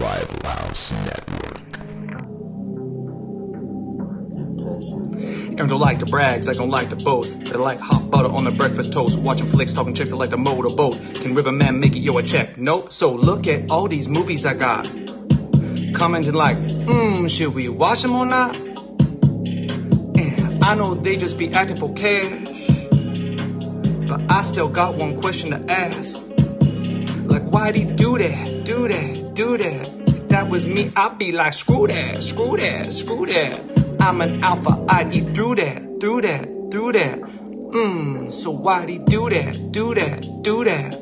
Rival House Network. And don't like the brags, I don't like the boast. They like hot butter on the breakfast toast. Watching flicks, talking chicks, I like to motorboat. Can Riverman make it, yo, a check? Nope. So look at all these movies I got. Commenting like, should we watch them or not? And I know they just be acting for cash, but I still got one question to ask. Like, why'd he do that, do that, do that? If that was me, I'd be like, screw that, screw that, screw that. I'm an alpha, I'd eat through that, through that, through that. So why'd he do that, do that, do that?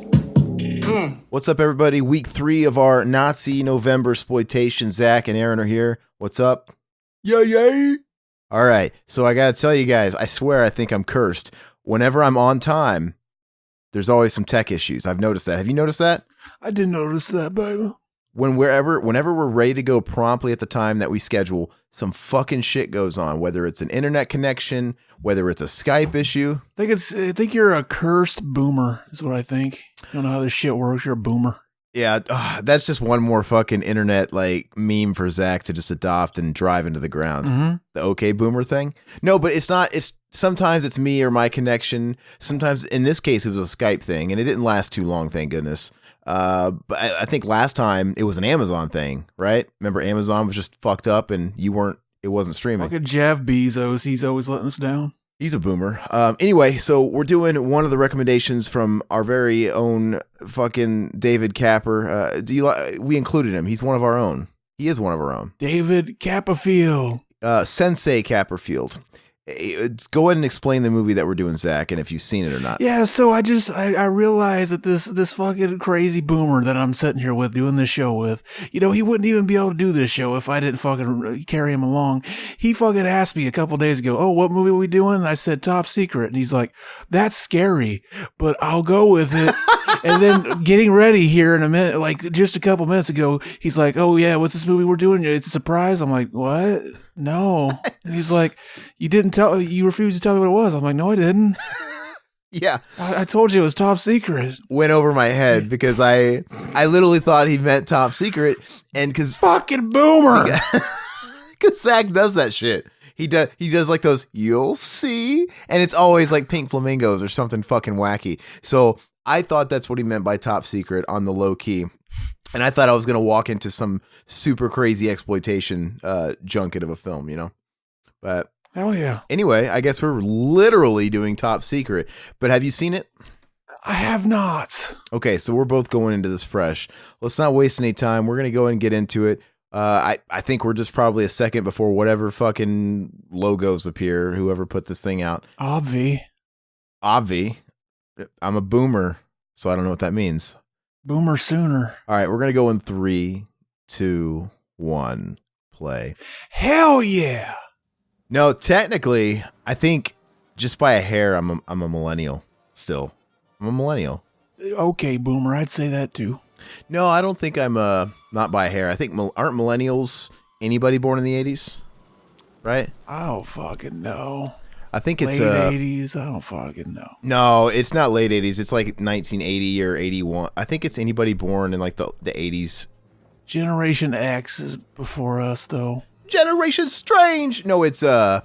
What's up, everybody? Week 3 of our Nazi November exploitation. Zach and Aaron are here. What's up? Yay. All right. So I got to tell you guys, I swear I think I'm cursed. Whenever I'm on time, there's always some tech issues. I've noticed that. Have you noticed that? I didn't notice that, baby. Whenever we're ready to go promptly at the time that we schedule, some fucking shit goes on, whether it's an internet connection, whether it's a Skype issue. I think you're a cursed boomer is what I think. You don't know how this shit works. You're a boomer. Yeah, that's just one more fucking internet like meme for Zach to just adopt and drive into the ground. Mm-hmm. The okay boomer thing. No, but it's not. It's sometimes it's me or my connection. Sometimes in this case it was a Skype thing, and it didn't last too long, thank goodness. But I think last time it was an Amazon thing, right? Remember Amazon was just fucked up, and it wasn't streaming. Look at Jeff Bezos. He's always letting us down. He's a boomer. Anyway, so we're doing one of the recommendations from our very own fucking David Capper. We included him. He's one of our own. He is one of our own. David Copperfield. Sensei Capperfield. Go ahead and explain the movie that we're doing, Zach, and if you've seen it or not. Yeah, so I realized that this fucking crazy boomer that I'm sitting here with, doing this show with, he wouldn't even be able to do this show if I didn't fucking carry him along. He fucking asked me a couple days ago, oh, what movie are we doing? And I said, Top Secret. And he's like, that's scary, but I'll go with it. And then getting ready here in a minute, like just a couple minutes ago, he's like, oh yeah, what's this movie we're doing? It's a surprise. I'm like, what? No. And he's like, you refused to tell me what it was. I'm like, no, I didn't. Yeah. I told you it was Top Secret. Went over my head because I literally thought he meant Top Secret, and because fucking boomer. Because Zach does that shit. He does like those, you'll see, and it's always like pink flamingos or something fucking wacky. So I thought that's what he meant by Top Secret on the low key. And I thought I was going to walk into some super crazy exploitation junket of a film, But hell yeah. Anyway, I guess we're literally doing Top Secret. But have you seen it? I have not. Okay, so we're both going into this fresh. Let's not waste any time. We're going to go ahead and get into it. I think we're just probably a second before whatever fucking logos appear, whoever put this thing out. Obvi. I'm a boomer, so I don't know what that means. Boomer sooner. All right, we're going to go in 3, 2, 1, play. Hell yeah. No, technically, I think just by a hair, I'm a millennial still. I'm a millennial. Okay, boomer, I'd say that too. No, I don't think I'm not by a hair. I think aren't millennials anybody born in the 80s? Right? I don't fucking know. I think it's late 80s. I don't fucking know. No, it's not late 80s. It's like 1980 or 81. I think it's anybody born in like the 80s. Generation X is before us, though. Generation Strange. No, it's I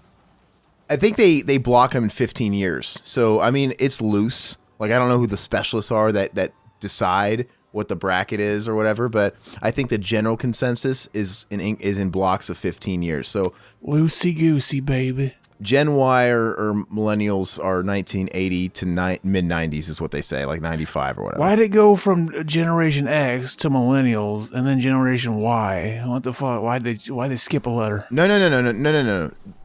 think they block them in 15 years. So I mean, it's loose. Like I don't know who the specialists are that decide what the bracket is or whatever, but I think the general consensus is in blocks of 15 years. So loosey goosey, baby. Gen Y or millennials are 1980 to mid 90s is what they say, like 95 or whatever. Why'd it go from Generation X to millennials and then Generation Y? What the fuck? Why'd they skip a letter? No.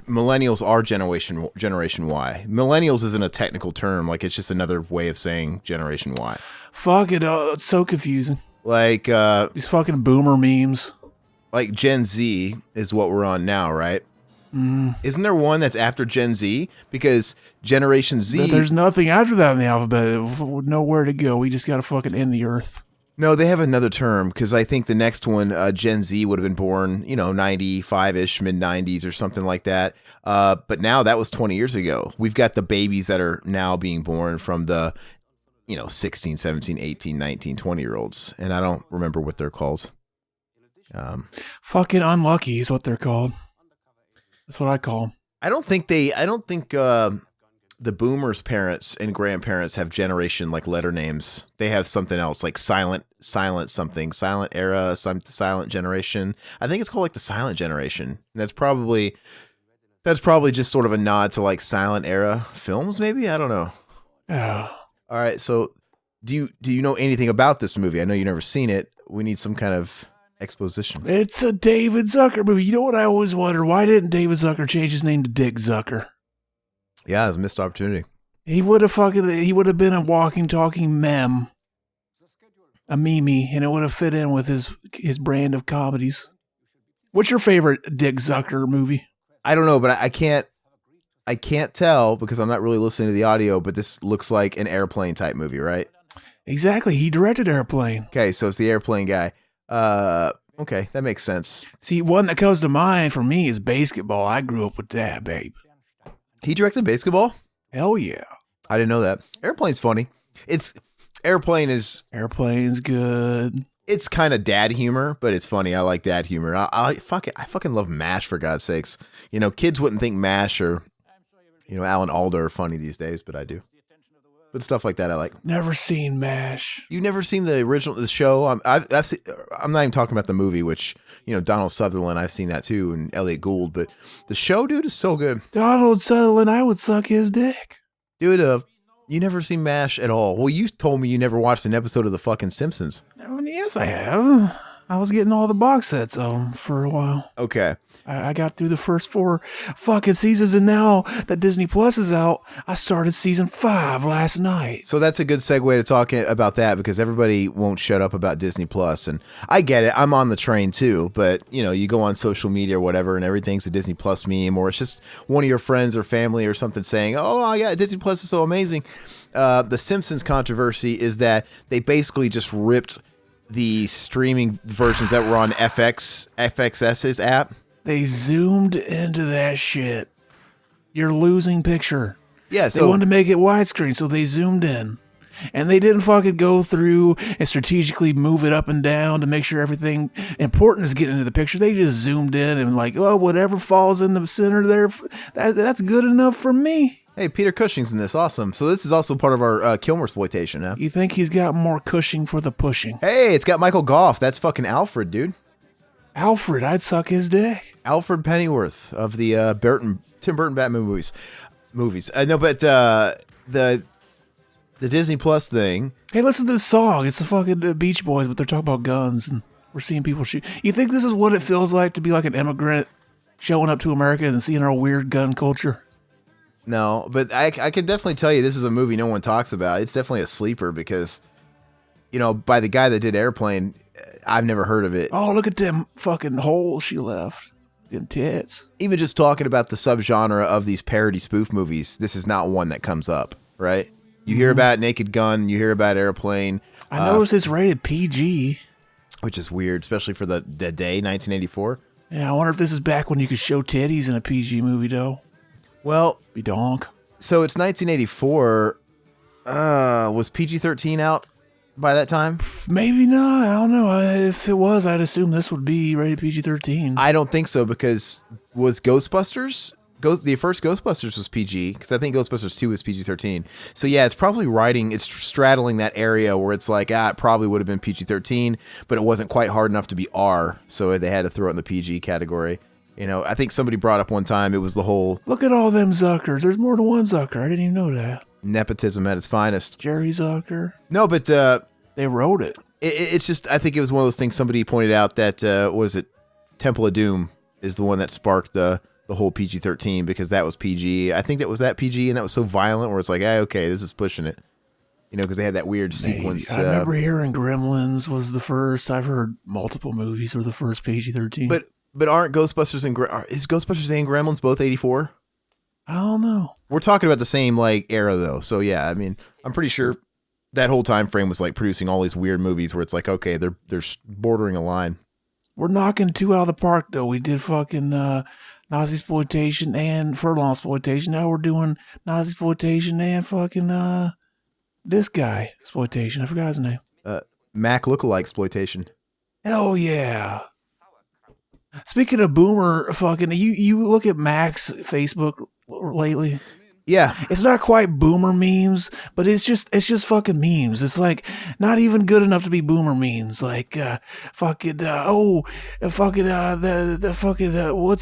Millennials are Generation Y. Millennials isn't a technical term. Like it's just another way of saying Generation Y. Fuck it. It's so confusing. Like these fucking boomer memes. Like Gen Z is what we're on now, right? Isn't there one that's after Gen Z? Because Generation Z... But there's nothing after that in the alphabet. Nowhere to go. We just got to fucking end the earth. No, they have another term, because I think the next one, Gen Z, would have been born, 95-ish, mid-90s or something like that. But now that was 20 years ago. We've got the babies that are now being born from the, 16, 17, 18, 19, 20-year-olds. And I don't remember what they're called. Fucking unlucky is what they're called. That's what I call them. I don't think the boomers' parents and grandparents have generation like letter names. They have something else like silent something, silent era, silent generation. I think it's called like the silent generation. And that's probably just sort of a nod to like silent era films, maybe. I don't know. Yeah. All right, so do you know anything about this movie? I know you've never seen it. We need some kind of exposition. It's a David Zucker movie. You know what I always wonder? Why didn't David Zucker change his name to Dick Zucker? Yeah, it was a missed opportunity. He would have been a walking, talking meme. A meme, and it would have fit in with his brand of comedies. What's your favorite Dick Zucker movie? I don't know, but I can't tell because I'm not really listening to the audio, but this looks like an Airplane type movie, right? Exactly. He directed Airplane. Okay, so it's the Airplane guy. Okay, that makes sense. See, one that comes to mind for me is Basketball. I grew up with that, babe. He directed Basketball? Hell yeah. I didn't know that. Airplane's funny. Airplane's good. It's kind of dad humor, but it's funny. I like dad humor. I fucking love MASH, for God's sakes. You know, kids wouldn't think MASH or, Alan Alda are funny these days, but I do. But stuff like that I like. Never seen MASH. You never seen the show? I've seen, I'm not even talking about the movie, which, Donald Sutherland, I've seen that too, and Elliot Gould, but the show, dude, is so good. Donald Sutherland, I would suck his dick. Dude, you never seen MASH at all. Well, you told me you never watched an episode of the fucking Simpsons. I mean, yes, I have. I was getting all the box sets for a while. Okay. I got through the first 4 fucking seasons, and now that Disney Plus is out, I started season 5 last night. So that's a good segue to talk about that, because everybody won't shut up about Disney Plus, and I get it. I'm on the train too, but you go on social media or whatever, and everything's a Disney Plus meme, or it's just one of your friends or family or something saying, "Oh yeah, Disney Plus is so amazing." The Simpsons controversy is that they basically just ripped the streaming versions that were on FXS's app. They zoomed into that shit. You're losing picture. Yeah, they wanted to make it widescreen, so they zoomed in. And they didn't fucking go through and strategically move it up and down to make sure everything important is getting into the picture. They just zoomed in and whatever falls in the center there, that's good enough for me. Hey, Peter Cushing's in this. Awesome. So this is also part of our Kilmer exploitation, huh? You think he's got more Cushing for the pushing? Hey, it's got Michael Goff. That's fucking Alfred, dude. Alfred, I'd suck his dick. Alfred Pennyworth of the Tim Burton Batman movies. No, but the Disney Plus thing. Hey, listen to this song. It's the fucking Beach Boys, but they're talking about guns, and we're seeing people shoot. You think this is what it feels like to be like an immigrant showing up to America and seeing our weird gun culture? No, but I can definitely tell you this is a movie no one talks about. It's definitely a sleeper because, by the guy that did Airplane, I've never heard of it. Oh, look at them fucking holes she left. Them tits. Even just talking about the subgenre of these parody spoof movies, this is not one that comes up, right? You hear about Naked Gun, you hear about Airplane. I noticed it's rated PG. Which is weird, especially for the day, 1984. Yeah, I wonder if this is back when you could show titties in a PG movie, though. Well, be donk. So it's 1984. Was PG-13 out by that time? Maybe not. I don't know. If it was, I'd assume this would be rated PG-13. I don't think so, because was Ghostbusters? The first Ghostbusters was PG, because I think Ghostbusters 2 was PG-13. So yeah, it's probably it's straddling that area where it's like, it probably would have been PG-13, but it wasn't quite hard enough to be R, so they had to throw it in the PG category. I think somebody brought up one time, it was the whole... Look at all them Zuckers. There's more than one Zucker. I didn't even know that. Nepotism at its finest. Jerry Zucker. No, but... they wrote it. It's just, I think it was one of those things somebody pointed out that, Temple of Doom is the one that sparked the whole PG-13, because that was PG. I think that was PG, and that was so violent where it's like, okay, this is pushing it. Because they had that weird sequence. I remember hearing Gremlins was the first. I've heard multiple movies were the first PG-13. But aren't Ghostbusters is Ghostbusters and Gremlins both 84? I don't know. We're talking about the same era though. So yeah, I mean, I'm pretty sure that whole time frame was producing all these weird movies where it's like, okay, they're bordering a line. We're knocking 2 out of the park though. We did fucking Nazi exploitation and furlong exploitation. Now we're doing Nazi exploitation and fucking this guy exploitation. I forgot his name. Mac lookalike exploitation. Hell yeah. Speaking of boomer fucking, you look at Mac's Facebook lately. Yeah. It's not quite boomer memes, but it's just fucking memes. It's like not even good enough to be boomer memes. Like the fucking what's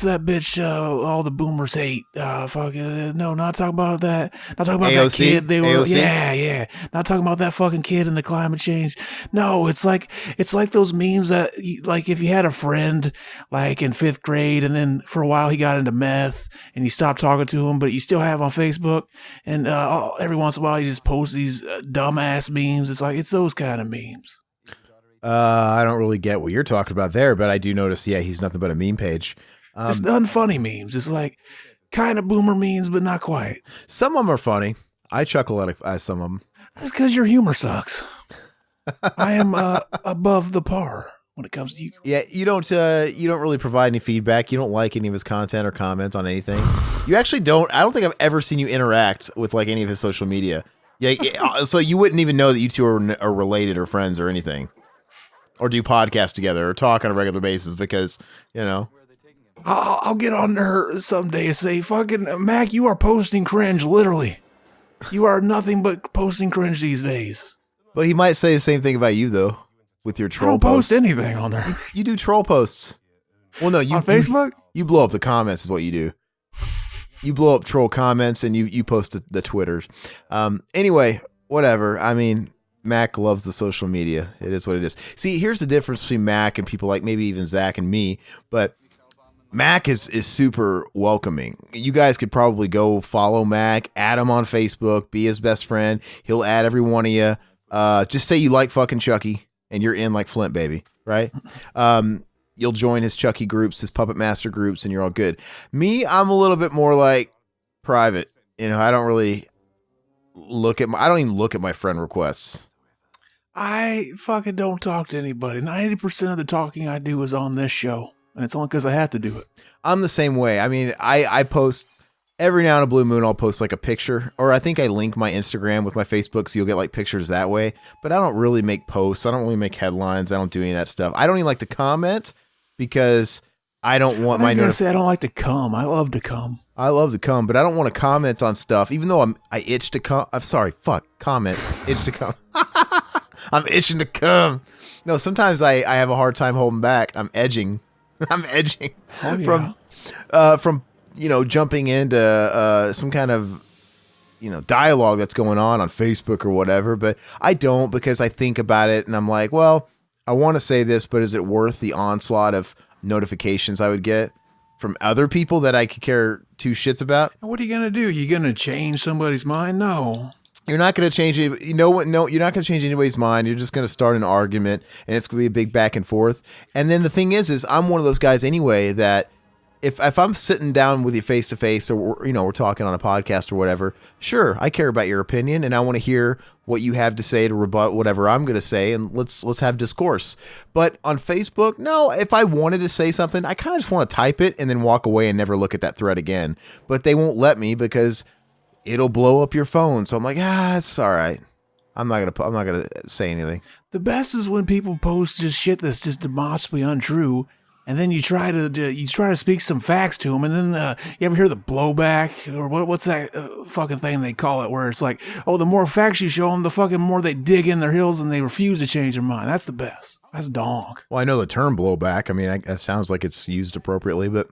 that bitch? All the boomers hate. No, not talking about that. Not talking about AOC? that kid. They were AOC? yeah. Not talking about that fucking kid and the climate change. No, it's like those memes that like if you had a friend like in 5th grade and then for a while he got into meth and you stopped talking to him, but you still have on Facebook. And every once in a while, you just post these dumbass memes. It's those kind of memes. I don't really get what you're talking about there, but I do notice, yeah, he's nothing but a meme page. It's unfunny memes. It's like kind of boomer memes, but not quite. Some of them are funny. I chuckle at some of them. That's because your humor sucks. I am above the par when it comes to you. Yeah, you don't really provide any feedback. You don't like any of his content or comment on anything. You actually don't. I don't think I've ever seen you interact with like any of his social media. Yeah, so you wouldn't even know that you two are related or friends or anything, or do podcasts together or talk on a regular basis because I'll get on there someday and say, "Fucking Mac, you are posting cringe. Literally, you are nothing but posting cringe these days." But he might say the same thing about you though. With your troll I don't post anything on there. You do troll posts. Well, no, you on Facebook. You blow up the comments is what you do. You blow up troll comments and you post the Twitters. Anyway, whatever. I mean, Mac loves the social media. It is what it is. See, here's the difference between Mac and people like maybe even Zach and me. But Mac is super welcoming. You guys could probably go follow Mac, add him on Facebook, be his best friend. He'll add every one of you. Just say you like fucking Chucky. And you're in like Flint, baby, right? You'll join his Chucky groups, his Puppet Master groups, and you're all good. Me, I'm a little bit more like private. I don't really I don't even look at my friend requests. I fucking don't talk to anybody. 90% of the talking I do is on this show, and it's only because I have to do it. I'm the same way. I mean, I post every now and a blue moon. I'll post like a picture, or I think I link my Instagram with my Facebook, so you'll get like pictures that way. But I don't really make posts. I don't really make headlines. I don't do any of that stuff. I don't even like to comment because I don't want my. I'm gonna say I don't like to come. I love to come. I love to come, but I don't want to comment on stuff. Even though I itch to come. I'm sorry. Fuck comment. Itch to come. I'm itching to come. No, sometimes I have a hard time holding back. I'm edging. I'm edging from jumping into some kind of, dialogue that's going on Facebook or whatever. But I don't, because I think about it and I'm like, well, I want to say this, but is it worth the onslaught of notifications I would get from other people that I could care two shits about? What are you going to do? You going to change somebody's mind? No. You're not going to change it. You know what? No, you're not going to change anybody's mind. You're just going to start an argument and it's going to be a big back and forth. And then the thing is I'm one of those guys anyway that if I'm sitting down with you face to face, or we're talking on a podcast or whatever, sure, I care about your opinion and I want to hear what you have to say to rebut whatever I'm going to say, and let's have discourse. But on Facebook, no, if I wanted to say something, I kind of just want to type it and then walk away and never look at that thread again. But they won't let me because it'll blow up your phone. So I'm like, it's all right. I'm not gonna say anything. The best is when people post just shit that's just demonstrably untrue. And then you try to speak some facts to them, and then you ever hear the blowback, or what's that fucking thing they call it, where it's like, oh, the more facts you show them, the fucking more they dig in their heels and they refuse to change their mind. That's the best. That's donk. Well, I know the term blowback. I mean, it sounds like it's used appropriately, but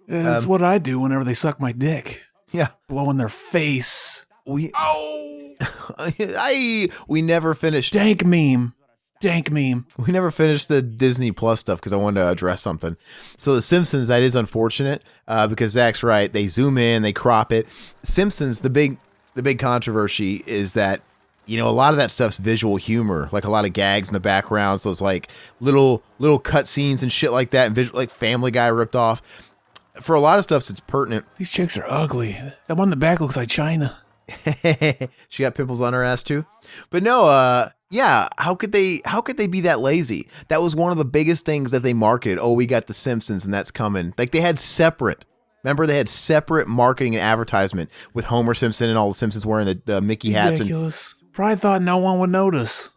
that's what I do whenever they suck my dick. Yeah, blow in their face. We never finished. Dank meme. We never finished the Disney Plus stuff because I wanted to address something. So The Simpsons, that is unfortunate because Zach's right. They zoom in, they crop it. Simpsons, the big controversy is that, a lot of that stuff's visual humor, like a lot of gags in the backgrounds, those like little cut scenes and shit like that, and visual, like Family Guy ripped off. For a lot of stuff, it's pertinent. These chicks are ugly. That one in the back looks like China. She got pimples on her ass too. But no, yeah, how could they be that lazy? That was one of the biggest things that they marketed. Oh, we got The Simpsons and that's coming. Like they had separate marketing and advertisement with Homer Simpson and all the Simpsons wearing the Mickey hats. Ridiculous. Probably thought no one would notice.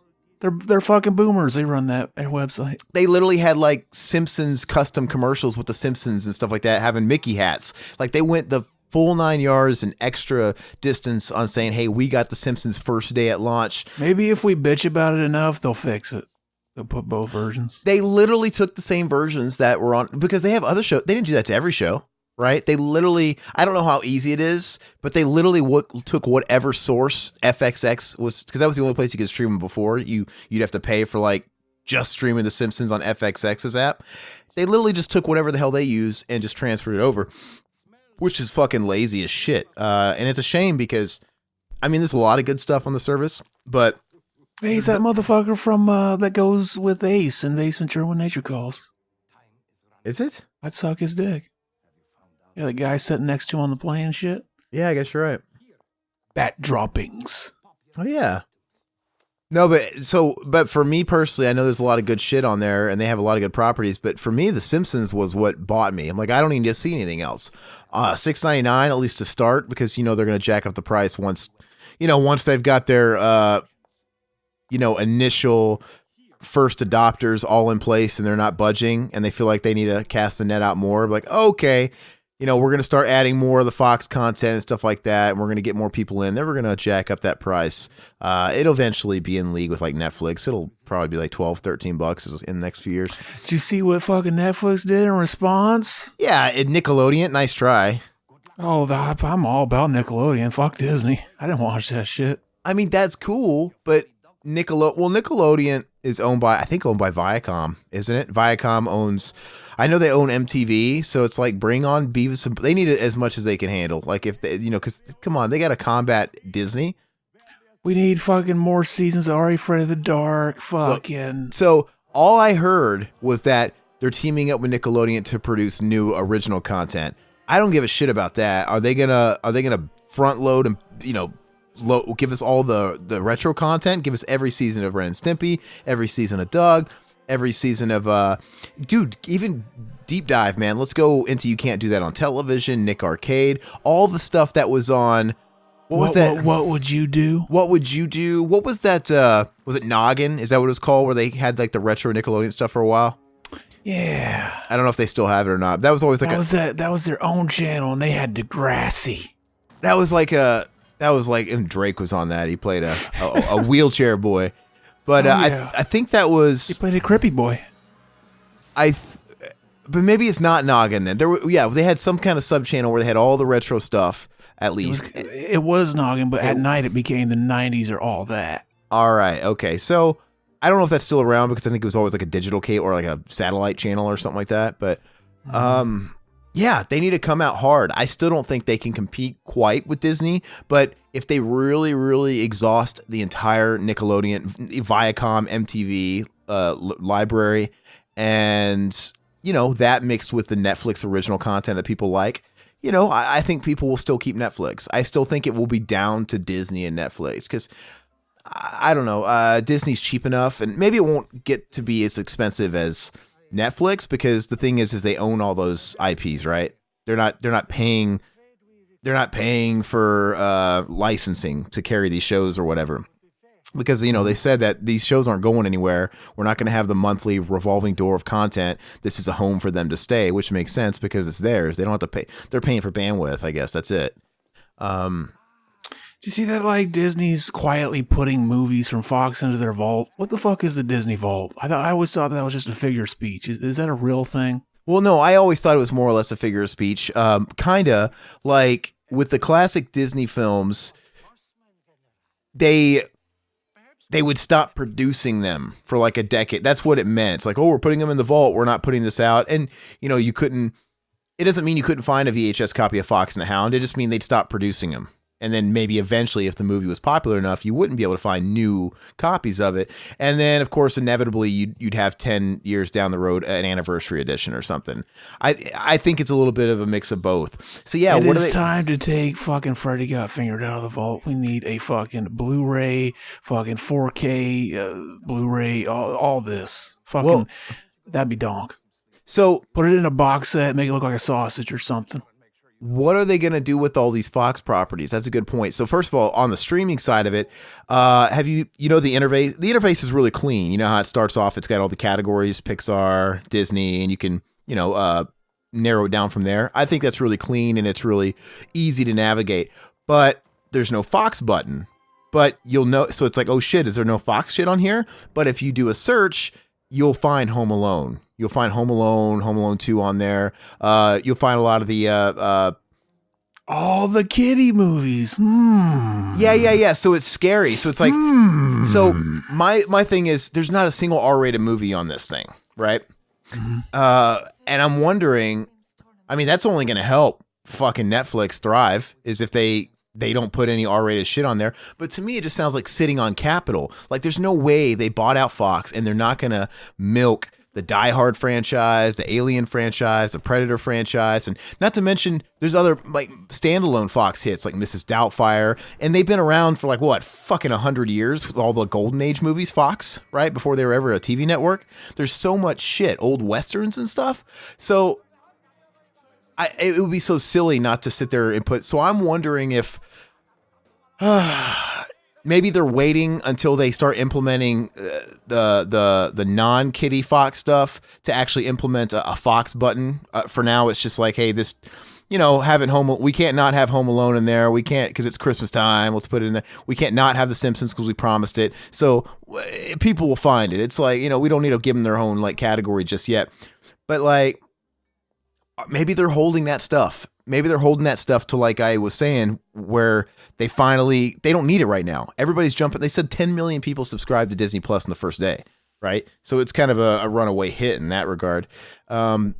They're fucking boomers. They run that website. They literally had like Simpsons custom commercials with the Simpsons and stuff like that, having Mickey hats. Like they went the full 9 yards and extra distance on saying, hey, we got the Simpsons first day at launch. Maybe if we bitch about it enough, they'll fix it. They'll put both versions. They literally took the same versions that were on, because they have other shows. They didn't do that to every show, right? They literally, I don't know how easy it is, but they literally took whatever source FXX was, because that was the only place you could stream them before. You'd have to pay for like just streaming the Simpsons on FXX's app. They literally just took whatever the hell they use and just transferred it over, which is fucking lazy as shit. And it's a shame because, I mean, there's a lot of good stuff on the service, but... Hey, he's that motherfucker from, that goes with Ace in Ace Ventura When Nature Calls. Is it? I'd suck his dick. Yeah, the guy sitting next to him on the plane and shit. Yeah, I guess you're right. Bat droppings. Oh, yeah. No, but for me personally, I know there's a lot of good shit on there and they have a lot of good properties, but for me, The Simpsons was what bought me. I'm like, I don't need to see anything else. $6.99 at least to start, because they're going to jack up the price once they've got their initial first adopters all in place and they're not budging and they feel like they need to cast the net out more. Like, okay, we're going to start adding more of the Fox content and stuff like that, and we're going to get more people in. Then we're going to jack up that price. It'll eventually be in league with like Netflix. It'll probably be like $12-13 in the next few years. Did you see what fucking Netflix did in response? Yeah, Nickelodeon, nice try. Oh, I'm all about Nickelodeon. Fuck Disney. I didn't watch that shit. I mean, that's cool, but Nickelodeon is owned by Viacom, isn't it? Viacom owns... I know they own MTV, so it's like bring on Beavis and... They need it as much as they can handle. Like if they, because come on, they got to combat Disney. We need fucking more seasons of Are You Afraid of the Dark? Fucking... Look, so all I heard was that they're teaming up with Nickelodeon to produce new original content. I don't give a shit about that. Are they gonna front load and give us all the retro content? Give us every season of Ren and Stimpy, every season of Doug, every season of even Deep Dive, man. Let's go into You Can't Do That on Television, Nick Arcade, all the stuff that was on. What was that? What would you do? What would you do? What was that? Was it Noggin? Is that what it was called? Where they had like the retro Nickelodeon stuff for a while? Yeah. I don't know if they still have it or not. That was always like that was their own channel, and they had Degrassi. That was like, and Drake was on that. He played a wheelchair boy. But yeah. I think that was... He played a Crippy boy. But maybe it's not Noggin then. They had some kind of sub-channel where they had all the retro stuff, at least. It was Noggin, but at night it became the 90s or all that. All right, okay. So, I don't know if that's still around, because I think it was always like a digital cable or like a satellite channel or something like that. But, yeah, they need to come out hard. I still don't think they can compete quite with Disney, but if they really, really exhaust the entire Nickelodeon, Viacom, MTV library, and, that mixed with the Netflix original content that people like, I think people will still keep Netflix. I still think it will be down to Disney and Netflix, because I don't know, Disney's cheap enough, and maybe it won't get to be as expensive as Netflix, because the thing is they own all those IPs, right? They're not paying for licensing to carry these shows or whatever, because they said that these shows aren't going anywhere. We're not going to have the monthly revolving door of content. This is a home for them to stay, which makes sense because it's theirs. They don't have to pay. They're paying for bandwidth, I guess. That's it. Do you see that, like, Disney's quietly putting movies from Fox into their vault? What the fuck is the Disney vault? I always thought that was just a figure of speech. Is that a real thing? Well, no, I always thought it was more or less a figure of speech. Kind of like with the classic Disney films, they would stop producing them for like a decade. That's what it meant. It's like, oh, we're putting them in the vault. We're not putting this out. And, you couldn't, it doesn't mean you couldn't find a VHS copy of Fox and the Hound. It just mean they'd stop producing them. And then maybe eventually, if the movie was popular enough, you wouldn't be able to find new copies of it. And then, of course, inevitably, you'd have 10 years down the road an anniversary edition or something. I think it's a little bit of a mix of both. So yeah, it is time to take fucking Freddy Got Fingered out of the vault. We need a fucking Blu-ray, fucking 4K Blu-ray, all this. Fucking, that'd be donk. So put it in a box set, make it look like a sausage or something. what are they going to do with all these Fox properties? That's a good point. So first of all, on the streaming side of it, have the interface? The interface is really clean. You know how it starts off? It's got all the categories, Pixar, Disney, and you can, narrow it down from there. I think that's really clean and it's really easy to navigate. But there's no Fox button. But you'll know, so it's like, oh shit, is there no Fox shit on here? But if you do a search, you'll find Home Alone. You'll find Home Alone, Home Alone 2 on there. You'll find a lot of the all the kiddie movies. Yeah. So it's scary. So it's like, so my thing is, there's not a single R-rated movie on this thing, right? And I'm wondering, I mean, that's only going to help fucking Netflix thrive, is if they don't put any R-rated shit on there. But to me, it just sounds like sitting on capital. Like, there's no way they bought out Fox and they're not going to milk the Die Hard franchise, the Alien franchise, the Predator franchise, and not to mention there's other like standalone Fox hits like Mrs. Doubtfire, and they've been around for like what, fucking 100 years with all the Golden Age movies, Fox, right? Before they were ever a TV network. There's so much shit, old westerns and stuff. So it would be so silly not to sit there and put. So I'm wondering if maybe they're waiting until they start implementing the non-Kitty Fox stuff to actually implement a Fox button. For now, it's just like, hey, this, having we can't not have Home Alone in there. We can't, because it's Christmas time. Let's put it in there. We can't not have The Simpsons because we promised it. So people will find it. It's like, we don't need to give them their own like category just yet. But like, maybe they're holding that stuff. Maybe they're holding that stuff to, like I was saying, where they don't need it right now. Everybody's jumping. They said 10 million people subscribed to Disney Plus in the first day, right? So it's kind of a runaway hit in that regard. So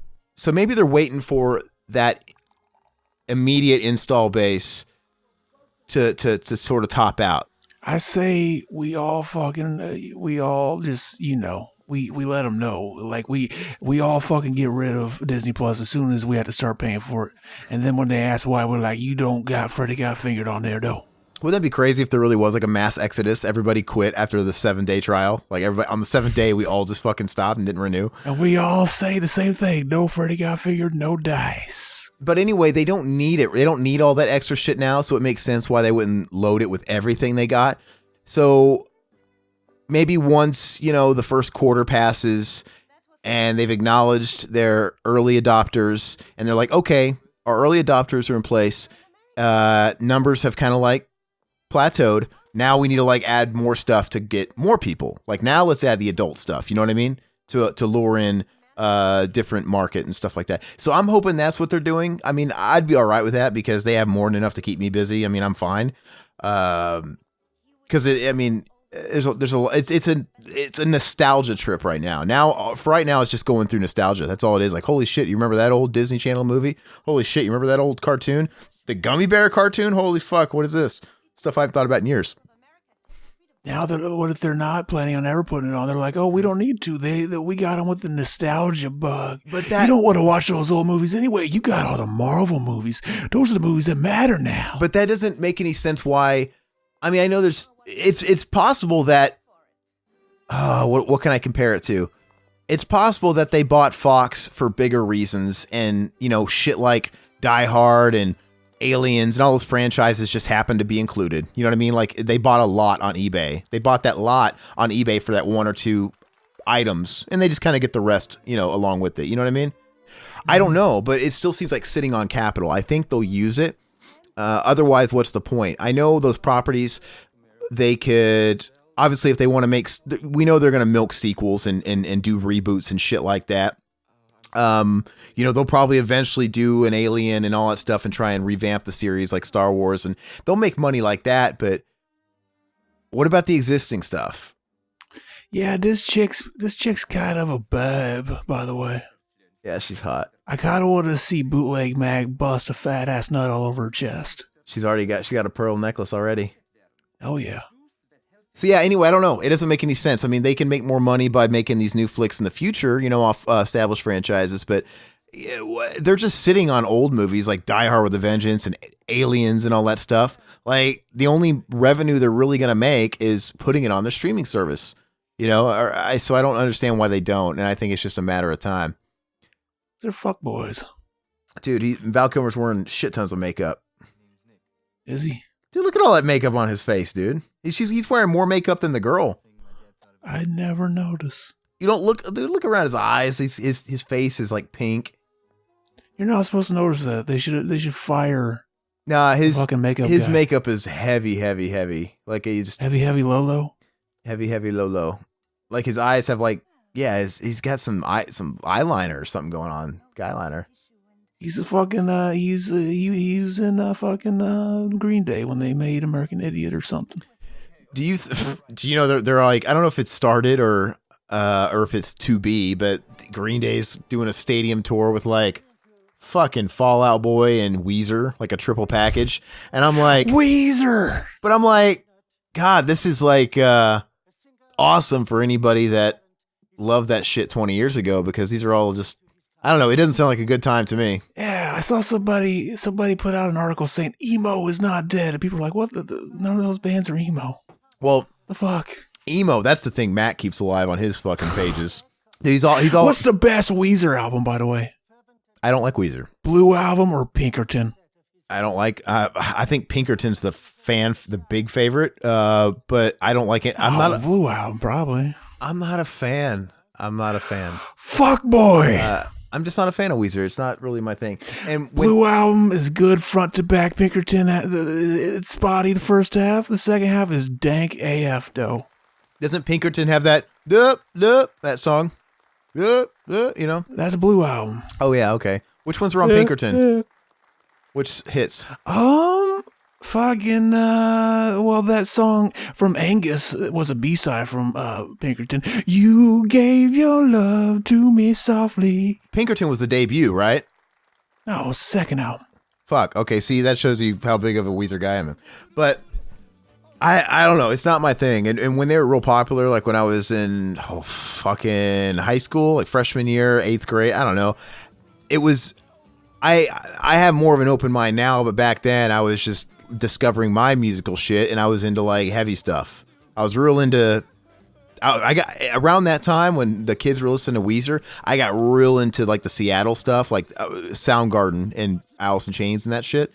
maybe they're waiting for that immediate install base to sort of top out. I say we all just, we let them know. Like we all fucking get rid of Disney Plus as soon as we had to start paying for it. And then when they ask why, we're like, you don't got Freddy Got Fingered on there though. Wouldn't that be crazy if there really was like a mass exodus? Everybody quit after the 7-day trial. Like everybody on the 7th day, we all just fucking stopped and didn't renew. And we all say the same thing. No Freddy Got Fingered, no dice. But anyway, they don't need it. They don't need all that extra shit now. So it makes sense why they wouldn't load it with everything they got. So maybe once, the first quarter passes and they've acknowledged their early adopters and they're like, okay, our early adopters are in place. Numbers have kind of like plateaued. Now we need to like add more stuff to get more people. Like now let's add the adult stuff. You know what I mean? To lure in different market and stuff like that. So I'm hoping that's what they're doing. I mean, I'd be all right with that because they have more than enough to keep me busy. I mean, I'm fine. Because it's a nostalgia trip right now. For right now, it's just going through nostalgia. That's all it is. Like, holy shit, you remember that old Disney Channel movie? Holy shit, you remember that old cartoon? The Gummy Bear cartoon? Holy fuck, what is this? Stuff I haven't thought about in years. Now, what if they're not planning on ever putting it on? They're like, oh, we don't need to. We got them with the nostalgia bug. But you don't want to watch those old movies anyway. You got all the Marvel movies. Those are the movies that matter now. But that doesn't make any sense why. I mean, I know it's possible that, what can I compare it to? It's possible that they bought Fox for bigger reasons and, shit like Die Hard and Aliens and all those franchises just happened to be included. You know what I mean? Like they bought a lot on eBay. They bought that lot on eBay for that one or two items and they just kind of get the rest, along with it. You know what I mean? I don't know, but it still seems like sitting on capital. I think they'll use it. Otherwise, what's the point? I know those properties, they could, obviously, if they want to we know they're going to milk sequels and do reboots and shit like that. They'll probably eventually do an Alien and all that stuff and try and revamp the series like Star Wars, and they'll make money like that. But what about the existing stuff? Yeah, this chick's kind of a babe, by the way. Yeah, she's hot. I kind of want to see Bootleg Mag bust a fat ass nut all over her chest. She got a pearl necklace already. Oh yeah. So yeah, anyway, I don't know. It doesn't make any sense. I mean, they can make more money by making these new flicks in the future, off established franchises, but they're just sitting on old movies like Die Hard with a Vengeance and Aliens and all that stuff. Like the only revenue they're really going to make is putting it on their streaming service, so I don't understand why they don't. And I think it's just a matter of time. They're fuckboys. Dude, Val Kilmer's wearing shit tons of makeup. Is he? Dude, look at all that makeup on his face, dude. He's wearing more makeup than the girl. I never notice. You don't look around his eyes. His face is like pink. You're not supposed to notice that. They should fire. Nah, his fucking makeup. His guy. makeup is heavy. Like he just heavy low. Heavy low. Like his eyes have like he's got some eyeliner or something going on. Guyliner. He's a fucking he was in fucking Green Day when they made American Idiot or something. Do you know they're like, I don't know if it started or if it's to be, but Green Day's doing a stadium tour with like fucking Fall Out Boy and Weezer, like a triple package. And I'm like, Weezer. But I'm like, God, this is like awesome for anybody that loved that shit 20 years ago, because these are all just, I don't know, it doesn't sound like a good time to me. Yeah, I saw somebody put out an article saying emo is not dead, and people were like, what? None of those bands are emo. Well, the fuck? Emo, that's the thing Matt keeps alive on his fucking pages. He's all. What's the best Weezer album, by the way? I don't like Weezer. Blue Album or Pinkerton? I don't like. I think Pinkerton's the big favorite. But I don't like it. I'm not a Blue Album, probably. I'm not a fan. Fuck boy. I'm just not a fan of Weezer. It's not really my thing. And Blue Album is good front to back. Pinkerton, it's spotty the first half. The second half is dank AF, though. Doesn't Pinkerton have that that song? You know? That's a Blue Album. Oh yeah, okay. Which ones are on Pinkerton? Which hits? Fucking well, that song from Angus was a B-side from Pinkerton. You gave your love to me softly. Pinkerton was the debut, right? No, it was the second album. Fuck. Okay, see, that shows you how big of a Weezer guy I am. But I don't know. It's not my thing. And when they were real popular, like when I was in fucking high school, like freshman year, 8th grade, I don't know. It was, I have more of an open mind now, but back then I was just discovering my musical shit, and I was into like heavy stuff. I was real into, I got around that time when the kids were listening to Weezer, I got real into like the Seattle stuff, like Soundgarden and Alice in Chains and that shit.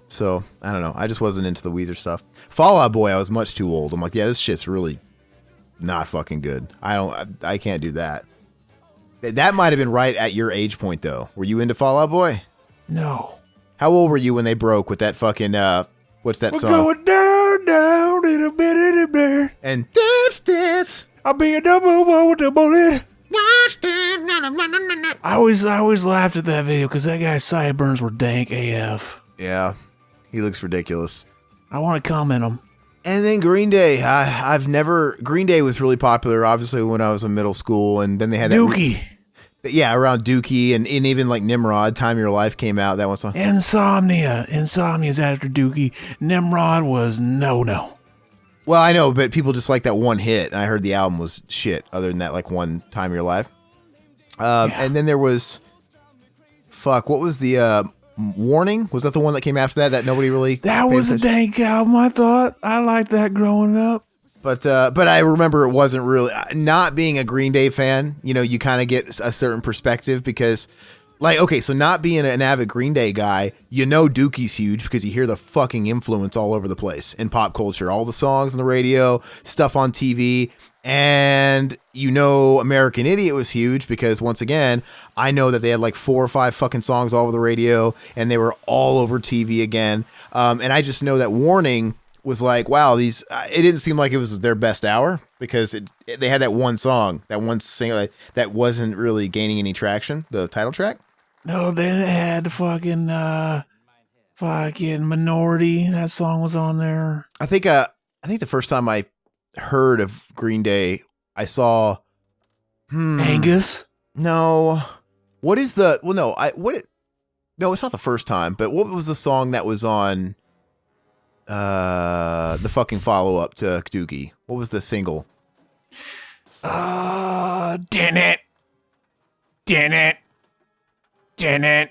So I don't know. I just wasn't into the Weezer stuff. Fall Out Boy, I was much too old. I'm like, yeah, this shit's really not fucking good. I can't do that. That might have been right at your age point though. Were you into Fall Out Boy? No. How old were you when they broke with that fucking what's that song? We're going down in a bit and dance. I'll be a double one with the bullet. I always laughed at that video because that guy's sideburns were dank AF. Yeah, he looks ridiculous. I want to comment him. And then Green Day. Green Day was really popular, obviously, when I was in middle school, and then they had that Dookie. Around Dookie, and even like Nimrod, Time of Your Life came out. That one song. Insomnia's after Dookie. Nimrod was no. Well, I know, but people just like that one hit, and I heard the album was shit. Other than that, like one Time of Your Life. And then there was, what was the Warning? Was that the one that came after that? That nobody really. That was a dank album. I thought I liked that growing up. But I remember it wasn't really, not being a Green Day fan, you know, you kind of get a certain perspective because, like, okay, so not being an avid Green Day guy, you know Dookie's huge because you hear the fucking influence all over the place in pop culture. All the songs on the radio, stuff on TV, and you know American Idiot was huge because, once again, I know that they had like 4 or 5 fucking songs all over the radio, and they were all over TV again. And I just know that Warning was like, wow, it didn't seem like it was their best hour because they had that one song, that one single that wasn't really gaining any traction, the title track. No, they had the fucking Minority. That song was on there. I think the first time I heard of Green Day, I saw Angus. No, what is the? Well, no, no, it's not the first time. But what was the song that was on? The fucking follow up to Dookie. What was the single? Din it.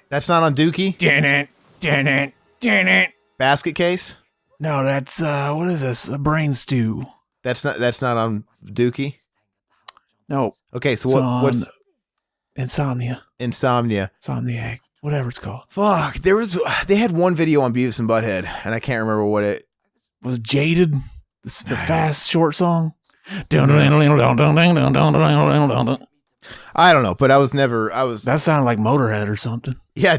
That's not on Dookie? Din it. Basket Case? No, that's what is this? A Brain Stew. That's not on Dookie? No. Okay, so what's Insomnia. Insomniac? Insomniac. whatever it's called. Fuck, they had one video on Beavis and Butthead, and I can't remember what it Was Jaded, the fast short song. I don't know, but I was. That sounded like Motorhead or something. Yeah,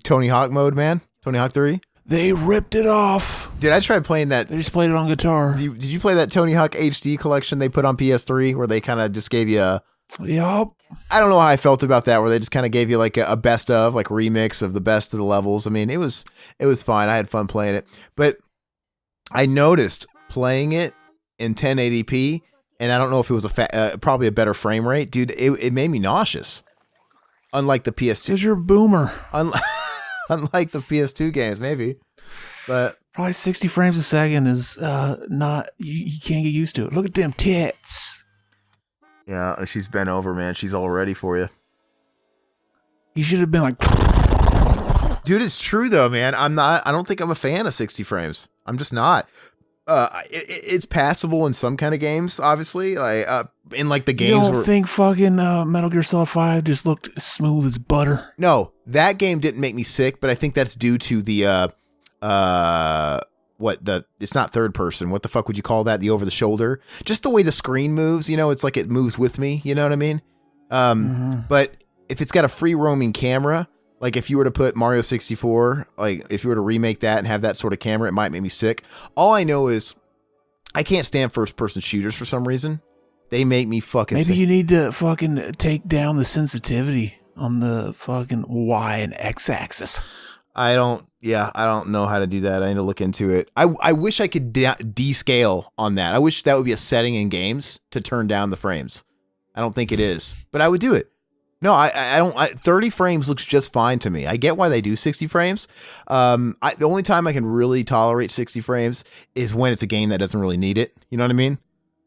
Tony Hawk mode, man. Tony Hawk 3. They ripped it off. Dude, I tried playing that. They just played it on guitar. Did you play that Tony Hawk HD collection they put on PS3 where they kind of just gave you a... Yup. I don't know how I felt about that, where they just kind of gave you like a best of, like remix of the best of the levels. I mean, it was fine. I had fun playing it. But I noticed playing it in 1080p, and I don't know if it was probably a better frame rate. Dude, it made me nauseous. Unlike the PS2. Because you're a boomer. Unlike the PS2 games, maybe. But probably 60 frames a second is not, you can't get used to it. Look at them tits. Yeah, she's bent over, man. She's all ready for you. You should have been like... Dude, it's true though, man. I don't think I'm a fan of 60 frames. I'm just not. It's passable in some kind of games, obviously. Like in like the games. You don't think fucking Metal Gear Solid 5 just looked smooth as butter? No, that game didn't make me sick, but I think that's due to the it's not third person. What the fuck would you call that? The over the shoulder. Just the way the screen moves, it's like it moves with me, you know what I mean? But if it's got a free roaming camera, like if you were to put Mario 64, like if you were to remake that and have that sort of camera, it might make me sick. All I know is I can't stand first person shooters for some reason. They make me fucking sick. Maybe you need to fucking take down the sensitivity on the fucking Y and X axis. I don't know how to do that. I need to look into it. I wish I could descale on that. I wish that would be a setting in games to turn down the frames. I don't think it is, but I would do it. No, I don't. 30 frames looks just fine to me. I get why they do 60 frames. The only time I can really tolerate 60 frames is when it's a game that doesn't really need it. You know what I mean?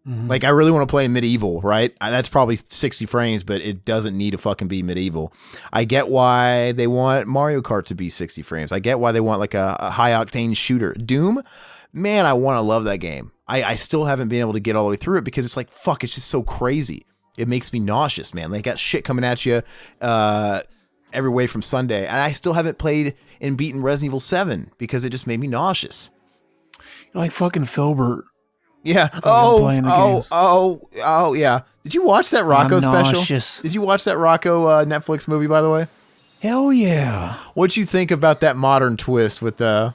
Mm-hmm. Like, I really want to play Medieval, right? That's probably 60 frames, but it doesn't need to fucking be Medieval. I get why they want Mario Kart to be 60 frames. I get why they want like a high-octane shooter. Doom, man, I want to love that game. I still haven't been able to get all the way through it because it's like, fuck, it's just so crazy. It makes me nauseous, man. They got shit coming at you every way from Sunday. And I still haven't played and beaten Resident Evil 7 because it just made me nauseous. You're like fucking Filbert. Yeah. Oh, yeah. Did you watch that Rocco special? Did you watch that Rocco Netflix movie, by the way? Hell yeah. What'd you think about that modern twist with the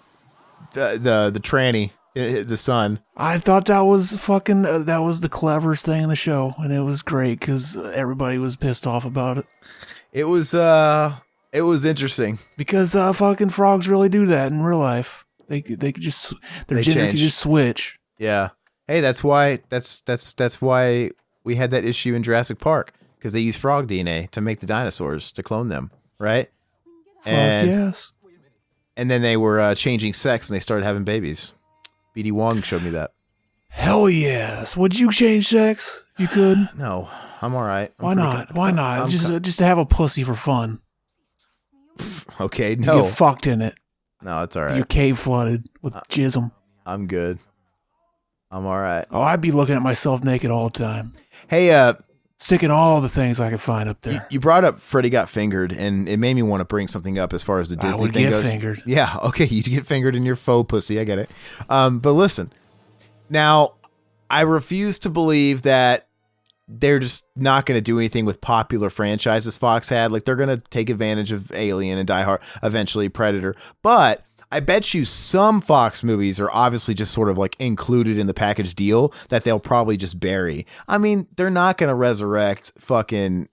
tranny? The son. I thought that was fucking that was the cleverest thing in the show, and it was great because everybody was pissed off about it. It was interesting because fucking frogs really do that in real life. They could just their gender could just switch. Yeah. Hey, that's why we had that issue in Jurassic Park because they used frog DNA to make the dinosaurs to clone them, right? And yes. And then they were changing sex and they started having babies. BD Wong showed me that. Hell yes. Would you change sex if you could? No, I'm all right. Why not? Why not? Just to have a pussy for fun. Okay, no. You get fucked in it. No, it's all right. Your cave flooded with jism. I'm good. I'm all right. Oh, I'd be looking at myself naked all the time. Hey, sticking all the things I could find up there. You brought up Freddy Got Fingered, and it made me want to bring something up as far as the Disney thing goes. Fingered. Yeah, okay, you get fingered in your faux pussy. I get it. But listen, now I refuse to believe that they're just not going to do anything with popular franchises Fox had. Like, they're going to take advantage of Alien and Die Hard, eventually Predator. But I bet you some Fox movies are obviously just sort of like included in the package deal that they'll probably just bury. I mean, they're not going to resurrect fucking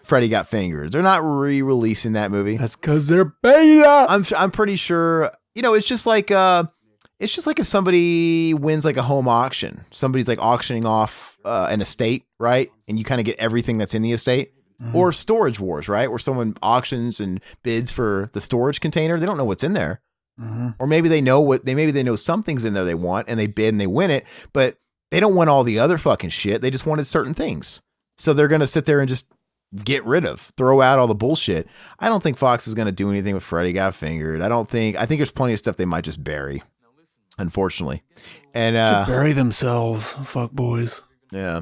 Freddy Got Fingered. They're not re-releasing that movie. That's because they're beta. I'm pretty sure, it's just like if somebody wins like a home auction, somebody's like auctioning off an estate, right? And you kind of get everything that's in the estate. Mm-hmm. Or Storage Wars, right? Where someone auctions and bids for the storage container. They don't know what's in there. Mm-hmm. Or maybe they know something's in there they want and they bid and they win it, but they don't want all the other fucking shit. They just wanted certain things. So they're going to sit there and just throw out all the bullshit. I don't think Fox is going to do anything with Freddy Got Fingered. I think there's plenty of stuff they might just bury, unfortunately. And should bury themselves, fuck boys. Yeah.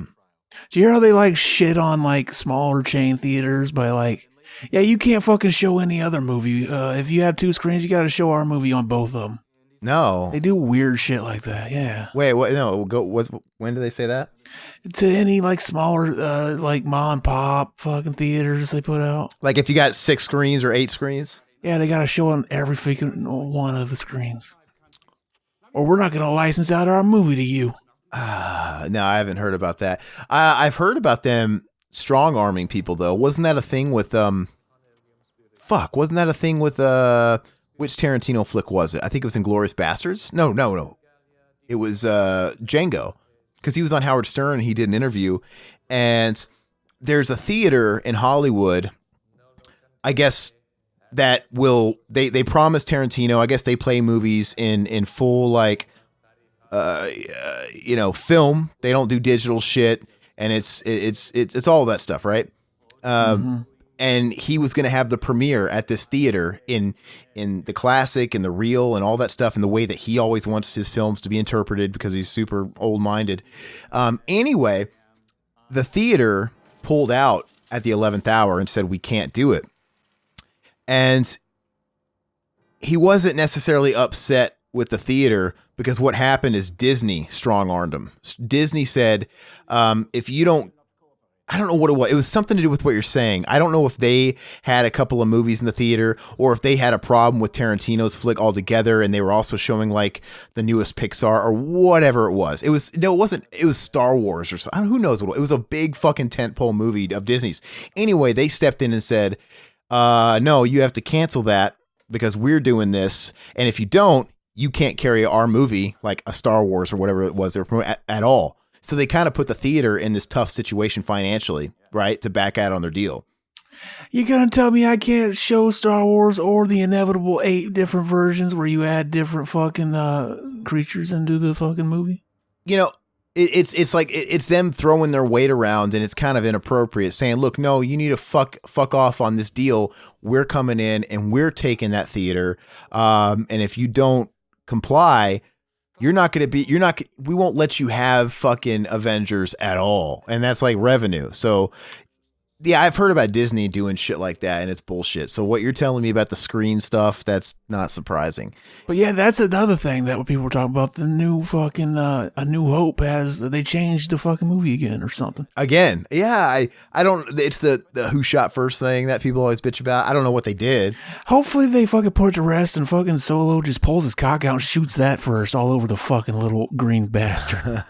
Do you hear how they like shit on like smaller chain theaters by like Yeah, you can't fucking show any other movie. If you have 2 screens, you got to show our movie on both of them. No. They do weird shit like that, yeah. Wait, what? No, when did they say that? To any like smaller, like mom and pop fucking theaters they put out. Like if you got 6 screens or 8 screens? Yeah, they got to show on every freaking one of the screens. Or we're not going to license out our movie to you. No, I haven't heard about that. I've heard about them strong arming people though. Wasn't that a thing with Wasn't that a thing with which Tarantino flick was it? I think it was Inglourious Bastards. No. It was Django, because he was on Howard Stern. He did an interview, and there's a theater in Hollywood, I guess, that they promised Tarantino. I guess they play movies in full like film. They don't do digital shit, and it's all that stuff, right? And he was going to have the premiere at this theater in the classic and the real and all that stuff, in the way that he always wants his films to be interpreted, because he's super old-minded. Anyway, the theater pulled out at the 11th hour and said, we can't do it. And he wasn't necessarily upset with the theater, because what happened is Disney strong-armed him. Disney said, if you don't, I don't know what it was. It was something to do with what you're saying. I don't know if they had a couple of movies in the theater, or if they had a problem with Tarantino's flick altogether, and they were also showing like the newest Pixar or whatever it was. It was Star Wars or something. Who knows what it was. A big fucking tentpole movie of Disney's. Anyway, they stepped in and said, no, you have to cancel that, because we're doing this. And if you don't, you can't carry our movie, like a Star Wars or whatever it was they were promoting, at all. So they kind of put the theater in this tough situation financially, right, to back out on their deal. You gonna tell me I can't show Star Wars or the inevitable 8 different versions where you add different fucking creatures into the fucking movie? You know, it's like it's them throwing their weight around, and it's kind of inappropriate, saying, look, no, you need to fuck off on this deal. We're coming in and we're taking that theater. And if you don't comply, we won't let you have fucking Avengers at all. And that's like revenue. So yeah, I've heard about Disney doing shit like that, and it's bullshit. So what you're telling me about the screen stuff, that's not surprising. But yeah, that's another thing that people were talking about. The new fucking A New Hope they changed the fucking movie again or something. Again, yeah, I don't. It's the who shot first thing that people always bitch about. I don't know what they did. Hopefully they fucking put it to rest, and fucking Solo just pulls his cock out and shoots that first all over the fucking little green bastard.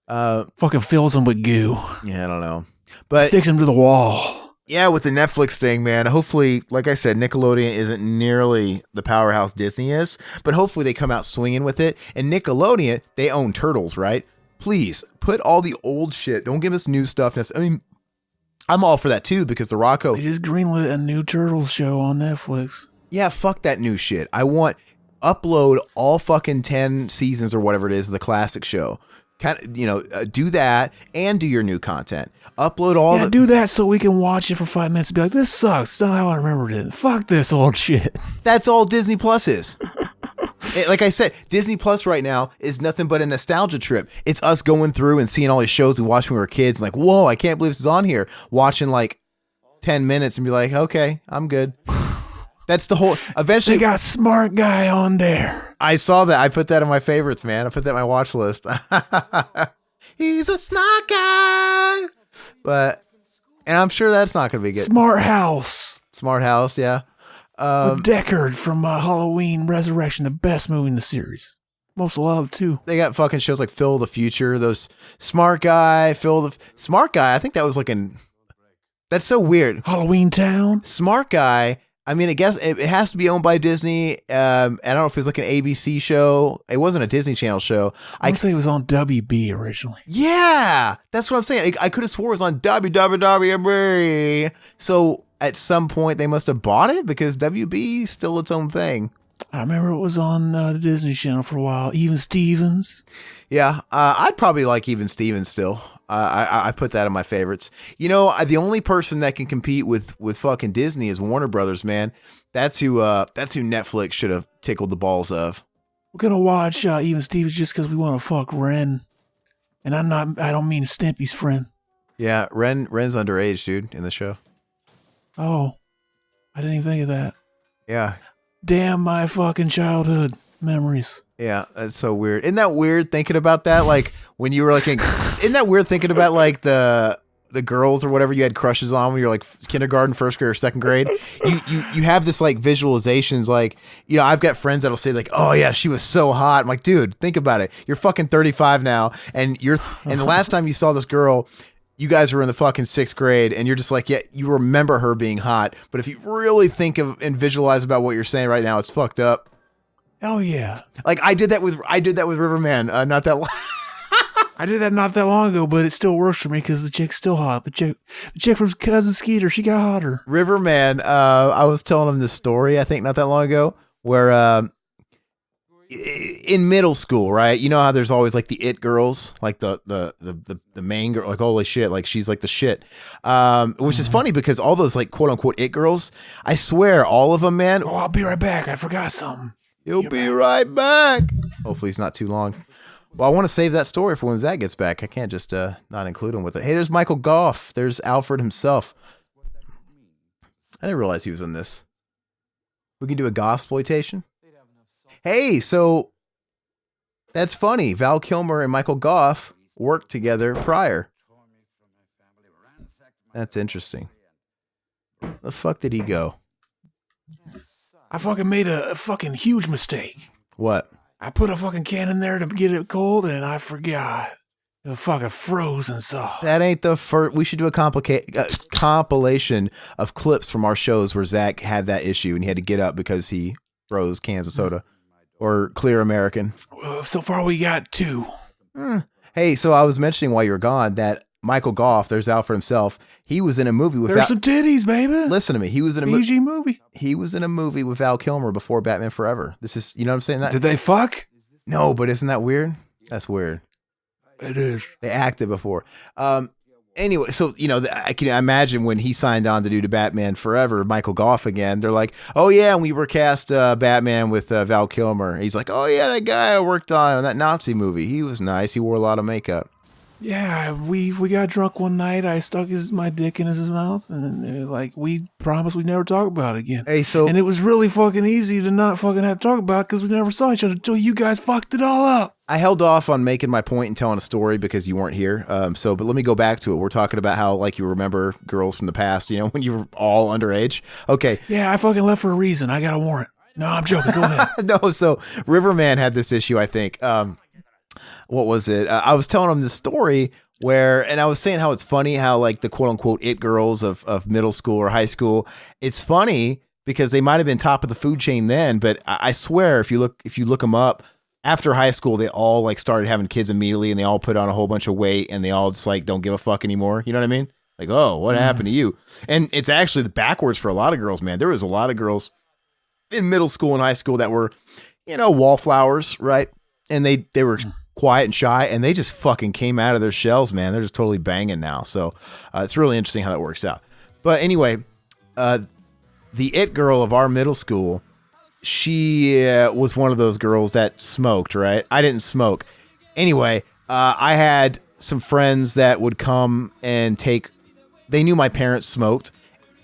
Fucking fills him with goo. Yeah, I don't know. But sticks him to the wall. Yeah, with the Netflix thing, man, hopefully, like I said, Nickelodeon isn't nearly the powerhouse Disney is, but hopefully they come out swinging with it. And Nickelodeon, they own Turtles, right? Please, put all the old shit. Don't give us new stuff. I mean, I'm all for that too, because the Rocco... They just greenlit a new Turtles show on Netflix. Yeah, fuck that new shit. I want... Upload all fucking 10 seasons or whatever it is of the classic show. Do that and do your new content. Upload all do that so we can watch it for 5 minutes and be like, this sucks. It's not how I remembered it. Fuck this old shit. That's all Disney Plus is. Like I said, Disney Plus right now is nothing but a nostalgia trip. It's us going through and seeing all these shows we watched when we were kids. Like, whoa, I can't believe this is on here. Watching like 10 minutes and be like, okay, I'm good. That's the whole... Eventually, they got Smart Guy on there. I saw that. I put that in my favorites, man. I put that in my watch list. He's a smart guy. And I'm sure that's not going to be good. Smart House, yeah. With Deckard from Halloween Resurrection, the best movie in the series. Most loved, too. They got fucking shows like Phil the Future, those Smart Guy, Smart Guy, I think that was like that's so weird. Halloween Town. Smart Guy... I mean, I guess it has to be owned by Disney. I don't know if it was like an ABC show. It wasn't a Disney Channel show. I'd say it was on WB originally. Yeah, that's what I'm saying. I could have swore it was on WWW. So at some point they must have bought it, because WB is still its own thing. I remember it was on the Disney Channel for a while. Even Stevens. Yeah, I'd probably like Even Stevens still. I put that in my favorites. You know, the only person that can compete with fucking Disney is Warner Brothers, man. That's who Netflix should have tickled the balls of. We're gonna watch Even Stevens just because we want to fuck Ren, and I don't mean Stimpy's friend. Yeah, Ren's underage, dude, in the show. Oh, I didn't even think of that. Yeah. Damn my fucking childhood memories. Yeah, that's so weird. Isn't that weird thinking about that? Like when you were like, isn't that weird thinking about like the girls or whatever you had crushes on when you're like kindergarten, first grade, or second grade? You have this like visualizations, like, you know, I've got friends that'll say like, oh yeah, she was so hot. I'm like, dude, think about it. You're fucking 35 now, and the last time you saw this girl, you guys were in the fucking 6th grade, and you're just like, yeah, you remember her being hot. But if you really think of and visualize about what you're saying right now, it's fucked up. Oh yeah. Like I did that with Riverman, not that long. I did that not that long ago, but it still works for me because the chick's still hot. The chick from Cousin Skeeter, she got hotter. Riverman, I was telling him this story, I think not that long ago, where in middle school, right? You know how there's always like the it girls, like the main girl, like holy shit, like she's like the shit. Which is funny because all those like quote unquote it girls, I swear all of them, man. Oh, I'll be right back. I forgot something. You'll be right back. Hopefully it's not too long. Well, I want to save that story for when Zach gets back. I can't just not include him with it. Hey, there's Michael Goff. There's Alfred himself. I didn't realize he was in this. We can do a Goffsploitation. Hey, so that's funny. Val Kilmer and Michael Goff worked together prior. That's interesting. Where the fuck did he go? I fucking made a fucking huge mistake. What? I put a fucking can in there to get it cold, and I forgot. It fucking frozen soft. That ain't the first. We should do a compilation of clips from our shows where Zach had that issue and he had to get up because he froze cans of soda or Clear American. So far, we got 2. Hey, so I was mentioning while you were gone that Michael Goff, there's Alfred himself. He was in a movie with. There's some titties, baby. Listen to me. He was in a PG movie. He was in a movie with Val Kilmer before Batman Forever. This is, you know what I'm saying? That did they fuck? No, but isn't that weird? That's weird. It is. They acted before. Anyway, so, you know, I can imagine when he signed on to do the Batman Forever, Michael Goff again, they're like, oh yeah, and we were cast Batman with Val Kilmer. He's like, oh yeah, that guy I worked on that Nazi movie. He was nice. He wore a lot of makeup. Yeah, we got drunk one night. I stuck my dick in his mouth, and like we promised we'd never talk about it again. Hey, so and it was really fucking easy to not fucking have to talk about it because we never saw each other until you guys fucked it all up. I held off on making my point and telling a story because you weren't here. But let me go back to it. We're talking about how like you remember girls from the past, you know, when you were all underage. Okay. Yeah, I fucking left for a reason. I got a warrant. No, I'm joking. Go ahead. No, so Riverman had this issue, I think. What was it? I was telling him this story where, and I was saying how it's funny how like the quote unquote it girls of middle school or high school, it's funny because they might have been top of the food chain then, but I swear if you look them up after high school, they all like started having kids immediately and they all put on a whole bunch of weight and they all just like don't give a fuck anymore. You know what I mean? Like, oh, what happened to you? And it's actually the backwards for a lot of girls, man. There was a lot of girls in middle school and high school that were, you know, wallflowers, right? And they were quiet and shy, and they just fucking came out of their shells, man. They're just totally banging now. So it's really interesting how that works out. But anyway, the it girl of our middle school, she was one of those girls that smoked, right? I didn't smoke. Anyway, I had some friends that would come and they knew my parents smoked,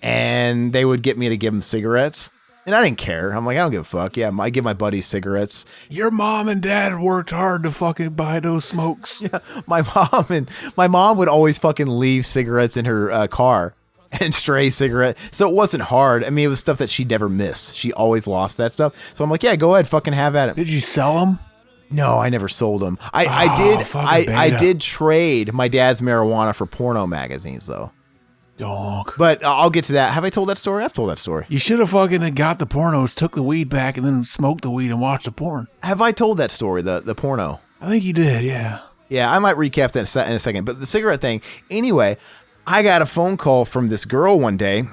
and they would get me to give them cigarettes. And I didn't care. I'm like, I don't give a fuck. Yeah, I give my buddies cigarettes. Your mom and dad worked hard to fucking buy those smokes. Yeah, my mom would always fucking leave cigarettes in her car and stray cigarette. So it wasn't hard. I mean, it was stuff that she'd never miss. She always lost that stuff. So I'm like, yeah, go ahead, fucking have at it. Did you sell them? No, I never sold them. I did trade my dad's marijuana for porno magazines though. Donk. But I'll get to that. Have I told that story? I've told that story. You should have fucking got the pornos, took the weed back, and then smoked the weed and watched the porn. Have I told that story, the porno? I think you did, yeah. Yeah, I might recap that in a second. But the cigarette thing, anyway, I got a phone call from this girl one day,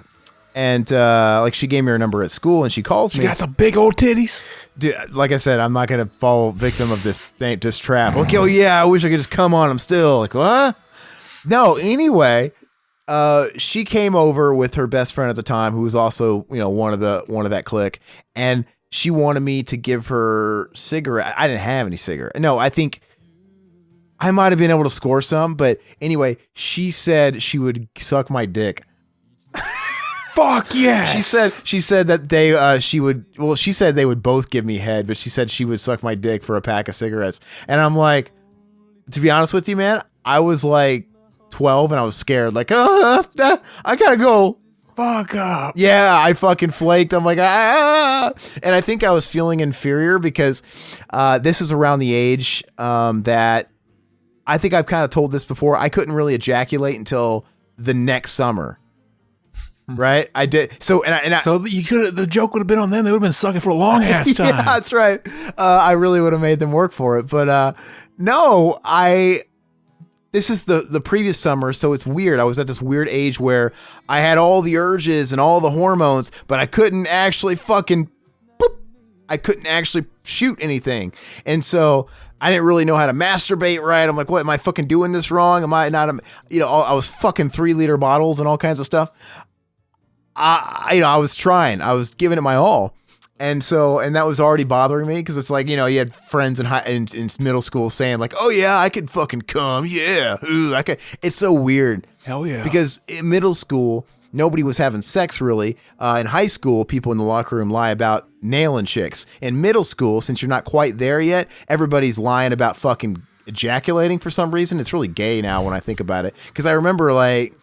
and like she gave me her number at school, and she calls me. She got some big old titties. Dude, like I said, I'm not going to fall victim of this trap. Okay, oh yeah, I wish I could just come on. I'm still like, what? No, anyway. She came over with her best friend at the time, who was also, you know, one of that clique, and she wanted me to give her cigarette. I didn't have any cigarette. No, I think I might have been able to score some, but anyway, she said she would suck my dick. Fuck yes. She said that she said they would both give me head, but she said she would suck my dick for a pack of cigarettes. And I'm like, to be honest with you, man, I was like 12 and I was scared. Like, I gotta go. Fuck up. Yeah, I fucking flaked. I'm like, and I think I was feeling inferior because this is around the age that I think I've kind of told this before. I couldn't really ejaculate until the next summer. Right? I did. So, so you could, the joke would have been on them. They would have been sucking for a long ass time. Yeah, that's right. I really would have made them work for it. But no, this is the previous summer. So it's weird. I was at this weird age where I had all the urges and all the hormones, but I couldn't actually I couldn't actually shoot anything. And so I didn't really know how to masturbate right. I'm like, what, am I fucking doing this wrong? Am I not, I was fucking 3-liter bottles and all kinds of stuff. I was trying, I was giving it my all. And that was already bothering me because it's like, you had friends in middle school saying like, oh yeah, I could fucking come. Yeah. Ooh, I could. It's so weird. Hell yeah. Because in middle school, nobody was having sex really. In high school, people in the locker room lie about nailing chicks. In middle school, since you're not quite there yet, everybody's lying about fucking ejaculating for some reason. It's really gay now when I think about it. Because I remember like,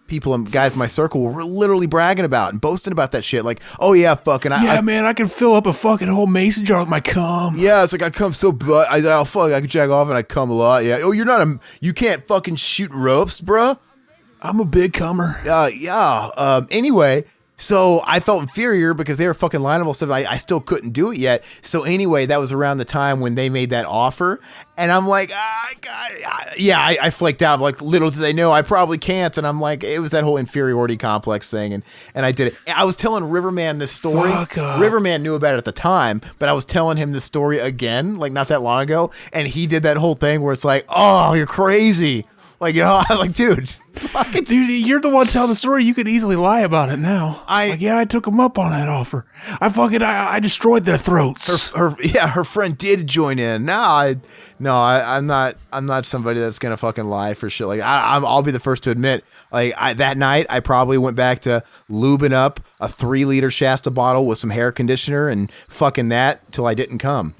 people and guys in my circle were literally bragging about and boasting about that shit. Like, oh yeah, fucking. Man, I can fill up a fucking whole mason jar with my cum. Yeah, it's like I come so, but I can jack off and I come a lot. Yeah. Oh, you can't fucking shoot ropes, bruh. I'm a big cummer. Yeah. Anyway, so I felt inferior because they were fucking lying about stuff. I still couldn't do it yet. So anyway, that was around the time when they made that offer. And I'm like, I flaked out. Like, little do they know, I probably can't. And I'm like, it was that whole inferiority complex thing. And I did it. I was telling Riverman this story. Riverman knew about it at the time, but I was telling him this story again, like not that long ago. And he did that whole thing where it's like, oh, you're crazy. Like, like, dude, you're the one telling the story. You could easily lie about it now. I took him up on that offer. I destroyed their throats. Her friend did join in. I'm not somebody that's gonna fucking lie for shit. Like, I'll be the first to admit, like, that night I probably went back to lubing up a 3-liter Shasta bottle with some hair conditioner and fucking that till I didn't come.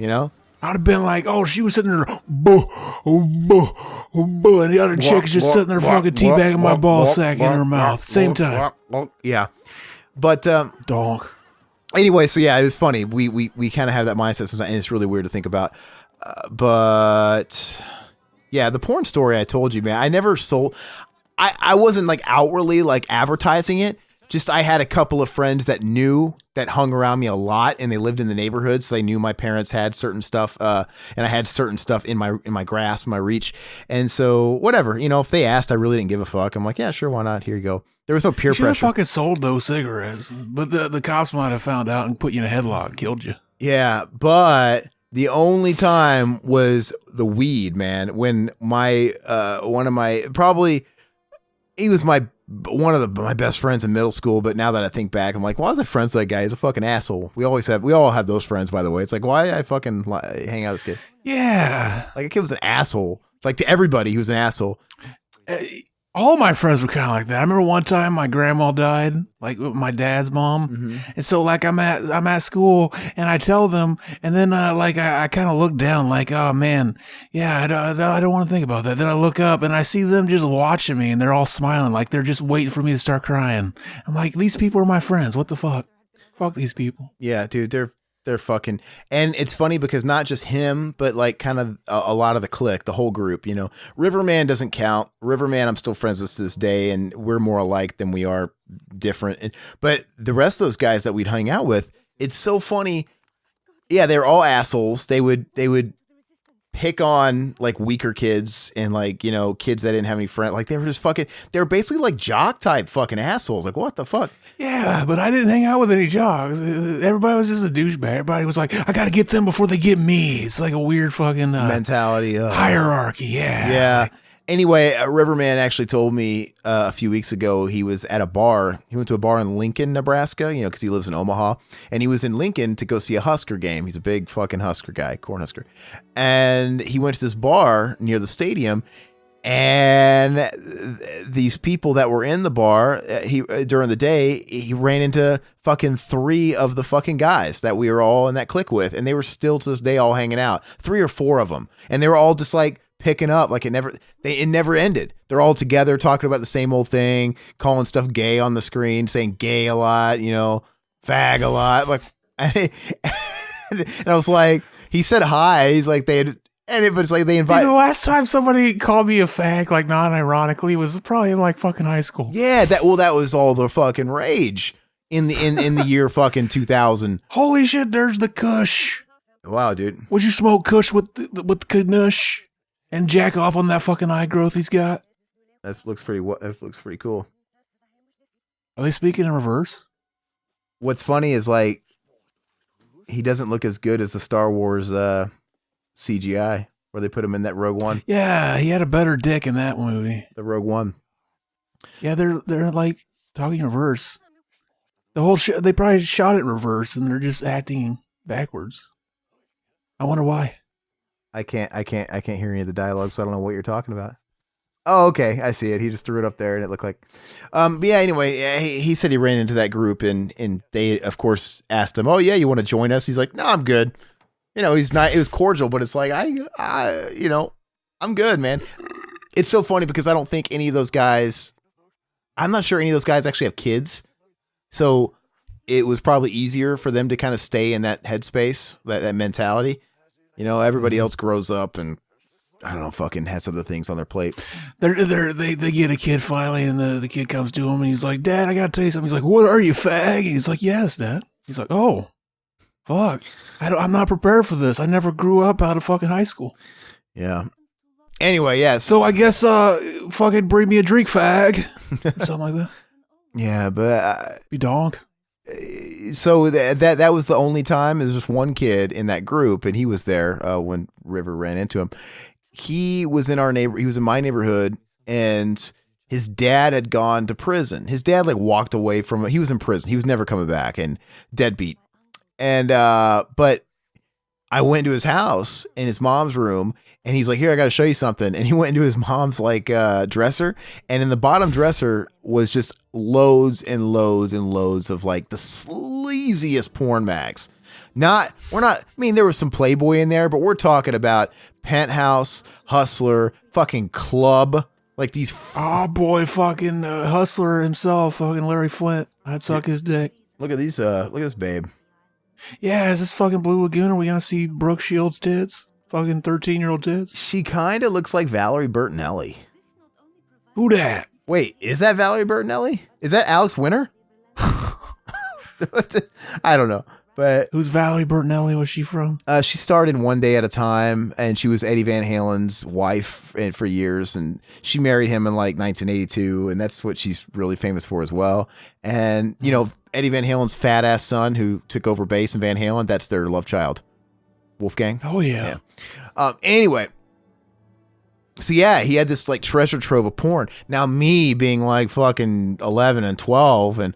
I'd have been like, oh, she was sitting there, and the other chick's just sitting there fucking teabagging my ball sack in her mouth. Same time. Yeah. But, donk. Anyway, so yeah, it was funny. We kind of have that mindset sometimes, and it's really weird to think about. But yeah, the porn story I told you, man, I never sold, I wasn't like outwardly like advertising it. Just I had a couple of friends that hung around me a lot, and they lived in the neighborhood, so they knew my parents had certain stuff, and I had certain stuff in my grasp, my reach, and so whatever, if they asked, I really didn't give a fuck. I'm like, yeah, sure, why not? Here you go. There was no peer pressure. You should have fucking sold those cigarettes, but the cops might have found out and put you in a headlock and killed you. Yeah, but the only time was the weed, man. When my he was one of my best friends in middle school, but now that I think back, I'm like, why was I friends with that guy? He's a fucking asshole. We all have those friends, by the way. It's like, why I fucking hang out with this kid? Yeah. Like, a kid was an asshole. Like, to everybody, he was an asshole. All my friends were kind of like that. I remember one time my grandma died, like my dad's mom. Mm-hmm. And so like I'm at school and I tell them, and then I kind of look down like, oh man, yeah, I don't want to think about that. Then I look up and I see them just watching me and they're all smiling like they're just waiting for me to start crying. I'm like, these people are my friends. What the fuck? Fuck these people. Yeah, dude, they're fucking, and it's funny because not just him, but like kind of a lot of the clique, the whole group, Riverman doesn't count. Riverman, I'm still friends with to this day, and we're more alike than we are different. But the rest of those guys that we'd hang out with, it's so funny. Yeah, they're all assholes. They would pick on like weaker kids and like, kids that didn't have any friends. Like they were basically like jock type fucking assholes. Like, what the fuck? Yeah, but I didn't hang out with any jocks. Everybody was just a douchebag. Everybody was like, I got to get them before they get me. It's like a weird fucking mentality. Hierarchy. Yeah. Yeah. Anyway, Riverman actually told me a few weeks ago he was at a bar. He went to a bar in Lincoln, Nebraska, because he lives in Omaha. And he was in Lincoln to go see a Husker game. He's a big fucking Husker guy, Cornhusker. And he went to this bar near the stadium. And these people that were in the bar, during the day, he ran into fucking 3 of the fucking guys that we were all in that clique with, and they were still to this day all hanging out. 3 or 4 of them, and they were all just like picking up, like it never ended. They're all together talking about the same old thing, calling stuff gay on the screen, saying gay a lot, fag a lot, like, and I was like, he said hi. He's like it's like they invite. The last time somebody called me a fag, like non-ironically, was probably in like fucking high school. Yeah, that was all the fucking rage in the year fucking 2000. Holy shit, there's the Kush. Wow, dude. Would you smoke Kush with the Knush and jack off on that fucking eye growth he's got? That looks pretty cool. Are they speaking in reverse? What's funny is like he doesn't look as good as the Star Wars CGI where they put him in that Rogue One. Yeah, he had a better dick in that movie. The Rogue One. Yeah, they're like talking in reverse. The whole they probably shot it in reverse and they're just acting backwards. I wonder why. I can't hear any of the dialogue, so I don't know what you're talking about. Oh, okay, I see it. He just threw it up there, and it looked like. But yeah. Anyway, he said he ran into that group, and they of course asked him, "Oh yeah, you want to join us?" He's like, "No, I'm good." He's not. It was cordial, but it's like I'm good, man. It's so funny because I don't think any of those guys. I'm not sure any of those guys actually have kids, so it was probably easier for them to kind of stay in that headspace, that mentality. Everybody else grows up and I don't know, fucking has other things on their plate. They get a kid finally, and the kid comes to him and he's like, "Dad, I gotta tell you something." He's like, "What are you, fag?" And he's like, "Yes, Dad." He's like, "Oh. Fuck, I'm not prepared for this. I never grew up out of fucking high school." Yeah. Anyway, yeah. So I guess fucking bring me a drink, fag. Or something like that. Yeah, but be donk. So that was the only time. There was just one kid in that group, and he was there when River ran into him. He was in He was in my neighborhood, and his dad had gone to prison. His dad walked away from it. He was in prison. He was never coming back, and deadbeat. And, but I went into his house in his mom's room, and he's like, "Here, I got to show you something." And he went into his mom's dresser, and in the bottom dresser was just loads and loads and loads of the sleaziest porn mags. There was some Playboy in there, but we're talking about Penthouse, Hustler, fucking Club, these. Oh boy, fucking Hustler himself, fucking Larry Flint. I'd suck his dick. Look at these. Look at this babe. Yeah, is this fucking Blue Lagoon? Are we gonna see Brooke Shields' tits? Fucking 13-year-old tits? She kind of looks like Valerie Bertinelli. Who dat? Wait, is that Valerie Bertinelli? Is that Alex Winter? I don't know. But who's Valerie Bertinelli? Where's she from? She starred in One Day at a Time, and she was Eddie Van Halen's wife for years, and she married him in 1982, and that's what she's really famous for as well. And Eddie Van Halen's fat ass son who took over bass in Van Halen, that's their love child, Wolfgang. Oh yeah. Anyway, so yeah, he had this treasure trove of porn. Now me being fucking 11 and 12 and.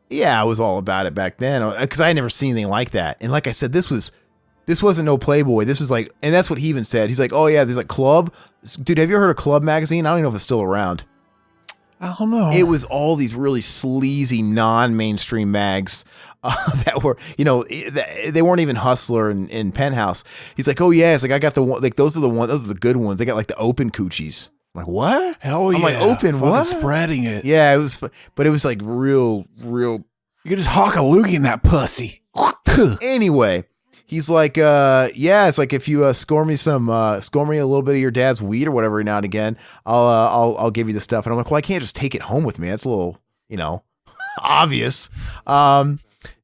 Yeah, I was all about it back then because I had never seen anything like that. And like I said, this wasn't no Playboy. This was and that's what he even said. He's like, "Oh yeah, there's Club." Dude, have you ever heard of Club magazine? I don't even know if it's still around. I don't know. It was all these really sleazy, non-mainstream mags that were, they weren't even Hustler and Penthouse. He's like, "Oh yeah, it's I got the one, those are the good ones. They got the open coochies." I'm like, what? Hell yeah. I'm like, open what? Spreading it. Yeah, it was, but it was real. You could just hawk a loogie in that pussy. Anyway, he's like, yeah, it's if you score me a little bit of your dad's weed or whatever now and again, I'll give you the stuff. And I'm like, well, I can't just take it home with me. That's a little, obvious.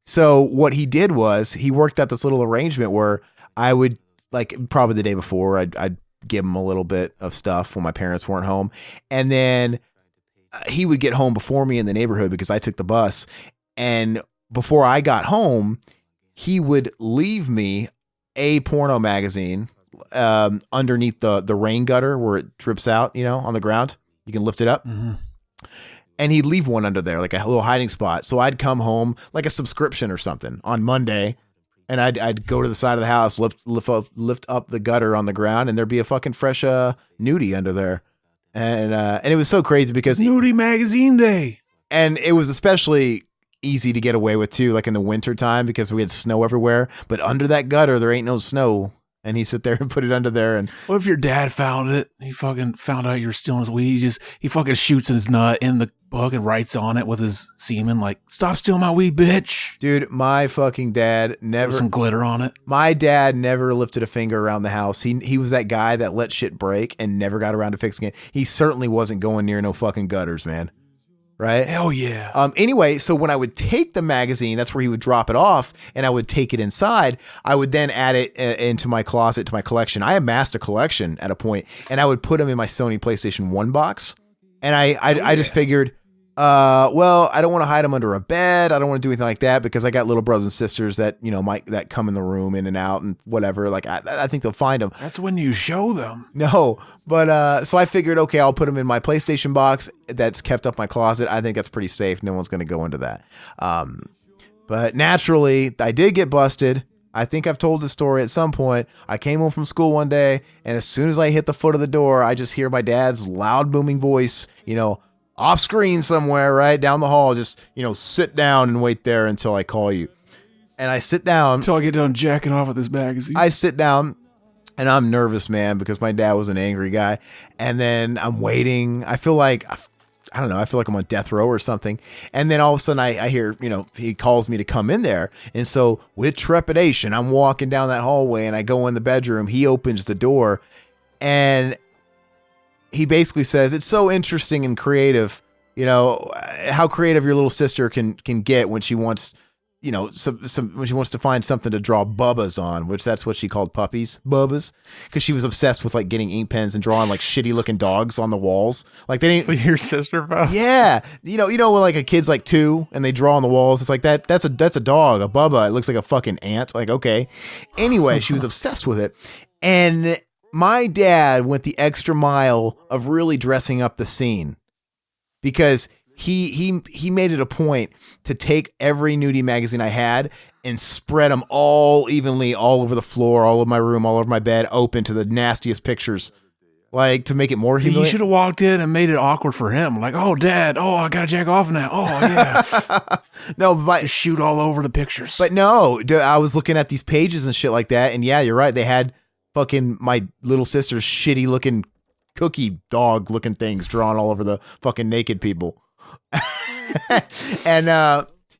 So what he did was he worked out this little arrangement where I would probably the day before I'd give him a little bit of stuff when my parents weren't home. And then he would get home before me in the neighborhood because I took the bus. And before I got home, he would leave me a porno magazine underneath the rain gutter where it drips out, on the ground. You can lift it up. Mm-hmm. And he'd leave one under there, a little hiding spot. So I'd come home a subscription or something on Monday. And I'd go to the side of the house, lift up the gutter on the ground, and there'd be a fucking fresh nudie under there. And it was so crazy because Nudie Magazine Day. And it was especially easy to get away with too, like in the winter time because we had snow everywhere. But under that gutter, there ain't no snow. And he sit there and put it under there. And what if your dad found it? He fucking found out you're stealing his weed. He fucking shoots his nut in the book and writes on it with his semen like, "Stop stealing my weed, bitch." Dude, my fucking dad never. With some glitter on it. My dad never lifted a finger around the house. He was that guy that let shit break and never got around to fixing it. He certainly wasn't going near no fucking gutters, man. Right? Hell yeah. Anyway, so when I would take the magazine, that's where he would drop it off, and I would take it inside. I would then add it into my closet, to my collection. I amassed a collection at a point, and I would put them in my Sony PlayStation 1 box. And I just figured, well, I don't want to hide them under a bed. I don't want to do anything like that because I got little brothers and sisters that, that come in the room in and out and whatever. Like, I think they'll find them. That's when you show them. No, but so I figured, okay, I'll put them in my PlayStation box that's kept up my closet. I think that's pretty safe. No one's going to go into that. But naturally, I did get busted. I think I've told this story at some point. I came home from school one day, and as soon as I hit the foot of the door, I just hear my dad's loud booming voice, off screen somewhere, right down the hall. Just, sit down and wait there until I call you. And I sit down. Until I get done jacking off with this magazine. I sit down and I'm nervous, man, because my dad was an angry guy. And then I'm waiting. I feel like, I don't know, I feel like I'm on death row or something. And then all of a sudden I hear, he calls me to come in there. And so with trepidation, I'm walking down that hallway and I go in the bedroom. He opens the door and he basically says, "It's so interesting and creative, how creative your little sister can get when she wants, when she wants to find something to draw bubbas on," which that's what she called puppies, bubbas, because she was obsessed with like getting ink pens and drawing like shitty looking dogs on the walls. Like they didn't. So your sister found? Yeah, when like a kid's like 2 and they draw on the walls, it's like that. That's a dog, a bubba. It looks like a fucking ant. Like, okay. Anyway, she was obsessed with it, and my dad went the extra mile of really dressing up the scene because he made it a point to take every nudie magazine I had and spread them all evenly all over the floor, all over my room, all over my bed, open to the nastiest pictures, like to make it more humiliating. You should have walked in and made it awkward for him. Like, "Oh, Dad, I gotta jack off now. Oh, yeah." No, but just shoot all over the pictures. But no, I was looking at these pages and shit like that, and yeah, you're right. They had fucking my little sister's shitty looking cookie dog looking things drawn all over the fucking naked people. And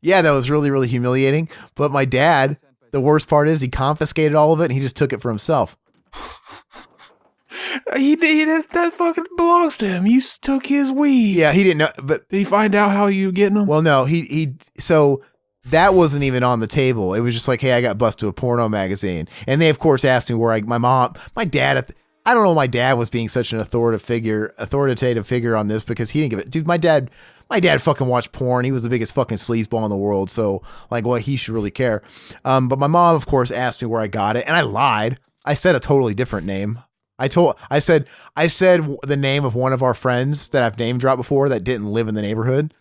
yeah, that was really, really humiliating. But my dad, the worst part is he confiscated all of it and he just took it for himself. That fucking belongs to him. You took his weed. Yeah, he didn't know. But did he find out how you getting them? Well, no, so that wasn't even on the table. It was just like, hey, I got busted with a porno magazine. And they, of course, asked me where my dad, I don't know, my dad was being such an authoritative figure on this because he didn't give it. Dude, my dad fucking watched porn. He was the biggest fucking sleazeball in the world. So, like, what he should really care. But my mom, of course, asked me where I got it. And I lied. I said a totally different name. I said the name of one of our friends that I've name dropped before that didn't live in the neighborhood.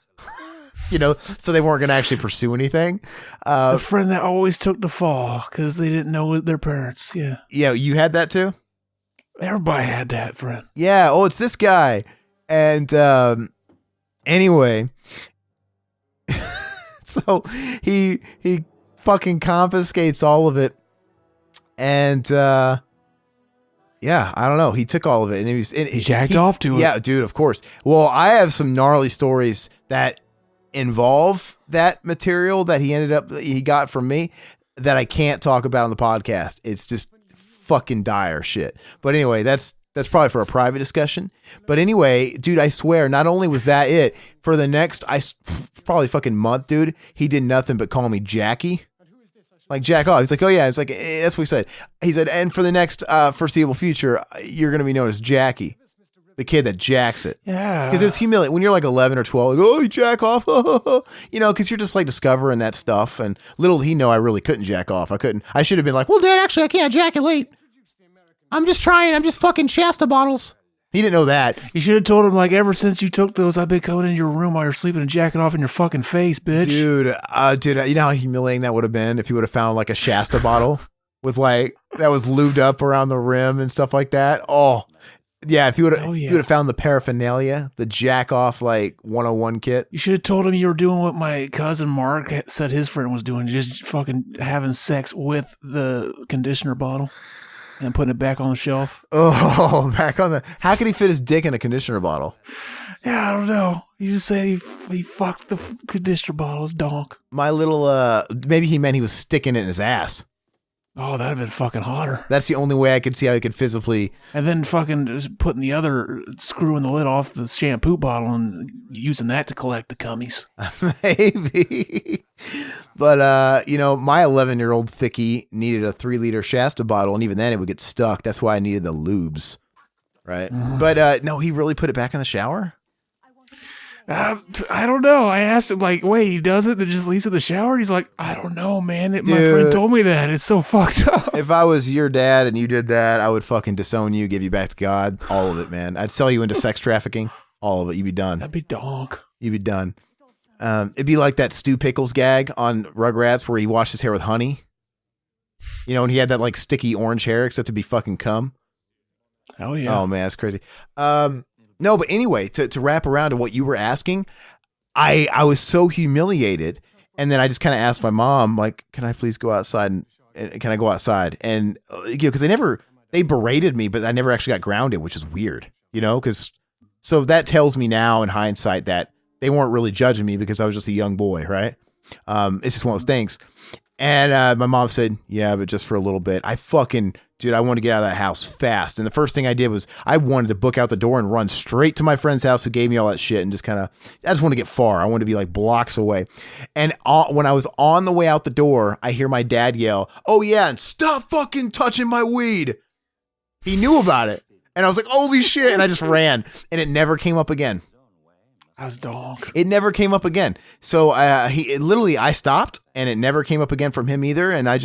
So they weren't going to actually pursue anything. A friend that always took the fall because they didn't know their parents. Yeah. Yeah, you had that too? Everybody had that friend. Yeah. Oh, it's this guy. And anyway, so he fucking confiscates all of it. And yeah, I don't know. He took all of it. And he jacked off to it. Yeah, dude, of course. Well, I have some gnarly stories that involve that material that he got from me that I can't talk about on the podcast. It's just fucking dire shit. But anyway, that's probably for a private discussion. But anyway, dude, I swear, not only was that it, for the next probably fucking month, dude, he did nothing but call me Jackie. Like, jack off. He's like, "Oh yeah." It's like, that's what he said. He said, "And for the next foreseeable future, you're going to be known as Jackie." The kid that jacks it. Yeah. Because it's humiliating. When you're like 11 or 12, like, "Oh, you jack off." Because you're just like discovering that stuff. And little did he know I really couldn't jack off. I should have been like, "Well, Dad, actually, I can't ejaculate. I'm just trying. I'm just fucking Shasta bottles." He didn't know that. You should have told him, like, ever since you took those, I've been coming in your room while you're sleeping and jacking off in your fucking face, bitch. Dude, you know how humiliating that would have been if you would have found like a Shasta bottle with like, that was lubed up around the rim and stuff like that. Oh, Yeah, if you would have found the paraphernalia, the jack off like 101 kit. You should have told him you were doing what my cousin Mark said his friend was doing, just fucking having sex with the conditioner bottle and putting it back on the shelf. Oh, back on the... How could he fit his dick in a conditioner bottle? Yeah, I don't know. You just said he fucked the conditioner bottle, his donk. My little, maybe he meant he was sticking it in his ass. Oh, that'd have been fucking hotter. That's the only way I could see how he could physically... And then fucking just putting the other, screwing the lid off the shampoo bottle and using that to collect the cummies. Maybe. But, my 11-year-old thickie needed a 3-liter Shasta bottle, and even then it would get stuck. That's why I needed the lubes. Right? Mm-hmm. But, no, he really put it back in the shower? I don't know. I asked him, like, wait, he does it and just leaves it in the shower? He's like, I don't know, man. My friend told me that. It's so fucked up. If I was your dad and you did that, I would fucking disown you, give you back to God. All of it, man. I'd sell you into sex trafficking. All of it. You'd be done. That'd be donk. You'd be done. It'd be like that Stu Pickles gag on Rugrats where he washed his hair with honey. And he had that, like, sticky orange hair, except to be fucking cum. Oh, yeah. Oh, man, that's crazy. No, but anyway, to wrap around to what you were asking, I was so humiliated. And then I just kind of asked my mom, like, can I please go outside? And can I go outside? And, because they berated me, but I never actually got grounded, which is weird, so that tells me now in hindsight that they weren't really judging me because I was just a young boy, right? It's just one of those things. And my mom said, yeah, but just for a little bit. Dude, I want to get out of that house fast. And the first thing I did was I wanted to book out the door and run straight to my friend's house who gave me all that shit and I just want to get far. I want to be like blocks away. And when I was on the way out the door, I hear my dad yell, oh yeah, and stop fucking touching my weed. He knew about it. And I was like, holy shit. And I just ran and it never came up again. As dog. It never came up again. So I stopped and it never came up again from him either. And I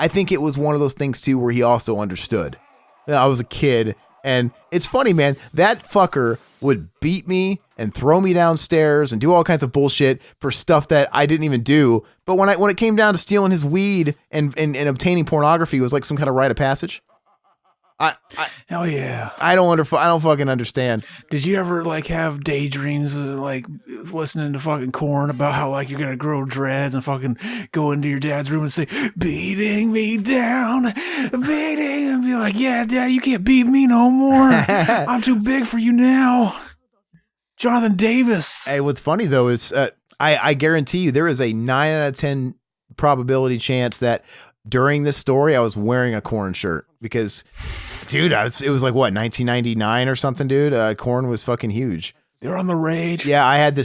think it was one of those things too, where he also understood. I was a kid and it's funny, man, that fucker would beat me and throw me downstairs and do all kinds of bullshit for stuff that I didn't even do. But when it came down to stealing his weed and obtaining pornography, it was like some kind of rite of passage. Hell yeah. I don't fucking understand. Did you ever like have daydreams like listening to fucking Korn about how like you're gonna grow dreads and fucking go into your dad's room and say, beating me down, beating, and be like, yeah, dad, you can't beat me no more. I'm too big for you now. Jonathan Davis. Hey, what's funny though is I guarantee you there is a 9 out of 10 probability chance that during this story I was wearing a Korn shirt because, dude, it was like what, 1999 or something, dude. Korn was fucking huge. They're on the rage. Yeah, I had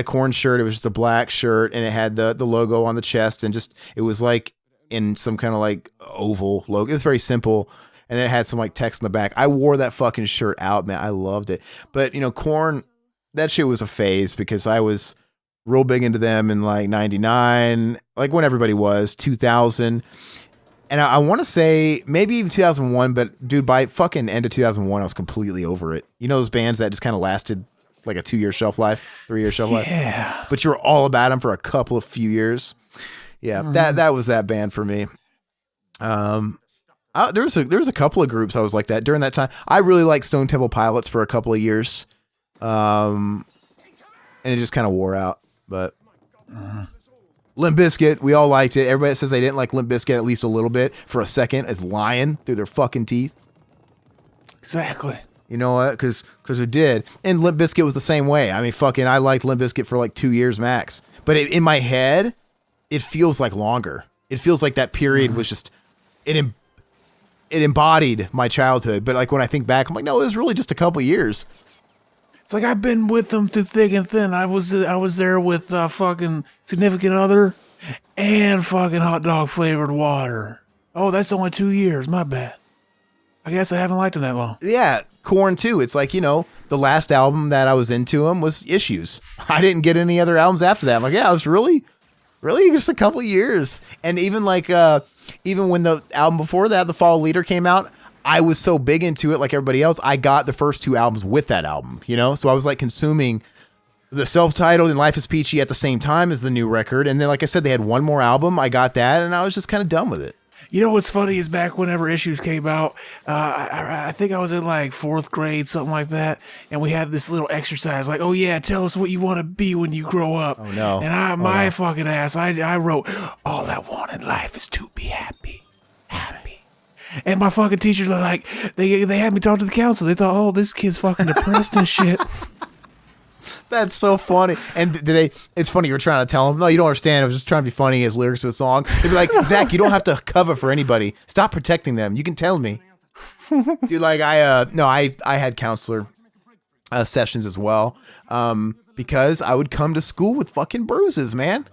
a Korn shirt. It was just a black shirt and it had the logo on the chest and it was like in some kind of like oval logo. It was very simple. And then it had some like text in the back. I wore that fucking shirt out, man. I loved it. But Korn, that shit was a phase because I was real big into them in like 99, like when everybody was, 2000. And I want to say maybe even 2001, but dude, by fucking end of 2001, I was completely over it. Those bands that just kind of lasted like a 2-year shelf life, 3-year shelf life. Yeah. But you were all about them for a couple of few years. Yeah, that was that band for me. There was a couple of groups I was like that during that time. I really liked Stone Temple Pilots for a couple of years. And it just kind of wore out. But Limp Bizkit, we all liked it. Everybody that says they didn't like Limp Bizkit at least a little bit for a second is lying through their fucking teeth. Exactly. You know what? Because it did. And Limp Bizkit was the same way. I mean, I liked Limp Bizkit for like 2 years max. But in my head, it feels like longer. It feels like that period was just, it embodied my childhood. But like when I think back, I'm like, no, it was really just a couple years. It's like I've been with them through thick and thin. I was there with fucking Significant Other and fucking hot dog flavored water. Oh, that's only 2 years. My bad. I guess I haven't liked them that long. Yeah, Korn too. It's like, the last album that I was into them was Issues. I didn't get any other albums after that. I'm like, yeah, it was really just a couple years. And even like, even when the album before that, The Fall Leader came out, I was so big into it like everybody else. I got the first 2 albums with that album, So I was like consuming the self-titled and Life is Peachy at the same time as the new record. And then, like I said, they had one more album. I got that and I was just kind of done with it. You know what's funny is back whenever Issues came out, I think I was in like 4th grade, something like that, and we had this little exercise like, oh yeah, tell us what you want to be when you grow up. Oh no. And fucking ass, I wrote, all I want in life is to be happy. And my fucking teachers are like, they had me talk to the counselor. They thought, oh, this kid's fucking depressed and shit. That's so funny. And it's funny, you're trying to tell them, no, you don't understand. I was just trying to be funny as lyrics to a song. They'd be like, Zach, you don't have to cover for anybody. Stop protecting them. You can tell me. Dude, like I had counselor sessions as well. Because I would come to school with fucking bruises, man.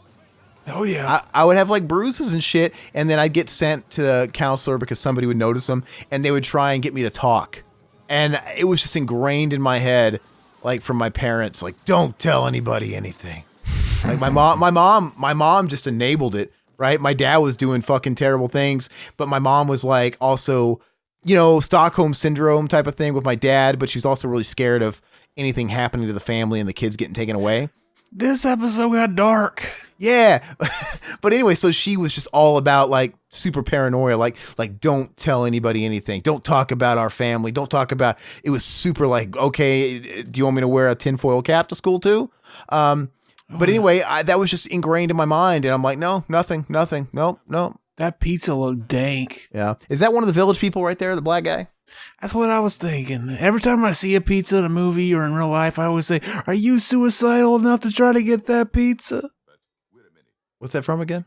Oh yeah. I would have like bruises and shit, and then I'd get sent to the counselor because somebody would notice them, and they would try and get me to talk. And it was just ingrained in my head, like from my parents, like, don't tell anybody anything. Like my mom just enabled it, right? My dad was doing fucking terrible things, but my mom was like also, Stockholm syndrome type of thing with my dad, but she was also really scared of anything happening to the family and the kids getting taken away. This episode got dark. Yeah. But anyway, so she was just all about like super paranoia, like don't tell anybody anything. Don't talk about our family. Don't talk about, it was super like, okay, do you want me to wear a tinfoil cap to school too? But anyway, that was just ingrained in my mind. And I'm like, no, nothing. Nope. That pizza looked dank. Yeah. Is that one of the Village people right there? The black guy? That's what I was thinking. Every time I see a pizza in a movie or in real life, I always say, are you suicidal enough to try to get that pizza? What's that from again?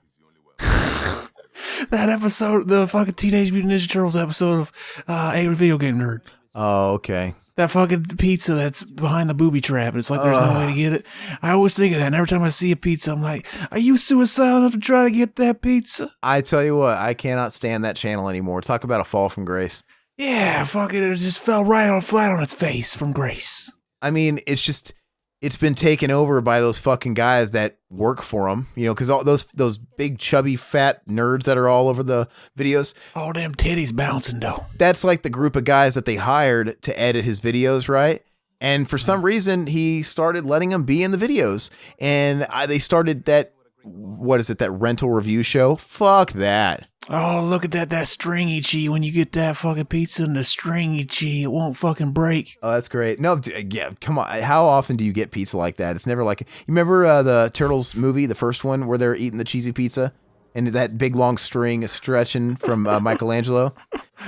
That episode, the fucking Teenage Mutant Ninja Turtles episode of A Video Game Nerd. Oh, okay. That fucking pizza that's behind the booby trap. It's like there's no way to get it. I always think of that. And every time I see a pizza, I'm like, are you suicidal enough to try to get that pizza? I tell you what, I cannot stand that channel anymore. Talk about a fall from grace. Yeah, fucking it just fell flat on its face from grace. I mean, it's been taken over by those fucking guys that work for them, because all those big chubby fat nerds that are all over the videos. All them titties bouncing though. That's like the group of guys that they hired to edit his videos, right? And for some reason, he started letting them be in the videos, and they started that. What is it? That rental review show? Fuck that. Oh, look at that stringy cheese. When you get that fucking pizza and the stringy cheese, it won't fucking break. Oh, that's great. No, yeah, come on. How often do you get pizza like that? It's never like, you remember the Turtles movie, the first one, where they're eating the cheesy pizza? And is that big long string is stretching from Michelangelo?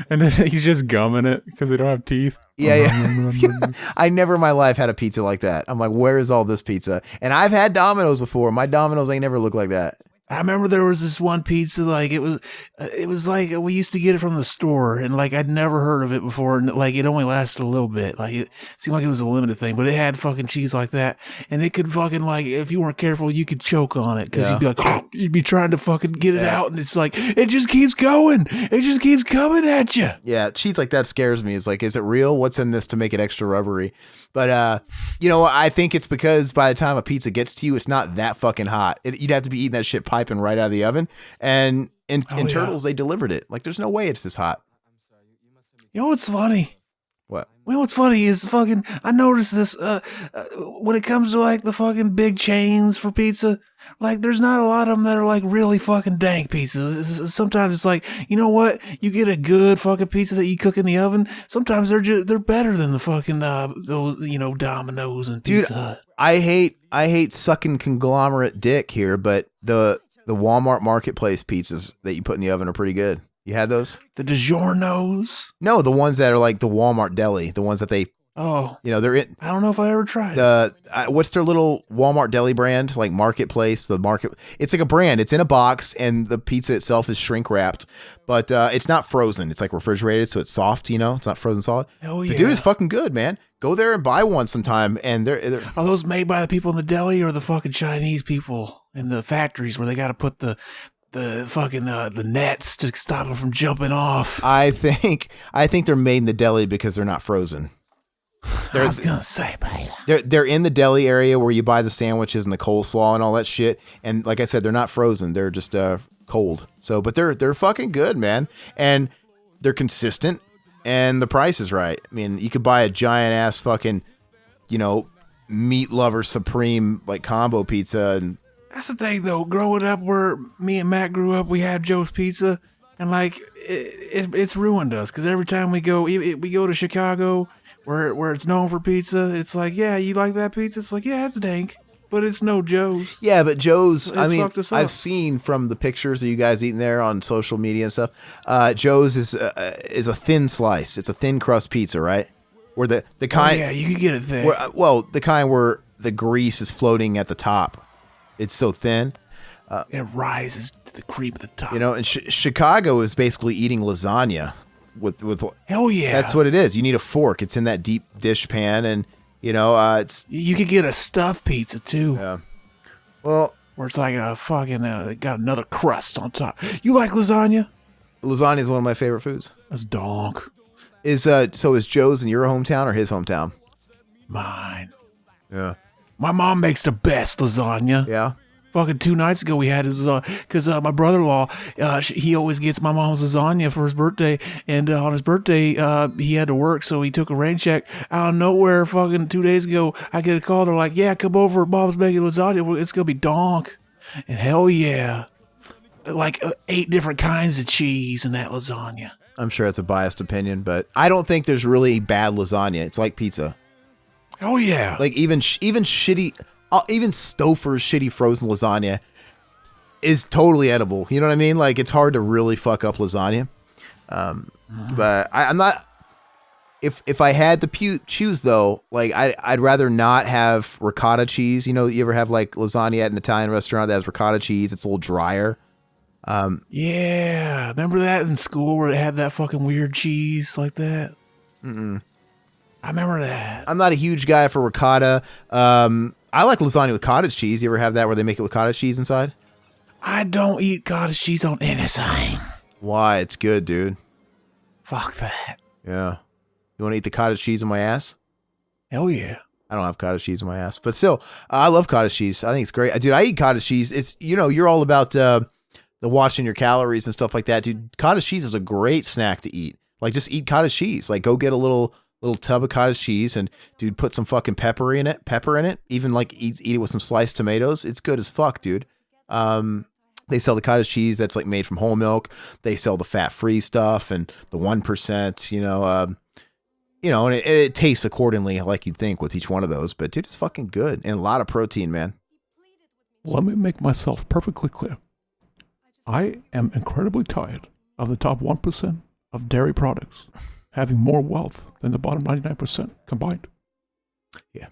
And then he's just gumming it because they don't have teeth. Yeah. I never in my life had a pizza like that. I'm like, where is all this pizza? And I've had Domino's before. My Domino's ain't never looked like that. I remember there was this one pizza, like it was like we used to get it from the store, and like I'd never heard of it before, and like it only lasted a little bit. Like it seemed like it was a limited thing, but it had fucking cheese like that, and it could fucking, like, if you weren't careful, you could choke on it because you'd be like, you'd be trying to fucking get it out, and it's like it just keeps going, it just keeps coming at you. Yeah, cheese like that scares me. It's like, is it real? What's in this to make it extra rubbery? But I think it's because by the time a pizza gets to you, it's not that fucking hot. You'd have to be eating that shit piping right out of the oven. And in Turtles, they delivered it. Like, there's no way it's this hot. You know what's funny? What? You know what's funny is fucking, I noticed this, when it comes to like the fucking big chains for pizza, like there's not a lot of them that are like really fucking dank pizzas. Sometimes it's like, you know what? You get a good fucking pizza that you cook in the oven. Sometimes they're better than the fucking, those, Domino's and Pizza Hut. I hate sucking conglomerate dick here, but the Walmart marketplace pizzas that you put in the oven are pretty good. You had those? The DiGiorno's? No, the ones that are like the Walmart deli, the ones that they, they're in. I don't know if I ever tried it. What's their little Walmart deli brand? Like Marketplace, it's like a brand. It's in a box, and the pizza itself is shrink wrapped, but it's not frozen. It's like refrigerated, so it's soft. It's not frozen solid. Oh yeah, the dude is fucking good, man. Go there and buy one sometime. And they're are those made by the people in the deli or the fucking Chinese people in the factories where they got to put the fucking the nets to stop them from jumping off? I think they're made in the deli because they're not frozen. I was gonna say, they're in the deli area where you buy the sandwiches and the coleslaw and all that shit. And like I said, they're not frozen; they're just cold. So, but they're fucking good, man, and they're consistent, and the price is right. I mean, you could buy a giant ass fucking, meat lover supreme like combo pizza, and that's the thing though. Growing up where me and Matt grew up, we had Joe's Pizza. And like it's ruined us because every time we go to Chicago where it's known for pizza, it's like, yeah, you like that pizza? It's like, yeah, it's dank, but it's no Joe's. Yeah, but Joe's, I mean, fucked us up. I've seen from the pictures of you guys eating there on social media and stuff, Joe's is a thin slice. It's a thin crust pizza, right? Where the kind, yeah, you can get it thick. Well, the kind where the grease is floating at the top. It's so thin. It rises to the cream at the top. You know, and Chicago is basically eating lasagna with hell yeah. That's what it is. You need a fork. It's in that deep dish pan, and you know, it's you could get a stuffed pizza too. Yeah. Well, where it's like a fucking got another crust on top. You like lasagna? Lasagna is one of my favorite foods. That's donk. Is Joe's in your hometown or his hometown? Mine. Yeah. My mom makes the best lasagna. Yeah. Fucking 2 nights ago we had his because my brother-in-law he always gets my mom's lasagna for his birthday, and on his birthday he had to work, so he took a rain check. Out of nowhere, fucking 2 days ago, I get a call. They're like, "Yeah, come over. Mom's making lasagna. It's gonna be donk." And hell yeah, like 8 different kinds of cheese in that lasagna. I'm sure it's a biased opinion, but I don't think there's really bad lasagna. It's like pizza. Oh yeah, like even shitty. Even Stouffer's shitty frozen lasagna is totally edible. You know what I mean? Like, it's hard to really fuck up lasagna. But I'm not. If I had to choose though, like I'd rather not have ricotta cheese. You know, you ever have like lasagna at an Italian restaurant that has ricotta cheese? It's a little drier. Yeah, remember that in school where they had that fucking weird cheese like that? Mm-mm. I remember that. I'm not a huge guy for ricotta. I like lasagna with cottage cheese. You ever have that where they make it with cottage cheese inside? I don't eat cottage cheese on anything. Why? It's good, dude. Fuck that. Yeah. You want to eat the cottage cheese in my ass? Hell yeah. I don't have cottage cheese in my ass, but still, I love cottage cheese. I think it's great. Dude, I eat cottage cheese. It's, you know, you're all about the watching your calories and stuff like that. Dude, cottage cheese is a great snack to eat. Like, just eat cottage cheese. Like, go get a little tub of cottage cheese and dude, put some fucking pepper in it. Even like eat it with some sliced tomatoes. It's good as fuck, dude. They sell the cottage cheese that's like made from whole milk. They sell the fat-free stuff and the 1%, and it tastes accordingly like you'd think with each one of those, but dude, it's fucking good and a lot of protein, man. Let me make myself perfectly clear. I am incredibly tired of the top 1% of dairy products having more wealth than the bottom 99% combined. Yeah.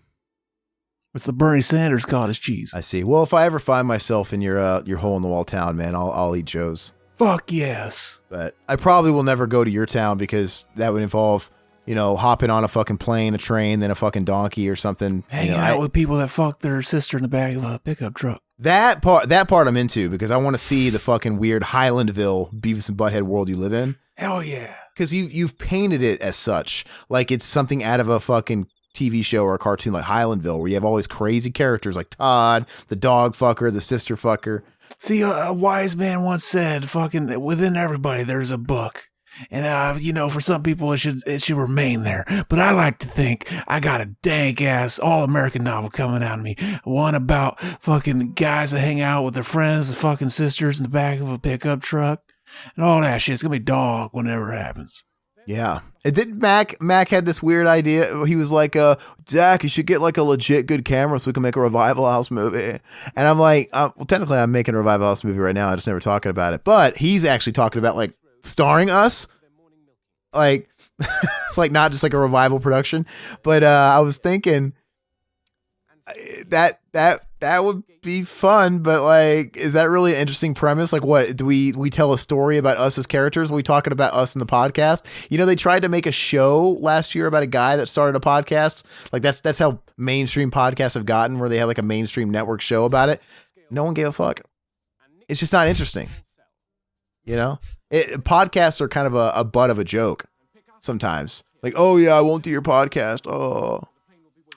It's the Bernie Sanders cottage cheese. I see. Well, if I ever find myself in your hole in the wall town, man, I'll eat Joe's. Fuck yes. But I probably will never go to your town because that would involve, hopping on a fucking plane, a train, then a fucking donkey or something. Hanging out with people that fuck their sister in the back of a pickup truck. That part I'm into because I want to see the fucking weird Highlandville Beavis and Butthead world you live in. Hell yeah. Because you've painted it as such, like it's something out of a fucking TV show or a cartoon like Highlandville, where you have all these crazy characters like Todd, the dog fucker, the sister fucker. See, a wise man once said, "Fucking within everybody, there's a book." And for some people, it should remain there. But I like to think I got a dank ass all American novel coming out of me. One about fucking guys that hang out with their friends, the fucking sisters in the back of a pickup truck. And all that shit. It's going to be dog whenever it happens. Yeah. It did Mac had this weird idea. He was like, Zach, you should get like a legit good camera so we can make a Revival House movie. And I'm like, well, technically I'm making a Revival House movie right now. I just never talking about it. But he's actually talking about like starring us. Like, like not just like a revival production. But I was thinking that would be fun, but like, is that really an interesting premise? Like, what do we tell a story about us as characters? Are we talking about us in the podcast? They tried to make a show last year about a guy that started a podcast. Like that's how mainstream podcasts have gotten, where they have like a mainstream network show about it. No one gave a fuck. It's just not interesting. Podcasts are kind of a butt of a joke sometimes. Like, oh yeah, I won't do your podcast.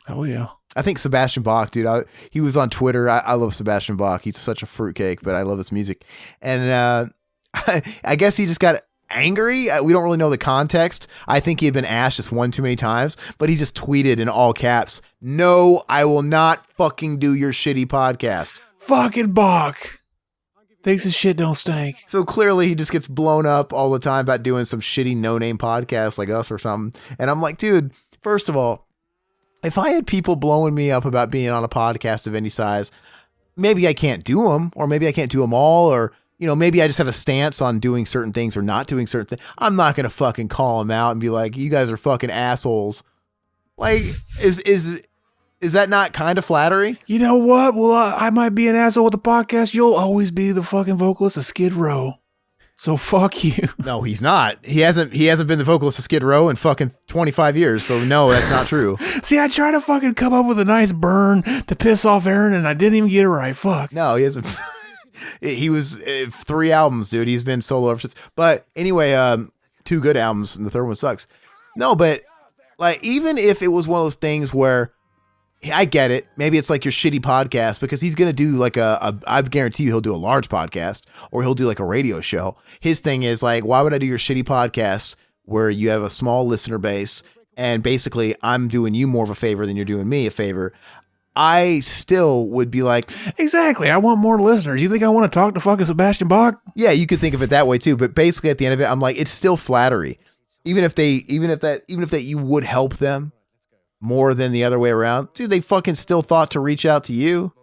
Oh yeah. I think Sebastian Bach, dude, he was on Twitter. I love Sebastian Bach. He's such a fruitcake, but I love his music. And I guess he just got angry. We don't really know the context. I think he had been asked just one too many times, but he just tweeted in all caps, "No, I will not fucking do your shitty podcast." Fucking Bach. Thinks his shit don't stink. So clearly he just gets blown up all the time about doing some shitty no-name podcast like us or something. And I'm like, dude, first of all, if I had people blowing me up about being on a podcast of any size, maybe I can't do them, or maybe I can't do them all, or, you know, maybe I just have a stance on doing certain things or not doing certain things. I'm not going to fucking call them out and be like, you guys are fucking assholes. Like, is that not kind of flattery? You know what? Well, I might be an asshole with the podcast. You'll always be the fucking vocalist of Skid Row. So fuck you. No, he's not. He hasn't been the vocalist of Skid Row in fucking 25 years. So no, that's not true. See, I tried to fucking come up with a nice burn to piss off Aaron, and I didn't even get it right. Fuck. No, he hasn't. He was 3 albums, dude. He's been solo ever since. But anyway, 2 good albums, and the third one sucks. No, but like, even if it was one of those things where, I get it. Maybe it's like your shitty podcast, because he's going to do like I guarantee you he'll do a large podcast, or he'll do like a radio show. His thing is like, why would I do your shitty podcast where you have a small listener base, and basically I'm doing you more of a favor than you're doing me a favor? I still would be like, exactly. I want more listeners. You think I want to talk to fucking Sebastian Bach? yeah, you could think of it that way too. But basically at the end of it, I'm like, it's still flattery. Even if that you would help them more than the other way around, dude, they fucking still thought to reach out to you.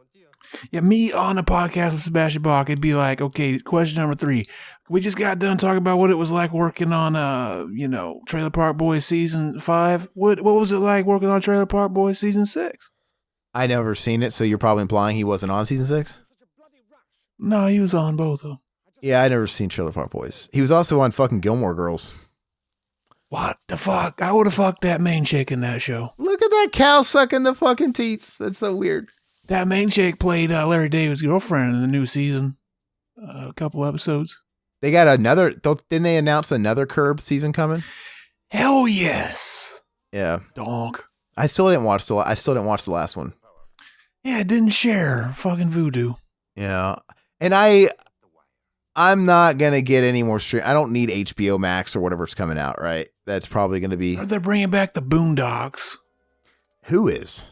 Yeah, me on a podcast with Sebastian Bach, it'd be like, okay, question number 3. We just got done talking about what it was like working on, Trailer Park Boys season 5. What was it like working on Trailer Park Boys season 6? I never seen it, so you're probably implying he wasn't on season 6? No, he was on both of them. Yeah, I never seen Trailer Park Boys. He was also on fucking Gilmore Girls. What the fuck? I would have fucked that main chick in that show. Look at that cow sucking the fucking teats. That's so weird. That main chick played Larry David's girlfriend in the new season. A couple episodes. They got another, didn't they announce another Curb season coming? Hell yes. Yeah. Donk. I still didn't watch the last one. Yeah, it didn't share. Fucking voodoo. Yeah. And I'm not going to get any more stream. I don't need HBO Max or whatever's coming out, right? That's probably going to be. They're bringing back the Boondocks. Who is?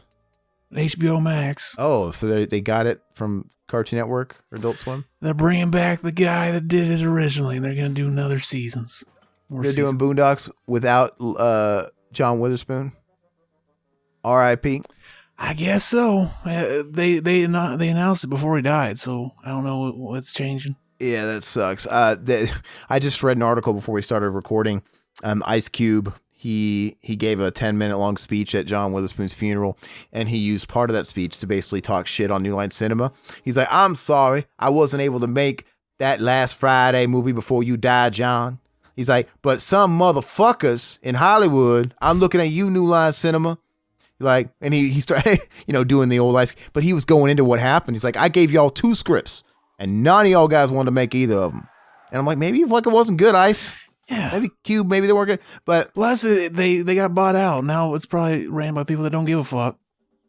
HBO Max. Oh, so they got it from Cartoon Network or Adult Swim? They're bringing back the guy that did it originally, and they're going to do another seasons. They're doing Boondocks without John Witherspoon? R.I.P. I guess so. They announced it before he died, so I don't know what's changing. Yeah, that sucks. I just read an article before we started recording. Ice Cube, he gave a 10-minute long speech at John Witherspoon's funeral, and he used part of that speech to basically talk shit on New Line Cinema. He's like, I'm sorry, I wasn't able to make that last Friday movie before you died, John. He's like, but some motherfuckers in Hollywood, I'm looking at you, New Line Cinema. Like, and he started, doing the old ice, but he was going into what happened. He's like, I gave y'all 2 scripts, and none of y'all guys wanted to make either of them. And I'm like, maybe it wasn't good, Ice. Yeah. Maybe Cube, maybe they weren't good. But plus, they got bought out. Now it's probably ran by people that don't give a fuck.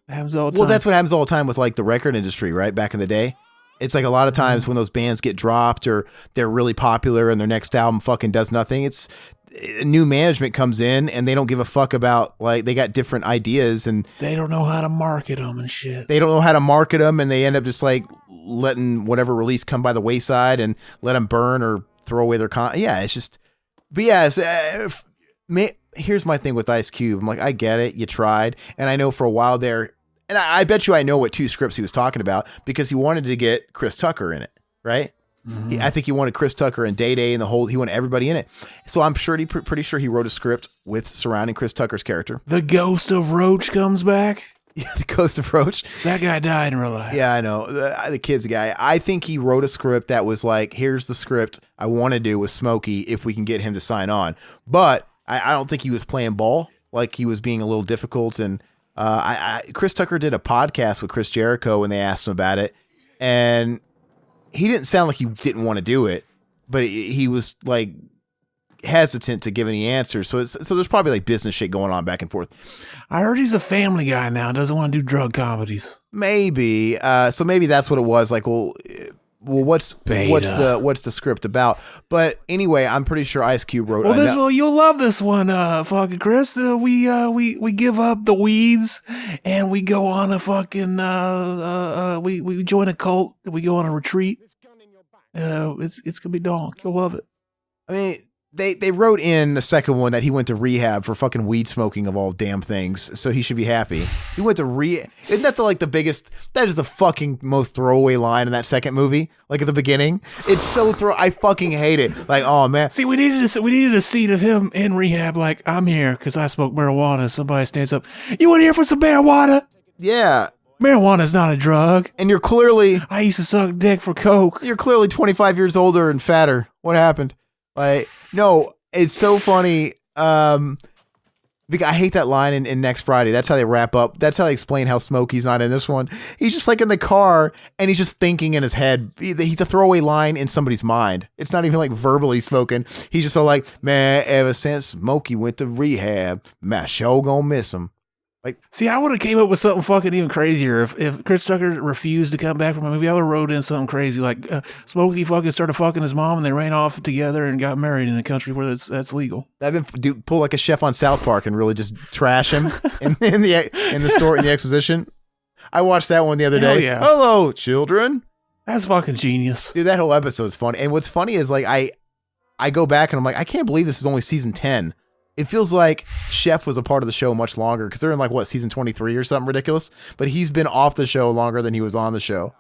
It happens all the time. Well, that's what happens all the time with like the record industry, right? Back in the day. It's like a lot of times when those bands get dropped or they're really popular and their next album fucking does nothing. It's new management comes in and they don't give a fuck about, like, they got different ideas and they don't know how to market them and shit. They don't know how to market them and they end up just like letting whatever release come by the wayside and let them burn or throw away their Yeah, it's just, but yeah, here's my thing with Ice Cube. I'm like, I get it. You tried. And I know for a while there, and I bet you I know what 2 scripts he was talking about because he wanted to get Chris Tucker in it, right? Mm-hmm. I think he wanted Chris Tucker and Day Day and he wanted everybody in it. So I'm sure pretty sure he wrote a script with surrounding Chris Tucker's character. The ghost of Roach comes back. Yeah, the ghost of Roach. That guy died in real life. Yeah, I know. The kid's guy. I think he wrote a script that was like, here's the script I want to do with Smokey if we can get him to sign on. But I don't think he was playing ball. Like he was being a little difficult. And Chris Tucker did a podcast with Chris Jericho when they asked him about it. And he didn't sound like he didn't want to do it, but he was like hesitant to give any answers. So there's probably like business shit going on back and forth. I heard he's a family guy now. Doesn't want to do drug comedies. Maybe. So maybe that's what it was. Like, well, what's the script about? But anyway, I'm pretty sure Ice Cube wrote. Well, you'll love this one, fucking Chris. We give up the weeds and we go on a fucking we join a cult. We go on a retreat. It's gonna be donk. You'll love it. I mean, they wrote in the second one that he went to rehab for fucking weed smoking of all damn things, so he should be happy. He went to Isn't that the biggest? That is the fucking most throwaway line in that second movie. Like at the beginning, it's so I fucking hate it. Like, oh man. See, we needed a scene of him in rehab. Like, I'm here because I smoke marijuana. Somebody stands up. You want here for some marijuana? Yeah. Marijuana's not a drug. And you're clearly. I used to suck dick for coke. You're clearly 25 years older and fatter. What happened? Like, no, it's so funny. Because I hate that line in Next Friday. That's how they wrap up. That's how they explain how Smokey's not in this one. He's just like in the car and he's just thinking in his head. He's a throwaway line in somebody's mind. It's not even like verbally spoken. He's just so like, man, ever since Smokey went to rehab, man, sure gonna miss him. Like, see, I would have came up with something fucking even crazier if Chris Tucker refused to come back from a movie. I would have wrote in something crazy like Smokey fucking started fucking his mom and they ran off together and got married in a country where that's legal. I've been pull like a chef on South Park and really just trash him in the story in the exposition. I watched that one the other day. Yeah. Hello, children. That's fucking genius, dude. That whole episode is funny. And what's funny is like I go back and I'm like, I can't believe this is only season 10. It feels like Chef was a part of the show much longer because they're in like, what, season 23 or something ridiculous? But he's been off the show longer than he was on the show.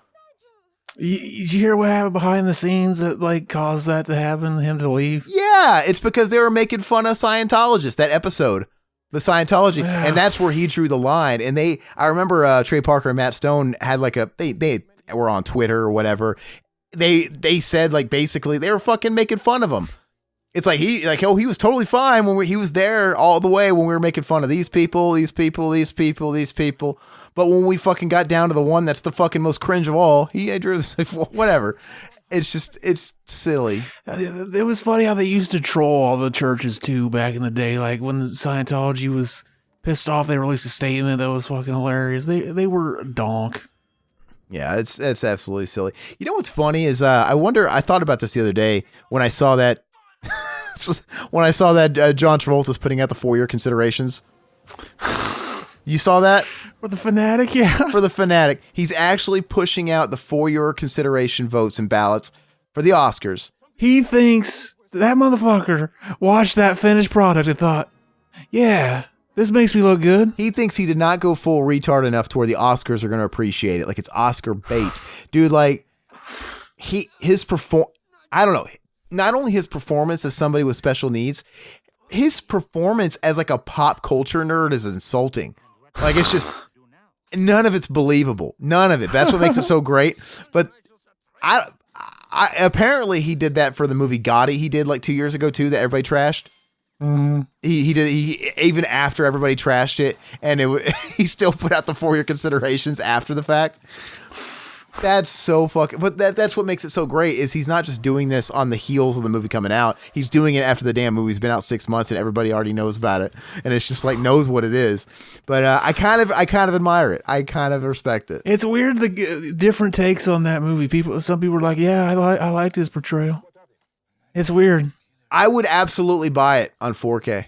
Did you hear what happened behind the scenes that like caused that to happen, him to leave? Yeah, it's because they were making fun of Scientologists, that episode, the Scientology. Yeah. And that's where he drew the line. And I remember Trey Parker and Matt Stone had like they were on Twitter or whatever. They said like basically they were fucking making fun of him. It's like he was totally fine when he was there all the way when we were making fun of these people. But when we fucking got down to the one that's the fucking most cringe of all, he drew whatever. It's silly. It was funny how they used to troll all the churches too back in the day. Like when Scientology was pissed off, they released a statement that was fucking hilarious. They were a donk. Yeah, it's absolutely silly. You know what's funny is I thought about this the other day when I saw that. John Travolta's putting out the 4-year considerations. You saw that? For the Fanatic, yeah. For the Fanatic. He's actually pushing out the 4-year consideration votes and ballots for the Oscars. He thinks that motherfucker watched that finished product and thought, yeah, this makes me look good. He thinks he did not go full retard enough to where the Oscars are going to appreciate it. Like it's Oscar bait. Dude, like I don't know. Not only his performance as somebody with special needs, his performance as like a pop culture nerd is insulting. Like it's just none of it's believable. None of it. That's what makes it so great. But I apparently he did that for the movie Gotti. He did like 2 years ago too that everybody trashed. Mm-hmm. He even after everybody trashed it, and he still put out the 4-year considerations after the fact. That's so fucking, but that's what makes it so great is he's not just doing this on the heels of the movie coming out. He's doing it after the damn movie's been out 6 months and everybody already knows about it. And it's just like knows what it is. But I kind of admire it. I kind of respect it. It's weird the different takes on that movie. Some people are like, yeah, I liked his portrayal. It's weird. I would absolutely buy it on 4K.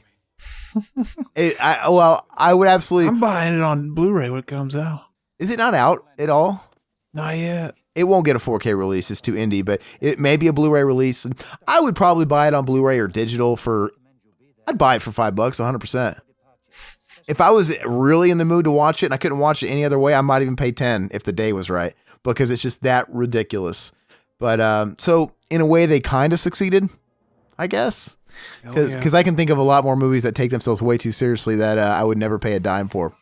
I would absolutely. I'm buying it on Blu-ray when it comes out. Is it not out at all? Not yet. It won't get a 4K release. It's too indie, but it may be a Blu-ray release. I would probably buy it on Blu-ray or digital I'd buy it for $5, 100%. If I was really in the mood to watch it and I couldn't watch it any other way, I might even pay 10 if the day was right, because it's just that ridiculous. But so in a way they kind of succeeded, I guess, because I can think of a lot more movies that take themselves way too seriously that I would never pay a dime for.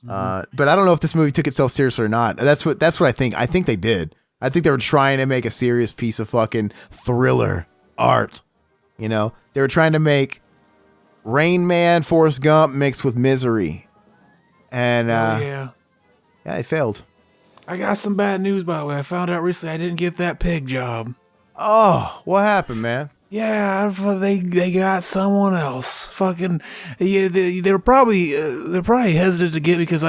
But I don't know if this movie took itself seriously or not. That's what I think. I think they did. I think they were trying to make a serious piece of fucking thriller art. You know, they were trying to make Rain Man, Forrest Gump mixed with Misery. And yeah, they failed. I got some bad news, by the way. I found out recently I didn't get that pig job. Oh, what happened, man? Yeah, they got someone else. Fucking yeah, they're probably hesitant to get me because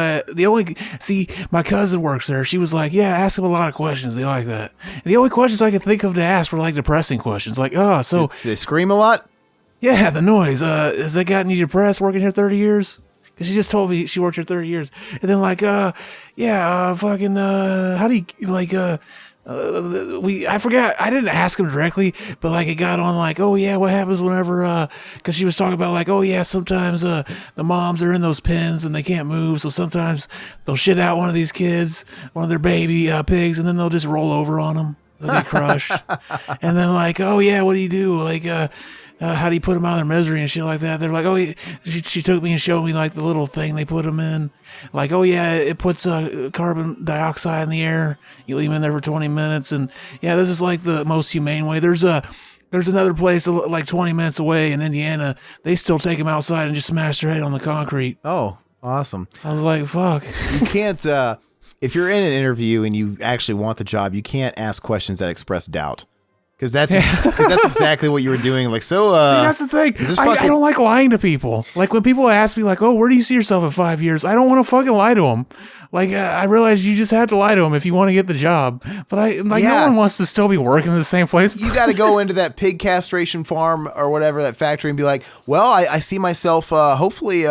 my cousin works there. She was like, yeah, ask them a lot of questions. They like that. And the only questions I could think of to ask were like depressing questions, like, oh, so do they scream a lot? Yeah, the noise. Has that gotten you depressed working here 30 years? Because she just told me she worked here 30 years, and then like, fucking, how do you like I forgot, I didn't ask him directly, but like it got on like, oh yeah, what happens whenever, cause she was talking about like, oh yeah, sometimes, the moms are in those pens and they can't move. So sometimes they'll shit out one of these kids, one of their baby pigs, and then they'll just roll over on them. They'll get crushed. And then like, oh yeah, what do you do? Like, how do you put them out of their misery and shit like that? They're like, oh, she took me and showed me like the little thing they put them in. Like, oh yeah, it puts carbon dioxide in the air. You leave them in there for 20 minutes. And yeah, this is like the most humane way. There's another place like 20 minutes away in Indiana. They still take them outside and just smash their head on the concrete. Oh, awesome. I was like, fuck. You can't, if you're in an interview and you actually want the job, you can't ask questions that express doubt. Because that's exactly what you were doing. Like, so, see, that's the thing. I don't like lying to people. Like when people ask me like, oh, where do you see yourself in 5 years? I don't want to fucking lie to them. Like, I realize you just have to lie to them if you want to get the job. But no one wants to still be working in the same place. You got to go into that pig castration farm or whatever, that factory, and be like, well, I see myself, hopefully,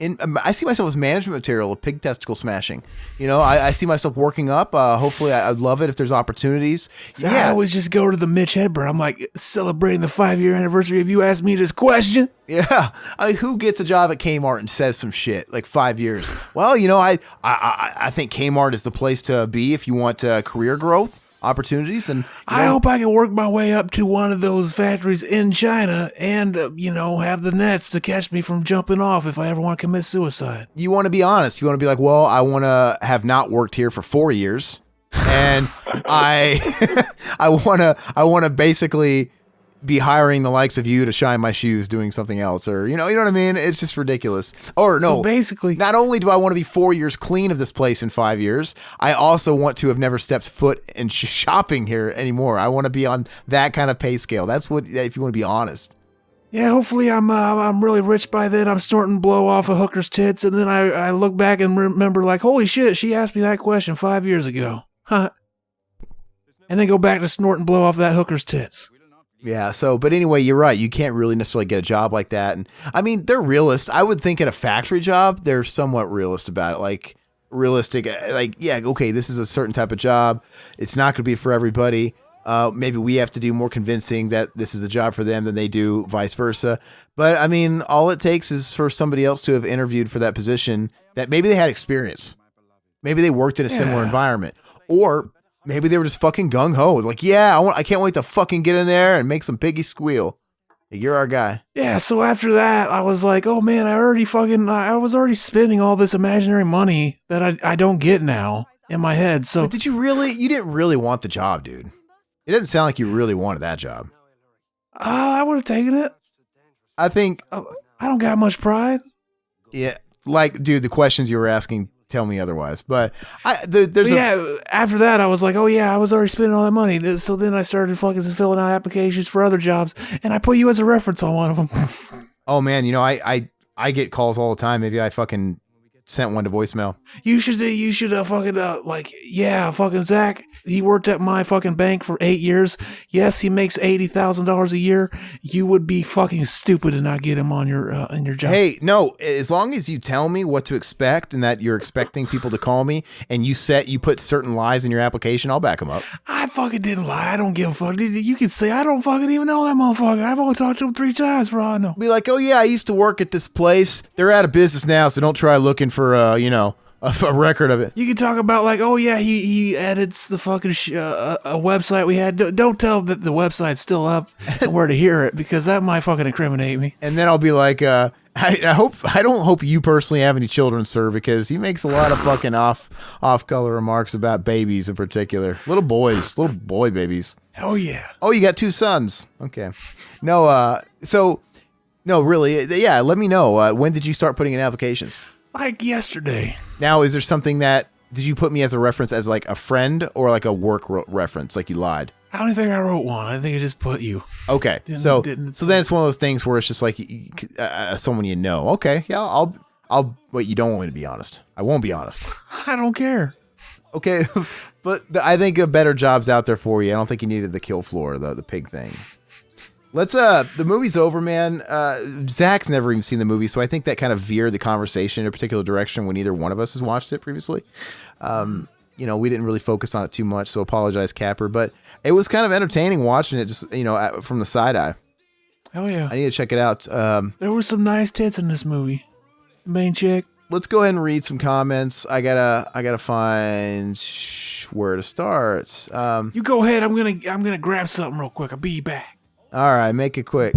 I see myself as management material of pig testicle smashing. You know, I see myself working up. Hopefully, I'd love it if there's opportunities. So yeah, I always just go to the Mitch Hedberg. I'm like, celebrating the 5-year anniversary of you asked me this question. Yeah, who gets a job at Kmart and says some shit like 5 years? Well, you know, I think Kmart is the place to be if you want career growth. Opportunities, and I hope I can work my way up to one of those factories in China and have the nets to catch me from jumping off if I ever want to commit suicide. You want to be honest. You want to be like, well, I want to have not worked here for 4 years, and I want to basically be hiring the likes of you to shine my shoes doing something else, or you know what I mean? It's just ridiculous. Or no, so basically, not only do I want to be 4 years clean of this place in 5 years, I also want to have never stepped foot in shopping here anymore. I want to be on that kind of pay scale. That's what, if you want to be honest. Yeah, hopefully I'm really rich by then. I'm snorting blow off a hooker's tits, and then I look back and remember like, holy shit, she asked me that question 5 years ago. Huh. And then go back to snorting blow off that hooker's tits. Yeah. So, but anyway, you're right. You can't really necessarily get a job like that. And I mean, they're realist. I would think at a factory job, they're somewhat realist about it. Like realistic, like, yeah, okay, this is a certain type of job. It's not going to be for everybody. Maybe we have to do more convincing that this is a job for them than they do vice versa. But I mean, all it takes is for somebody else to have interviewed for that position that maybe they had experience. Maybe they worked in a similar environment, or maybe they were just fucking gung-ho. Like, yeah, I can't wait to fucking get in there and make some piggy squeal. You're our guy. Yeah, so after that, I was like, oh man, I was already spending all this imaginary money that I don't get now in my head. So but you didn't really want the job, dude. It doesn't sound like you really wanted that job. I would have taken it. I think. I don't got much pride. Yeah, like, dude, the questions you were asking tell me otherwise. But after that, I was like, oh yeah, I was already spending all that money. So then I started fucking filling out applications for other jobs, and I put you as a reference on one of them. Oh man, you know, I get calls all the time. Maybe I fucking sent one to voicemail. You should fucking Zach, he worked at my fucking bank for 8 years. Yes, he makes $80,000 a year. You would be fucking stupid to not get him on your in your job. Hey, no, as long as you tell me what to expect and that you're expecting people to call me, and you put certain lies in your application, I'll back them up. I fucking didn't lie. I don't give a fuck. You can say I don't fucking even know that motherfucker. I've only talked to him 3 times for all I know. Be like, oh yeah, I used to work at this place. They're out of business now, so don't try looking for a record of it. You can talk about like, oh yeah, he edits the fucking a website we had. Don't tell him that the website's still up and where to hear it, because that might fucking incriminate me. And then I'll be like, I don't hope you personally have any children, sir, because he makes a lot of fucking off color remarks about babies in particular, little boy babies. Oh yeah. Oh, you got 2 sons. Okay. No. No, really. Yeah. Let me know. When did you start putting in applications? Like yesterday. Now, is there something did you put me as a reference as like a friend or like a work reference? Like you lied? I don't think I wrote one. I think I just put you. Okay. So then it's one of those things where it's just like someone you know. Okay. Yeah. Wait, you don't want me to be honest. I won't be honest. I don't care. Okay. But I think a better job's out there for you. I don't think you needed the kill floor, the pig thing. The movie's over, man. Zach's never even seen the movie, so I think that kind of veered the conversation in a particular direction when either one of us has watched it previously. we didn't really focus on it too much, so apologize, Capper. But it was kind of entertaining watching it, just from the side eye. Hell yeah! I need to check it out. There were some nice tits in this movie. Main chick. Let's go ahead and read some comments. I gotta find where to start. You go ahead. I'm gonna grab something real quick. I'll be back. All right, make it quick.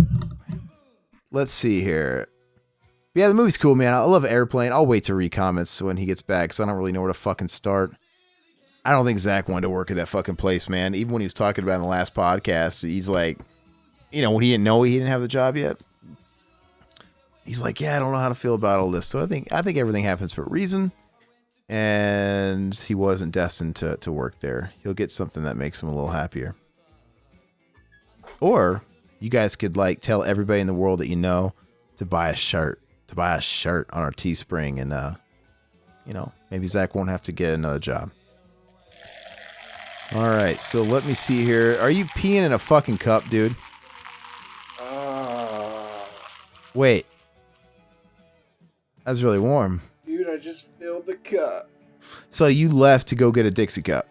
Let's see here. Yeah, the movie's cool, man. I love Airplane. I'll wait to read comments when he gets back, because I don't really know where to fucking start. I don't think Zach wanted to work at that fucking place, man. Even when he was talking about it in the last podcast, he's like, when he didn't know he didn't have the job yet, he's like, yeah, I don't know how to feel about all this. So I think everything happens for a reason, and he wasn't destined to work there. He'll get something that makes him a little happier. Or you guys could tell everybody in the world that to buy a shirt. To buy a shirt on our Teespring, and maybe Zach won't have to get another job. All right, so let me see here. Are you peeing in a fucking cup, dude? Wait, that's really warm, dude. I just filled the cup. So you left to go get a Dixie cup?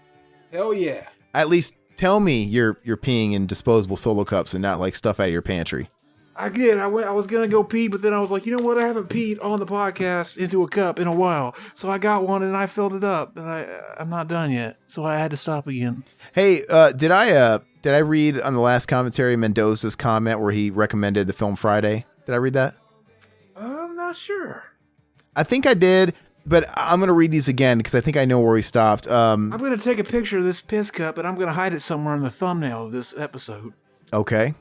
Hell yeah! At least tell me you're peeing in disposable Solo cups and not stuff out of your pantry. I did. I was gonna go pee, but then I was like, you know what? I haven't peed on the podcast into a cup in a while, so I got one and I filled it up, and I'm not done yet, so I had to stop again. Hey, did I read on the last commentary Mendoza's comment where he recommended the film Friday? Did I read that? I'm not sure. I think I did, but I'm gonna read these again because I think I know where we stopped. I'm gonna take a picture of this piss cup and I'm gonna hide it somewhere in the thumbnail of this episode. Okay.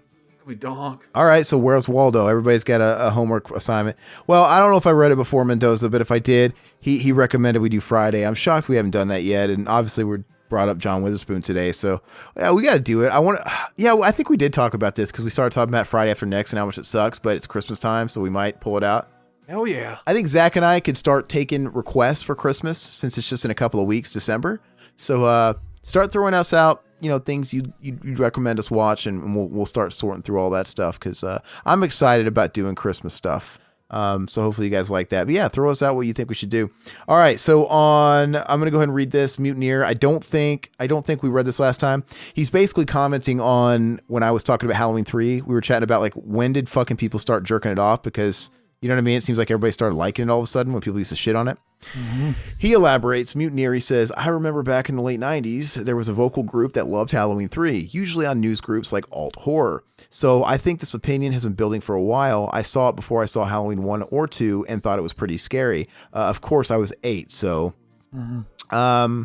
We donk. All right, so where's Waldo? Everybody's got a homework assignment. Well, I don't know if I read it before Mendoza, but if I did, he recommended we do Friday. I'm shocked we haven't done that yet, and obviously we brought up John Witherspoon today, so yeah, we got to do it. I think we did talk about this because we started talking about Friday After Next and how much it sucks, but it's Christmas time, so we might pull it out. Hell yeah. I think Zach and I could start taking requests for Christmas since it's just in a couple of weeks, December. So start throwing us out. Things you'd recommend us watch, and we'll start sorting through all that stuff because I'm excited about doing Christmas stuff. So hopefully you guys like that. But yeah, throw us out what you think we should do. All right, so I'm gonna go ahead and read this. Mutineer. I don't think we read this last time. He's basically commenting on when I was talking about Halloween 3. We were chatting about when did fucking people start jerking it off, because you know what I mean? It seems like everybody started liking it all of a sudden when people used to shit on it. Mm-hmm. He elaborates. Mutineer, he says, I remember back in the late 90s, there was a vocal group that loved Halloween 3, usually on news groups like Alt Horror. So I think this opinion has been building for a while. I saw it before I saw Halloween 1 or 2 and thought it was pretty scary. Of course, I was 8, so... Mm-hmm.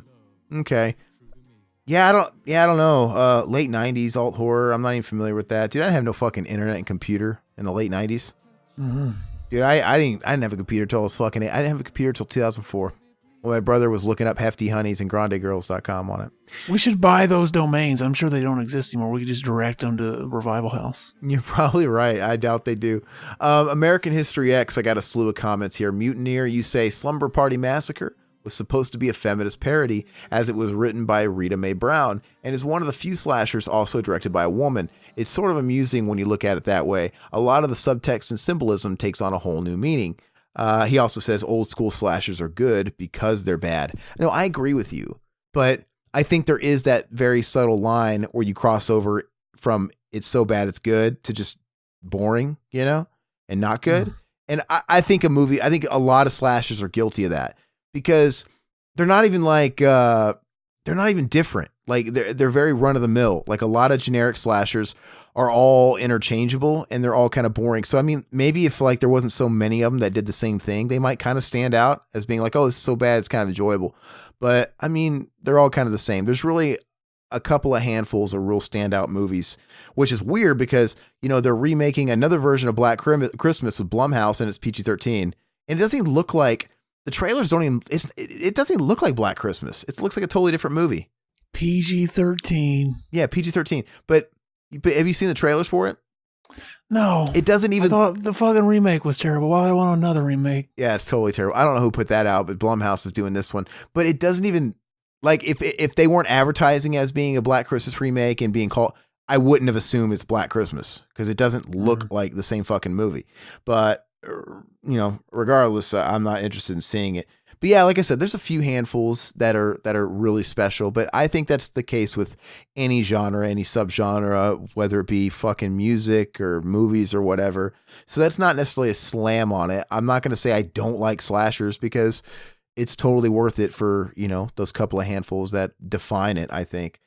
Okay. Yeah, I don't know. Late 90s Alt Horror, I'm not even familiar with that. Dude, I didn't have no fucking internet and computer in the late 90s. Mm-hmm. Dude, I didn't have a computer till I was fucking 8. I didn't have a computer till 2004. Well, my brother was looking up Hefty Honeys and GrandeGirls.com on it. We should buy those domains. I'm sure they don't exist anymore. We could just direct them to Revival House. You're probably right. I doubt they do. American History X, I got a slew of comments here. Mutineer, you say Slumber Party Massacre was supposed to be a feminist parody, as it was written by Rita Mae Brown, and is one of the few slashers also directed by a woman. It's sort of amusing when you look at it that way. A lot of the subtext and symbolism takes on a whole new meaning. He also says old school slashers are good because they're bad. No, I agree with you, but I think there is that very subtle line where you cross over from it's so bad it's good to just boring, and not good. And I think a lot of slashers are guilty of that, because they're not even they're not even different. Like they're very run of the mill. Like a lot of generic slashers are all interchangeable and they're all kind of boring. So, I mean, maybe if there wasn't so many of them that did the same thing, they might kind of stand out as being like, oh, this is so bad, it's kind of enjoyable. But I mean, they're all kind of the same. There's really a couple of handfuls of real standout movies, which is weird because, they're remaking another version of Black Christmas with Blumhouse and it's PG-13. And it doesn't even look like, the trailers don't even, it doesn't even look like Black Christmas. It looks like a totally different movie. PG-13. Yeah, PG-13. But have you seen the trailers for it? No. It doesn't even... I thought the fucking remake was terrible. Why would I want another remake? Yeah, it's totally terrible. I don't know who put that out, but Blumhouse is doing this one. But it doesn't even... if they weren't advertising as being a Black Christmas remake and being called... I wouldn't have assumed it's Black Christmas because it doesn't look like the same fucking movie. But, regardless, I'm not interested in seeing it. But yeah, like I said, there's a few handfuls that are really special, but I think that's the case with any genre, any subgenre, whether it be fucking music or movies or whatever. So that's not necessarily a slam on it. I'm not going to say I don't like slashers because it's totally worth it for, those couple of handfuls that define it, I think.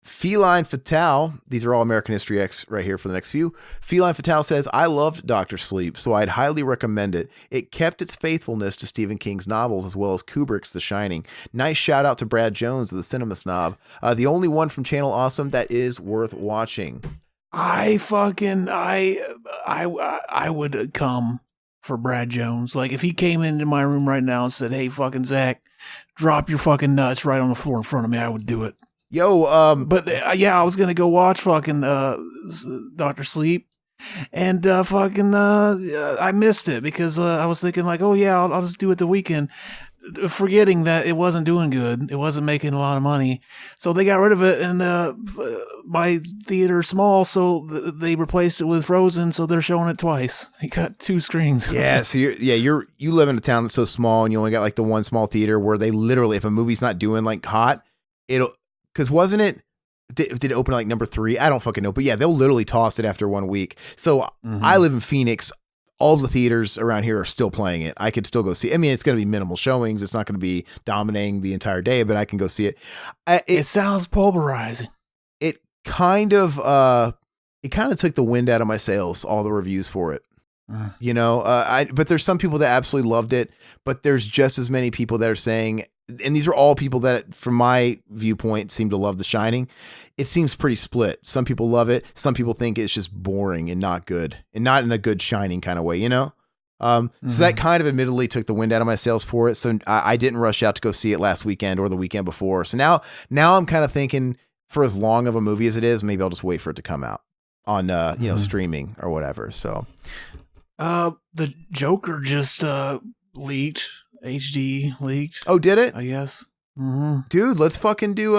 Feline Fatale, these are all American History X right here for the next few. Feline Fatale says, I loved Dr. Sleep, so I'd highly recommend it. It kept its faithfulness to Stephen King's novels as well as Kubrick's The Shining. Nice shout out to Brad Jones, the cinema snob. The only one from Channel Awesome that is worth watching. I would come for Brad Jones. Like, if he came into my room right now and said, hey, fucking Zach, drop your fucking nuts right on the floor in front of me, I would do it. Yo, but I was gonna go watch fucking Dr. Sleep, and I missed it because I was thinking like, oh yeah, I'll just do it the weekend, forgetting that it wasn't doing good, it wasn't making a lot of money, so they got rid of it, and my theater's small, so they replaced it with Frozen, so they're showing it twice. They got 2 screens. Yeah, so you live in a town that's so small, and you only got like the one small theater where they literally, if a movie's not doing like hot, it'll. Because wasn't it, did it open like number 3? I don't fucking know. But yeah, they'll literally toss it after 1 week. So I live in Phoenix. All the theaters around here are still playing it. I could still go see it. I mean, it's going to be minimal showings. It's not going to be dominating the entire day, but I can go see it. It sounds pulverizing. It kind of took the wind out of my sails, all the reviews for it. But there's some people that absolutely loved it, but there's just as many people that are saying, and these are all people that, from my viewpoint, seem to love The Shining. It seems pretty split. Some people love it. Some people think it's just boring and not good, and not in a good Shining kind of way, So that kind of admittedly took the wind out of my sails for it. So I didn't rush out to go see it last weekend or the weekend before. So now I'm kind of thinking, for as long of a movie as it is, maybe I'll just wait for it to come out on, streaming or whatever. So, the Joker just leaked. HD leaked. Oh, did it? I guess. Dude, let's fucking do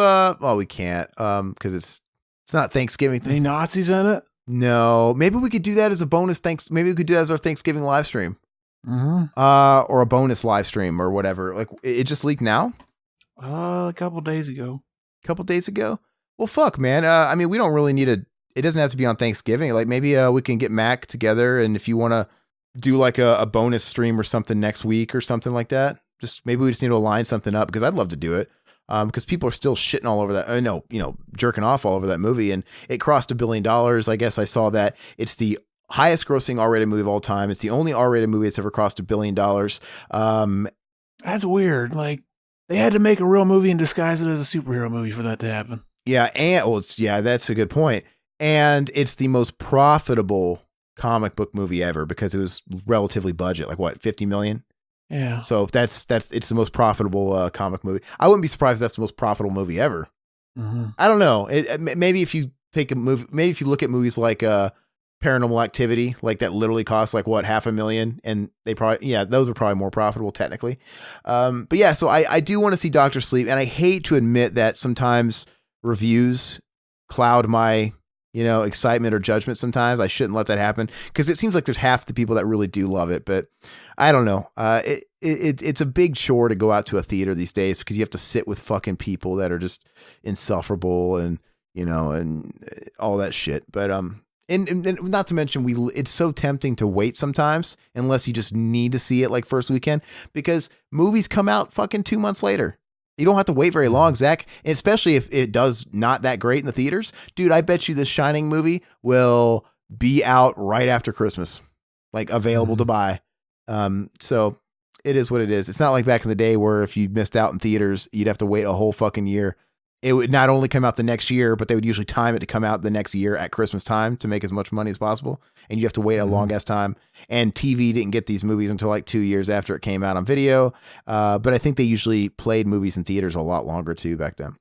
we can't because it's not Thanksgiving thing. Any Nazis in it? No, maybe we could do that as a bonus. Maybe we could do that as our Thanksgiving live stream. Or a bonus live stream or whatever. Like, it just leaked now? A couple days ago. Well, fuck, man. I mean, we don't really need it doesn't have to be on Thanksgiving. Like, maybe we can get Mac together, and if you want to do like a bonus stream or something next week or something like that, maybe we just need to line something up, because I'd love to do it. Because people are still shitting all over that. Jerking off all over that movie, and it crossed $1 billion. I guess I saw that it's the highest grossing R-rated movie of all time. It's the only R-rated movie that's ever crossed $1 billion. That's weird. Like, they had to make a real movie and disguise it as a superhero movie for that to happen. Yeah. That's a good point. And it's the most profitable comic book movie ever, because it was relatively budget, like what, 50 million? Yeah. So it's the most profitable comic movie. I wouldn't be surprised if that's the most profitable movie ever. I don't know. Maybe if you take a movie, maybe if you look at movies like Paranormal Activity, like that literally costs like what, $500,000, and they probably, those are probably more profitable technically. But yeah, so I do want to see Dr. Sleep, and I hate to admit that sometimes reviews cloud my excitement or judgment. Sometimes I shouldn't let that happen, because it seems like there's half the people that really do love it, but I don't know. It's a big chore to go out to a theater these days, because you have to sit with fucking people that are just insufferable and all that shit. But and not to mention, it's so tempting to wait sometimes, unless you just need to see it like first weekend, because movies come out fucking 2 months later. You don't have to wait very long, Zach, especially if it does not that great in the theaters. Dude, I bet you this Shining movie will be out right after Christmas, like available to buy. So it is what it is. It's not like back in the day where if you missed out in theaters, you'd have to wait a whole fucking year. It would not only come out the next year, but they would usually time it to come out the next year at Christmas time to make as much money as possible. And you have to wait a long ass time. And TV didn't get these movies until like 2 years after it came out on video. But I think they usually played movies in theaters a lot longer too back then.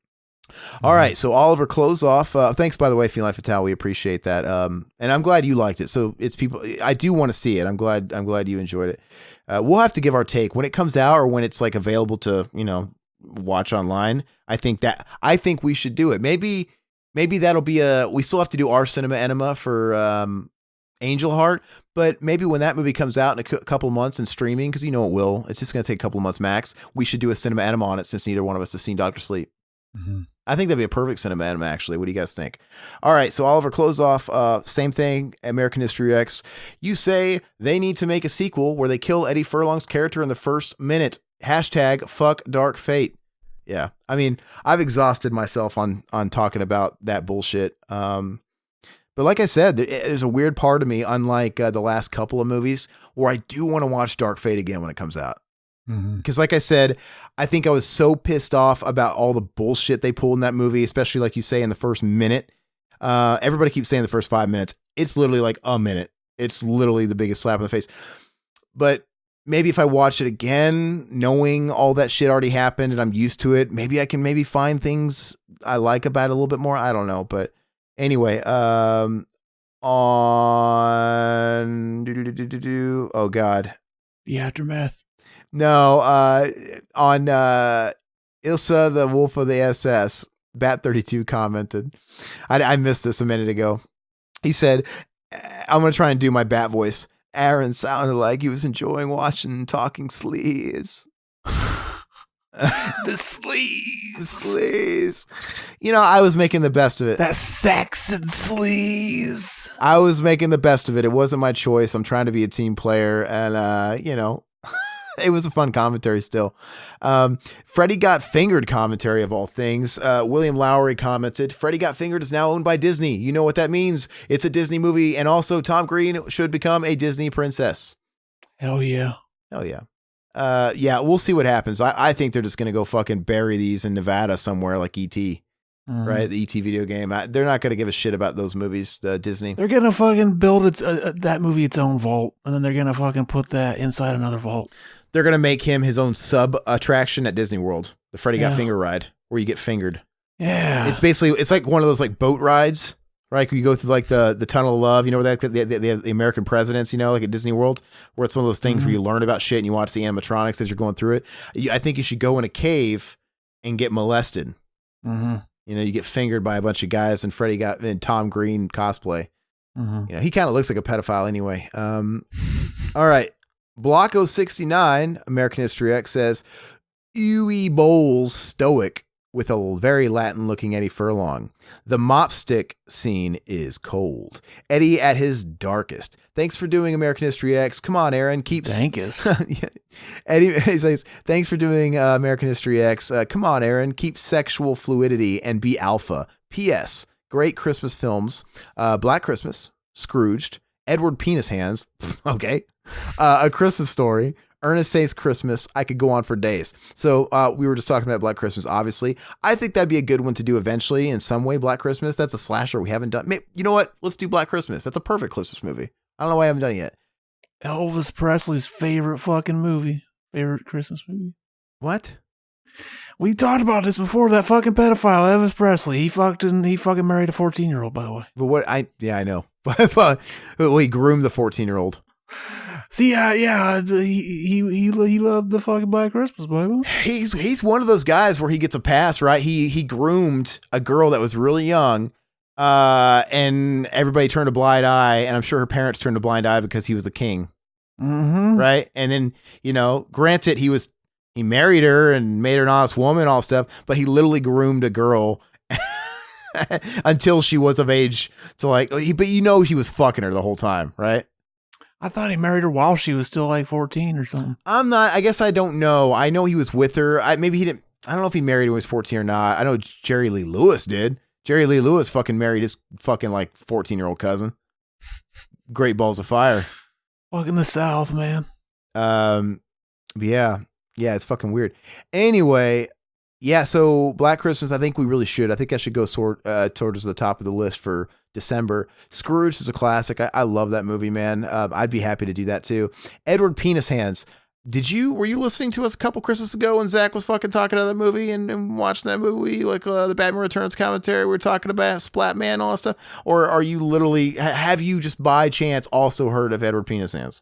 All right. So Oliver, close off. Thanks, by the way, Feline Fatale. We appreciate that. And I'm glad you liked it. So it's people, I do want to see it. I'm glad you enjoyed it. We'll have to give our take when it comes out, or when it's like available to, watch online. I think we should do it. Maybe that'll be we still have to do our cinema enema for Angel Heart, but maybe when that movie comes out in a couple of months and streaming, because you know it will, it's just going to take a couple of months max, we should do a cinema enema on it since neither one of us has seen Dr. Sleep. Mm-hmm. I think that'd be a perfect cinema enema, actually. What do you guys think? All right, so Oliver, close off. Same thing, American History X. You say they need to make a sequel where they kill Eddie Furlong's character in the first minute. Hashtag fuck Dark Fate. Yeah, I mean, I've exhausted myself on talking about that bullshit. But like I said, there's a weird part of me, unlike the last couple of movies, where I do want to watch Dark Fate again when it comes out. Because like I said, I think I was so pissed off about all the bullshit they pulled in that movie, especially like you say in the first minute. Everybody keeps saying the first 5 minutes. It's literally like a minute. It's literally the biggest slap in the face. But maybe if I watch it again, knowing all that shit already happened and I'm used to it, maybe I can find things I like about it a little bit more. I don't know. But anyway, on oh God. The Aftermath. No, on Ilsa, the Wolf of the SS, Bat32 commented. I missed this a minute ago. He said, I'm going to try and do my Bat voice. Aaron sounded like he was enjoying watching Talking Sleaze. The sleaze. The sleaze. You know, I was making the best of it. That Saxon sleaze. I was making the best of it. It wasn't my choice. I'm trying to be a team player. And, you know, it was a fun commentary still. Freddie Got Fingered commentary of all things. William Lowry commented, Freddie Got Fingered is now owned by Disney. You know what that means. It's a Disney movie. And also Tom Green should become a Disney princess. Hell yeah. Hell yeah. Yeah, we'll see what happens. I think they're just going to go fucking bury these in Nevada somewhere like E.T. Right? The E.T. video game. They're not going to give a shit about those movies, Disney. They're going to fucking build that movie its own vault. And then they're going to fucking put that inside another vault. They're going to make him his own sub attraction at Disney World. The Freddie Got Finger ride where you get fingered. Yeah. It's like one of those like boat rides, right? You go through like the Tunnel of Love, you know, where the American presidents, you know, like at Disney World, where it's one of those things where you learn about shit and you watch the animatronics as you're going through it. I think you should go in a cave and get molested. You know, you get fingered by a bunch of guys and Freddie got in Tom Green cosplay. You know, he kind of looks like a pedophile anyway. All right. Block 069, American History X says, Uwe Bowles stoic with a very Latin-looking Eddie Furlong. The mop stick scene is cold. Eddie at his darkest. Thanks for doing American History X. Come on, Aaron. Yeah. Eddie he says, thanks for doing American History X. Come on, Aaron. Keep sexual fluidity and be alpha. P.S. Great Christmas films. Black Christmas, Scrooged, Edward Penis Hands. Okay. A Christmas Story, Ernest Saves Christmas. I could go on for days. So we were just talking about Black Christmas, obviously. I think that'd be a good one to do eventually in some way, Black Christmas. That's a slasher we haven't done. You know what? Let's do Black Christmas. That's a perfect Christmas movie. I don't know why I haven't done it yet. Elvis Presley's favorite fucking movie. Favorite Christmas movie. What? We talked about this before. That fucking pedophile, Elvis Presley. He fucking married a 14-year-old, by the way. But I know. Well, he groomed the 14-year-old. See, he loved the fucking Black Christmas, baby. He's one of those guys where he gets a pass, right? He groomed a girl that was really young, and everybody turned a blind eye, and I'm sure her parents turned a blind eye because he was the king, right? And then, you know, granted, he married her and made her an honest woman, all stuff, but he literally groomed a girl until she was of age to like. But you know, he was fucking her the whole time, right? I thought he married her while she was still like 14 or something. I guess I don't know. I know he was with her. Maybe he didn't. I don't know if he married her when he was 14 or not. I know Jerry Lee Lewis did. Jerry Lee Lewis fucking married his fucking like 14-year-old cousin. Great Balls of Fire. Fucking the South, man. Yeah, it's fucking weird. Anyway, yeah, so Black Christmas, I think we really should. I think that should go towards the top of the list for December. Scrooge is a classic. I love that movie, man. I'd be happy to do that too. Edward Penis Hands. Were you listening to us a couple Christmas ago when Zach was fucking talking about that movie and watching that movie, like the Batman Returns commentary? We were talking about Splat Man, all that stuff. Or are you literally, have you just by chance also heard of Edward Penis Hands?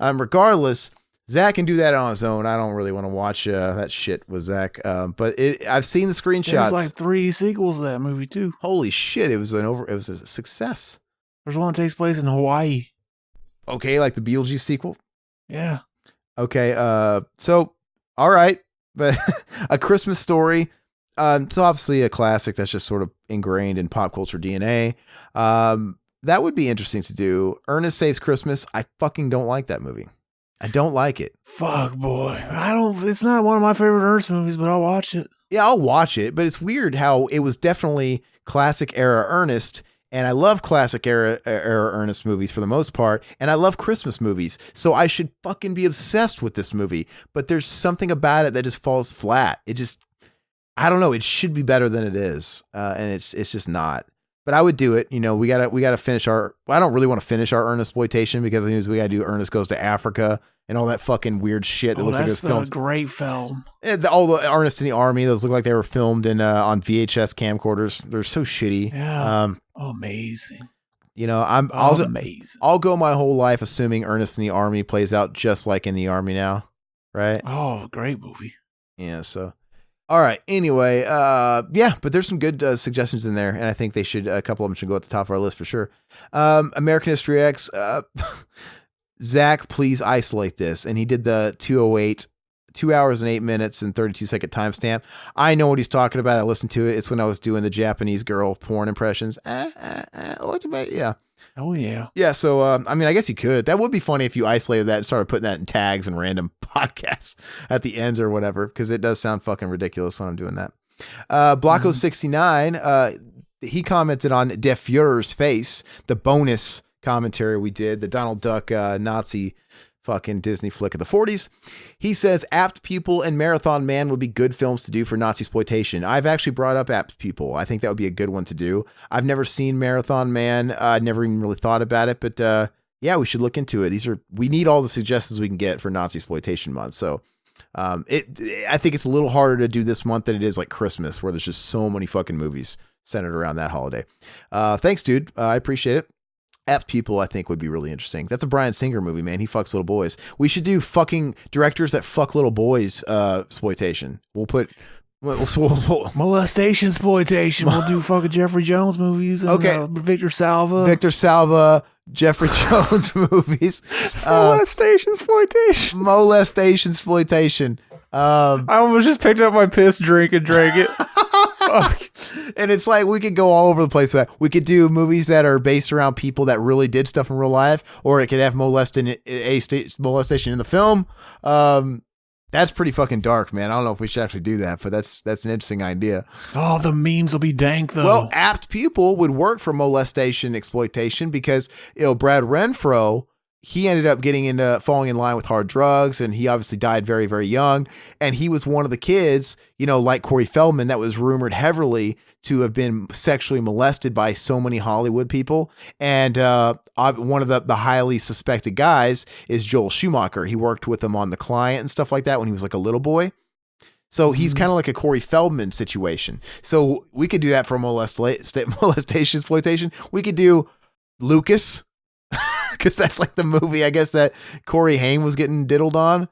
Regardless, Zach can do that on his own. I don't really want to watch that shit with Zach. But I've seen the screenshots. There's like 3 sequels to that movie too. Holy shit! It was a success. There's one that takes place in Hawaii. Okay, like the Beetlejuice sequel. Yeah. Okay, so all right, but A Christmas Story. It's obviously a classic that's just sort of ingrained in pop culture DNA. That would be interesting to do. Ernest Saves Christmas. I fucking don't like that movie. I don't like it. Fuck, boy. It's not one of my favorite Ernest movies, but I'll watch it. Yeah, I'll watch it, but it's weird how it was definitely classic era Ernest, and I love classic era Ernest movies for the most part, and I love Christmas movies, so I should fucking be obsessed with this movie, but there's something about it that just falls flat. It just, I don't know, it should be better than it is, and it's just not. But I would do it. You know, we gotta finish I don't really want to finish our Ernest exploitation because I we gotta do Ernest Goes to Africa and all that fucking weird shit that looks like it was filmed. That's a great film. All the Ernest in the Army, those look like they were filmed in on VHS camcorders. They're so shitty. Yeah. Amazing. You know, amazing. I'll go my whole life assuming Ernest in the Army plays out just like in the Army now, right? Oh, great movie. Yeah. So. All right. Anyway, yeah, but there's some good suggestions in there, and I think a couple of them should go at the top of our list for sure. American History X. Zach, please isolate this. And he did the 2:08, 2 hours and 8 minutes and 32-second timestamp. I know what he's talking about. I listened to it. It's when I was doing the Japanese girl porn impressions. Yeah. Oh, yeah. Yeah, so, I mean, I guess you could. That would be funny if you isolated that and started putting that in tags and random podcasts at the ends or whatever, because it does sound fucking ridiculous when I'm doing that. Blocko69, he commented on Der Fuhrer's Face, the bonus commentary we did, the Donald Duck Nazi fucking Disney flick of the 40s. He says Apt Pupil and Marathon Man would be good films to do for Nazi exploitation. I've actually brought up Apt Pupil. I think that would be a good one to do. I've never seen Marathon Man. I never even really thought about it, but yeah, we should look into it. We need all the suggestions we can get for Nazi exploitation month. So I think it's a little harder to do this month than it is like Christmas, where there's just so many fucking movies centered around that holiday. Thanks, dude. I appreciate it. Apt People, I think, would be really interesting. That's a Bryan Singer movie, man. He fucks little boys. We should do fucking directors that fuck little boys exploitation. We'll molestation exploitation. We'll do fucking Jeffrey Jones movies. And, okay. Victor Salva, Jeffrey Jones movies. Molestation exploitation. Molestation exploitation. I almost just picked up my piss drink and drank it. Fuck. And it's like we could go all over the place with that. We could do movies that are based around people that really did stuff in real life, or it could have molestation in the film. That's pretty fucking dark, man. I don't know if we should actually do that, but that's an interesting idea. Oh, the memes will be dank though. Well, Apt Pupil would work for molestation exploitation because Brad Renfro, he ended up falling in line with hard drugs, and he obviously died very, very young. And he was one of the kids, like Corey Feldman, that was rumored heavily to have been sexually molested by so many Hollywood people. And one of the highly suspected guys is Joel Schumacher. He worked with him on The Client and stuff like that when he was like a little boy. So he's kind of like a Corey Feldman situation. So we could do that for molestation exploitation. We could do Lucas, because that's like the movie, I guess, that Corey Haim was getting diddled on.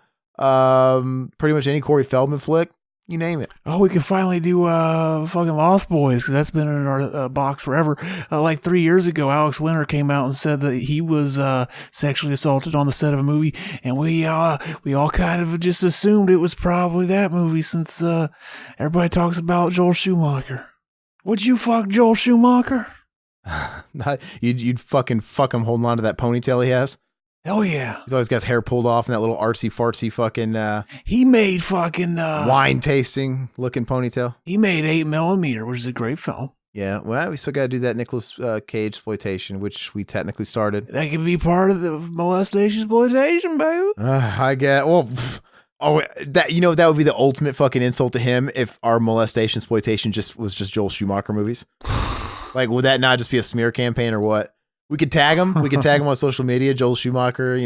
Pretty much any Corey Feldman flick, you name it. Oh, we can finally do fucking Lost Boys, because that's been in our box forever. Like 3 years ago, Alex Winter came out and said that he was sexually assaulted on the set of a movie, and we all kind of just assumed it was probably that movie, since everybody talks about Joel Schumacher. Would you fuck Joel Schumacher? You'd fucking fuck him holding on to that ponytail he has. Oh yeah, He's always got his hair pulled off and that little artsy fartsy fucking he made fucking wine tasting looking ponytail. He made 8mm, which is a great film. Yeah, well, we still got to do that Nicolas Cage exploitation, which we technically started. That could be part of the molestation exploitation, baby. I get that would be the ultimate fucking insult to him if our molestation exploitation was just Joel Schumacher movies. Like, would that not just be a smear campaign or what? We could tag him. We could tag him on social media. Joel Schumacher.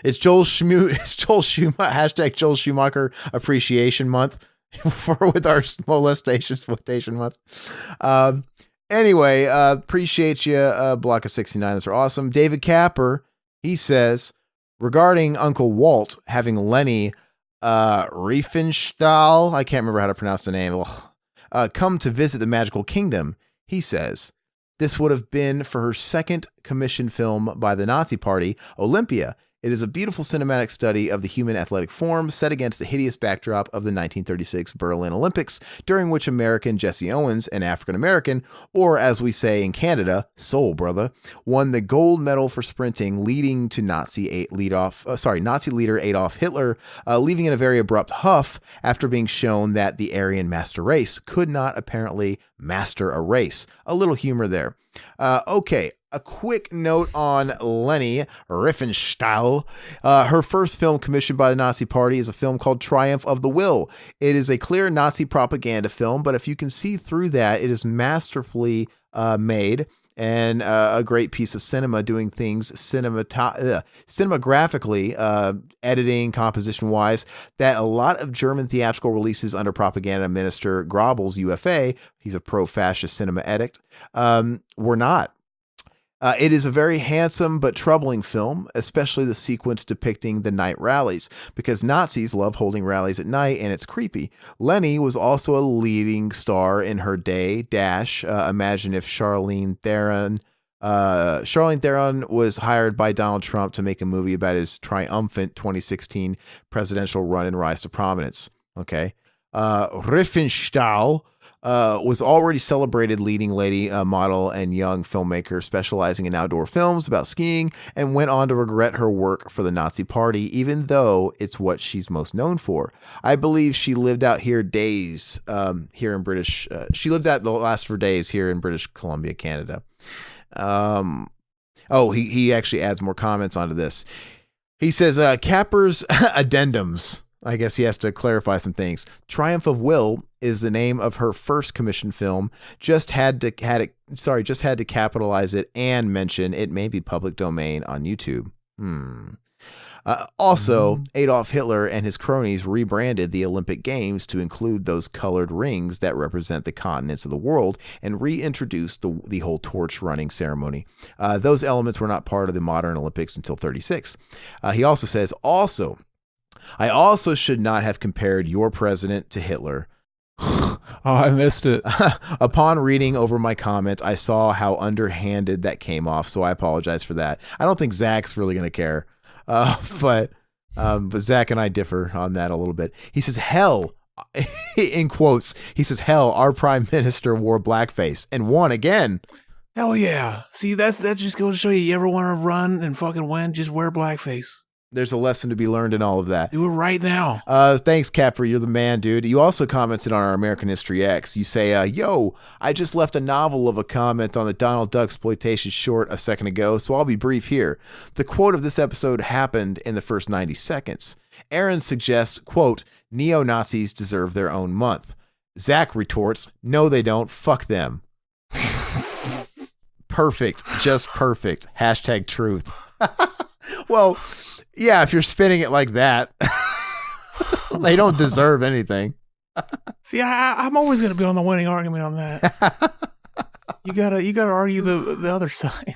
It's Joel Schumacher. Hashtag Joel Schumacher Appreciation Month with our molestation exploitation month. Anyway, appreciate you, Block of 69. Those are awesome. David Capper, he says, regarding Uncle Walt having Lenny Riefenstahl, I can't remember how to pronounce the name, come to visit the Magical Kingdom. He says, This would have been for her second commissioned film by the Nazi Party, Olympia. It is a beautiful cinematic study of the human athletic form set against the hideous backdrop of the 1936 Berlin Olympics, during which American Jesse Owens, an African-American, or as we say in Canada, soul brother, won the gold medal for sprinting, leading to Nazi leader Adolf Hitler, leaving in a very abrupt huff after being shown that the Aryan master race could not apparently master a race. A little humor there. Okay. A quick note on Leni Riefenstahl. Her first film commissioned by the Nazi Party is a film called Triumph of the Will. It is a clear Nazi propaganda film, but if you can see through that, it is masterfully made and a great piece of cinema, doing things cinemagraphically, editing, composition-wise, that a lot of German theatrical releases under propaganda minister Grobel's UFA, he's a pro-fascist cinema addict, were not. It is a very handsome but troubling film, especially the sequence depicting the night rallies, because Nazis love holding rallies at night and it's creepy. Leni was also a leading star in her day. Imagine if Charlene Theron was hired by Donald Trump to make a movie about his triumphant 2016 presidential run and rise to prominence. Okay. Riefenstahl was already celebrated leading lady model and young filmmaker specializing in outdoor films about skiing, and went on to regret her work for the Nazi Party, even though it's what she's most known for. I believe she lived out here days here in British. She lived out the last of her days here in British Columbia, Canada. He actually adds more comments onto this. He says, Capper's addendums. I guess he has to clarify some things. Triumph of Will is the name of her first commissioned film. Just had to capitalize it and mention it may be public domain on YouTube. Also, Adolf Hitler and his cronies rebranded the Olympic Games to include those colored rings that represent the continents of the world and reintroduced the whole torch running ceremony. Those elements were not part of the modern Olympics until 1936. He also says, I also should not have compared your president to Hitler. Oh, I missed it. Upon reading over my comment, I saw how underhanded that came off, so I apologize for that. I don't think Zach's really going to care, but Zach and I differ on that a little bit. He says, hell, in quotes, he says, hell, our prime minister wore blackface and won again. Hell yeah. See, that just goes to show you ever want to run and fucking win, just wear blackface. There's a lesson to be learned in all of that. Do it right now. Thanks, Capper. You're the man, dude. You also commented on our American History X. You say, I just left a novel of a comment on the Donald Duck exploitation short a second ago, so I'll be brief here. The quote of this episode happened in the first 90 seconds. Aaron suggests, quote, neo-Nazis deserve their own month. Zach retorts, no, they don't. Fuck them. Perfect. Just perfect. Hashtag truth. Well, yeah, if you're spinning it like that, they don't deserve anything. See, I'm always going to be on the winning argument on that. You gotta argue the other side.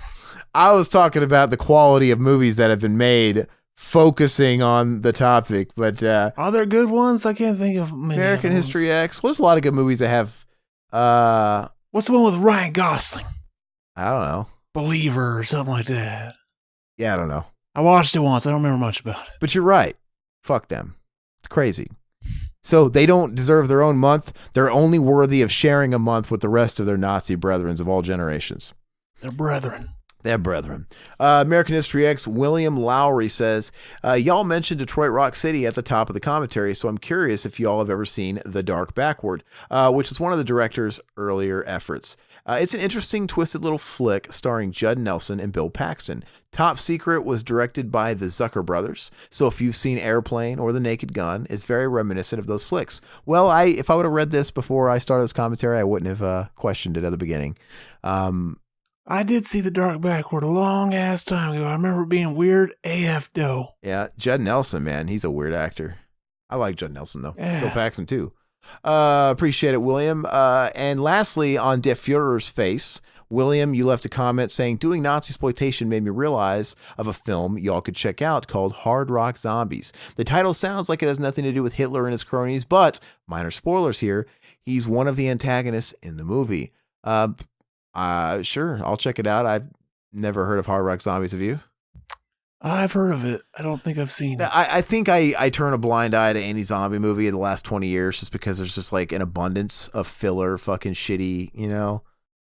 I was talking about the quality of movies that have been made, focusing on the topic. But are there good ones? I can't think of many. American History X. Well, there's a lot of good movies that have. What's the one with Ryan Gosling? I don't know. Believer or something like that. Yeah, I don't know. I watched it once. I don't remember much about it. But you're right. Fuck them. It's crazy. So they don't deserve their own month. They're only worthy of sharing a month with the rest of their Nazi brethren of all generations. They're brethren. They're brethren. American History X, William Lowry says, y'all mentioned Detroit Rock City at the top of the commentary, so I'm curious if y'all have ever seen The Dark Backward, which is one of the director's earlier efforts. It's an interesting, twisted little flick starring Judd Nelson and Bill Paxton. Top Secret was directed by the Zucker brothers, so if you've seen Airplane or The Naked Gun, it's very reminiscent of those flicks. Well, if I would have read this before I started this commentary, I wouldn't have questioned it at the beginning. I did see The Dark Backward a long ass time ago. I remember it being weird AF though. Yeah, Judd Nelson, man, he's a weird actor. I like Judd Nelson though. Yeah. Bill Paxton too. Appreciate it, William. And lastly, on Der Fuhrer's face, William, you left a comment saying, doing Nazi exploitation made me realize of a film y'all could check out called Hard Rock Zombies. The title sounds like it has nothing to do with Hitler and his cronies, but minor spoilers here, he's one of the antagonists in the movie. Sure, I'll check it out. I've never heard of Hard Rock Zombies. Have you? I've heard of it. I don't think I've seen it. I think I turn a blind eye to any zombie movie in the last 20 years just because there's just like an abundance of filler, fucking shitty,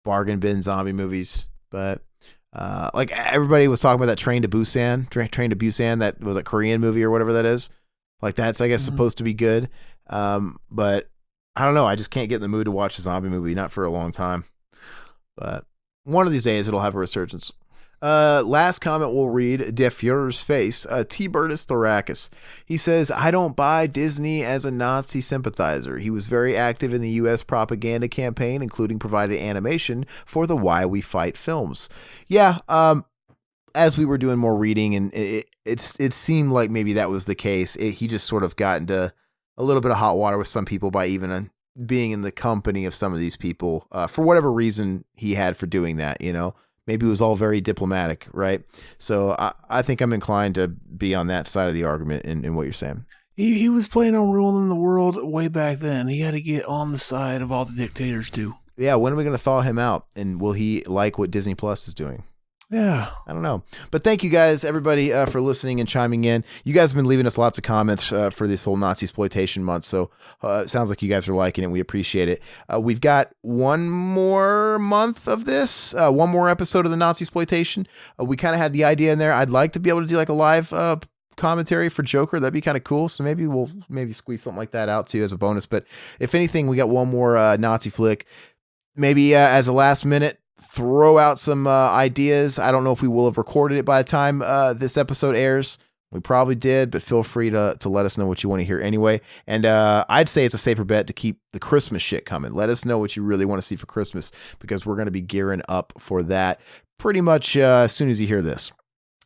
bargain bin zombie movies. But like everybody was talking about that Train to Busan, that was a Korean movie or whatever that is. Like that's, I guess, supposed to be good. But I don't know. I just can't get in the mood to watch a zombie movie, not for a long time. But one of these days it'll have a resurgence. Last comment we'll read, Der Führer's Face, T-Bertus Thorakis. He says, I don't buy Disney as a Nazi sympathizer. He was very active in the U.S. propaganda campaign, including provided animation for the Why We Fight films. Yeah, as we were doing more reading, and it seemed like maybe that was the case. He just sort of got into a little bit of hot water with some people by even being in the company of some of these people, for whatever reason he had for doing that, Maybe it was all very diplomatic, right? So I think I'm inclined to be on that side of the argument in what you're saying. He was planning on ruling the world way back then. He had to get on the side of all the dictators too. Yeah, when are we going to thaw him out? And will he like what Disney Plus is doing? Yeah. I don't know. But thank you guys, everybody, for listening and chiming in. You guys have been leaving us lots of comments for this whole Nazi exploitation month. So it sounds like you guys are liking it. We appreciate it. We've got one more month of this, one more episode of the Nazi exploitation. We kind of had the idea in there. I'd like to be able to do like a live commentary for Joker. That'd be kind of cool. So maybe we'll squeeze something like that out too as a bonus. But if anything, we got one more Nazi flick. Maybe as a last minute, throw out some ideas. I don't know if we will have recorded it by the time this episode airs. We probably did, but feel free to let us know what you want to hear anyway. And I'd say it's a safer bet to keep the Christmas shit coming. Let us know what you really want to see for Christmas, because we're going to be gearing up for that pretty much as soon as you hear this.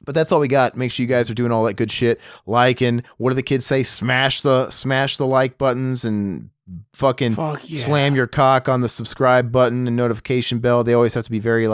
But that's all we got. Make sure you guys are doing all that good shit. Liking, what do the kids say? Smash the like buttons and fucking slam your cock on the subscribe button and notification bell. They always have to be very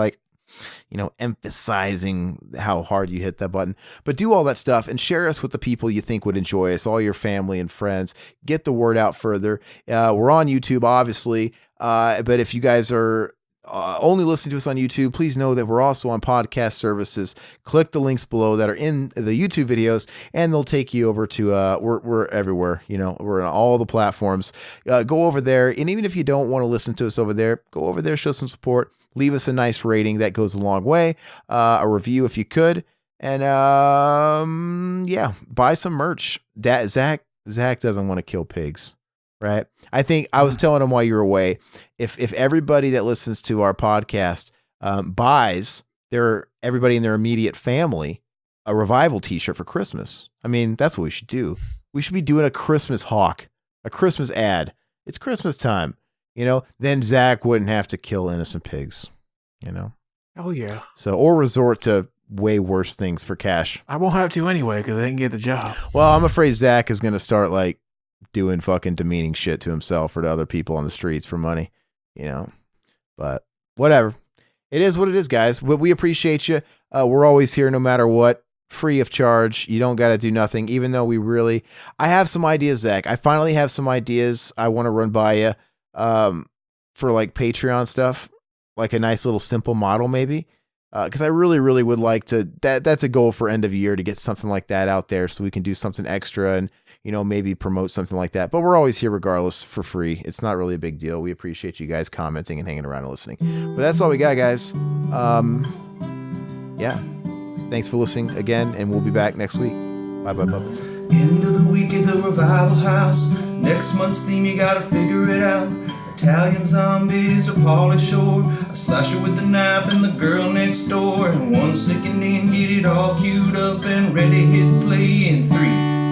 emphasizing how hard you hit that button. But do all that stuff and share us with the people you think would enjoy us, all your family and friends. Get the word out further. We're on YouTube, obviously. But if you guys are only listening to us on YouTube, please know that we're also on podcast services. Click the links below that are in the YouTube videos, and they'll take you over to we're everywhere. We're on all the platforms. Go over there, and even if you don't want to listen to us over there, go over there, show some support, leave us a nice rating. That goes a long way. A review if you could, and buy some merch. Zach doesn't want to kill pigs. Right. I think I was telling him while you were away, if everybody that listens to our podcast buys everybody in their immediate family a Revival t-shirt for Christmas. I mean, that's what we should do. We should be doing a Christmas hawk, a Christmas ad. It's Christmas time, then Zach wouldn't have to kill innocent pigs, Oh, yeah. So, or resort to way worse things for cash. I won't have to anyway, because I didn't get the job. Well, I'm afraid Zach is going to start doing fucking demeaning shit to himself or to other people on the streets for money, but whatever. It is what it is, guys. But we appreciate you. We're always here no matter what, free of charge. You don't got to do nothing, even though I have some ideas, Zach. I finally have some ideas I want to run by you for Patreon stuff, like a nice little simple model maybe. Because I really, really would like to, that's a goal for end of year, to get something like that out there so we can do something extra and, maybe promote something like that. But we're always here regardless for free. It's not really a big deal. We appreciate you guys commenting and hanging around and listening. But that's all we got, guys. Thanks for listening again, and we'll be back next week. Bye, Bubbles. End of the week at the Revival House. Next month's theme, you gotta figure it out. Italian zombies or Pauly Shore, a slasher with a knife and the girl next door, and 1 second in, get it all queued up and ready, hit play in 3,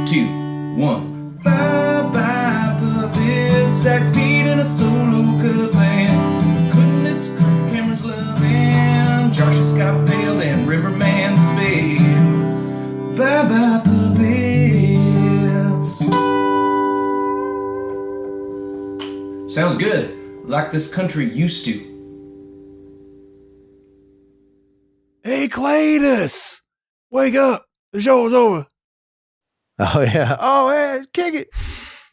2, 1. Bye bye puppets, Zach Pete and a solo cut band. Couldn't miss Cameron's love and Josh and Scott Vale and Riverman's babe. Bye bye puppets. Sounds good, like this country used to. Hey, Cletus! Wake up! The show is over. Oh, yeah. Oh, yeah. Kick it.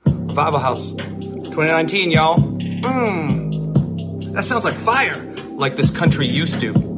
Revival House 2019, y'all. That sounds like fire. like this country used to.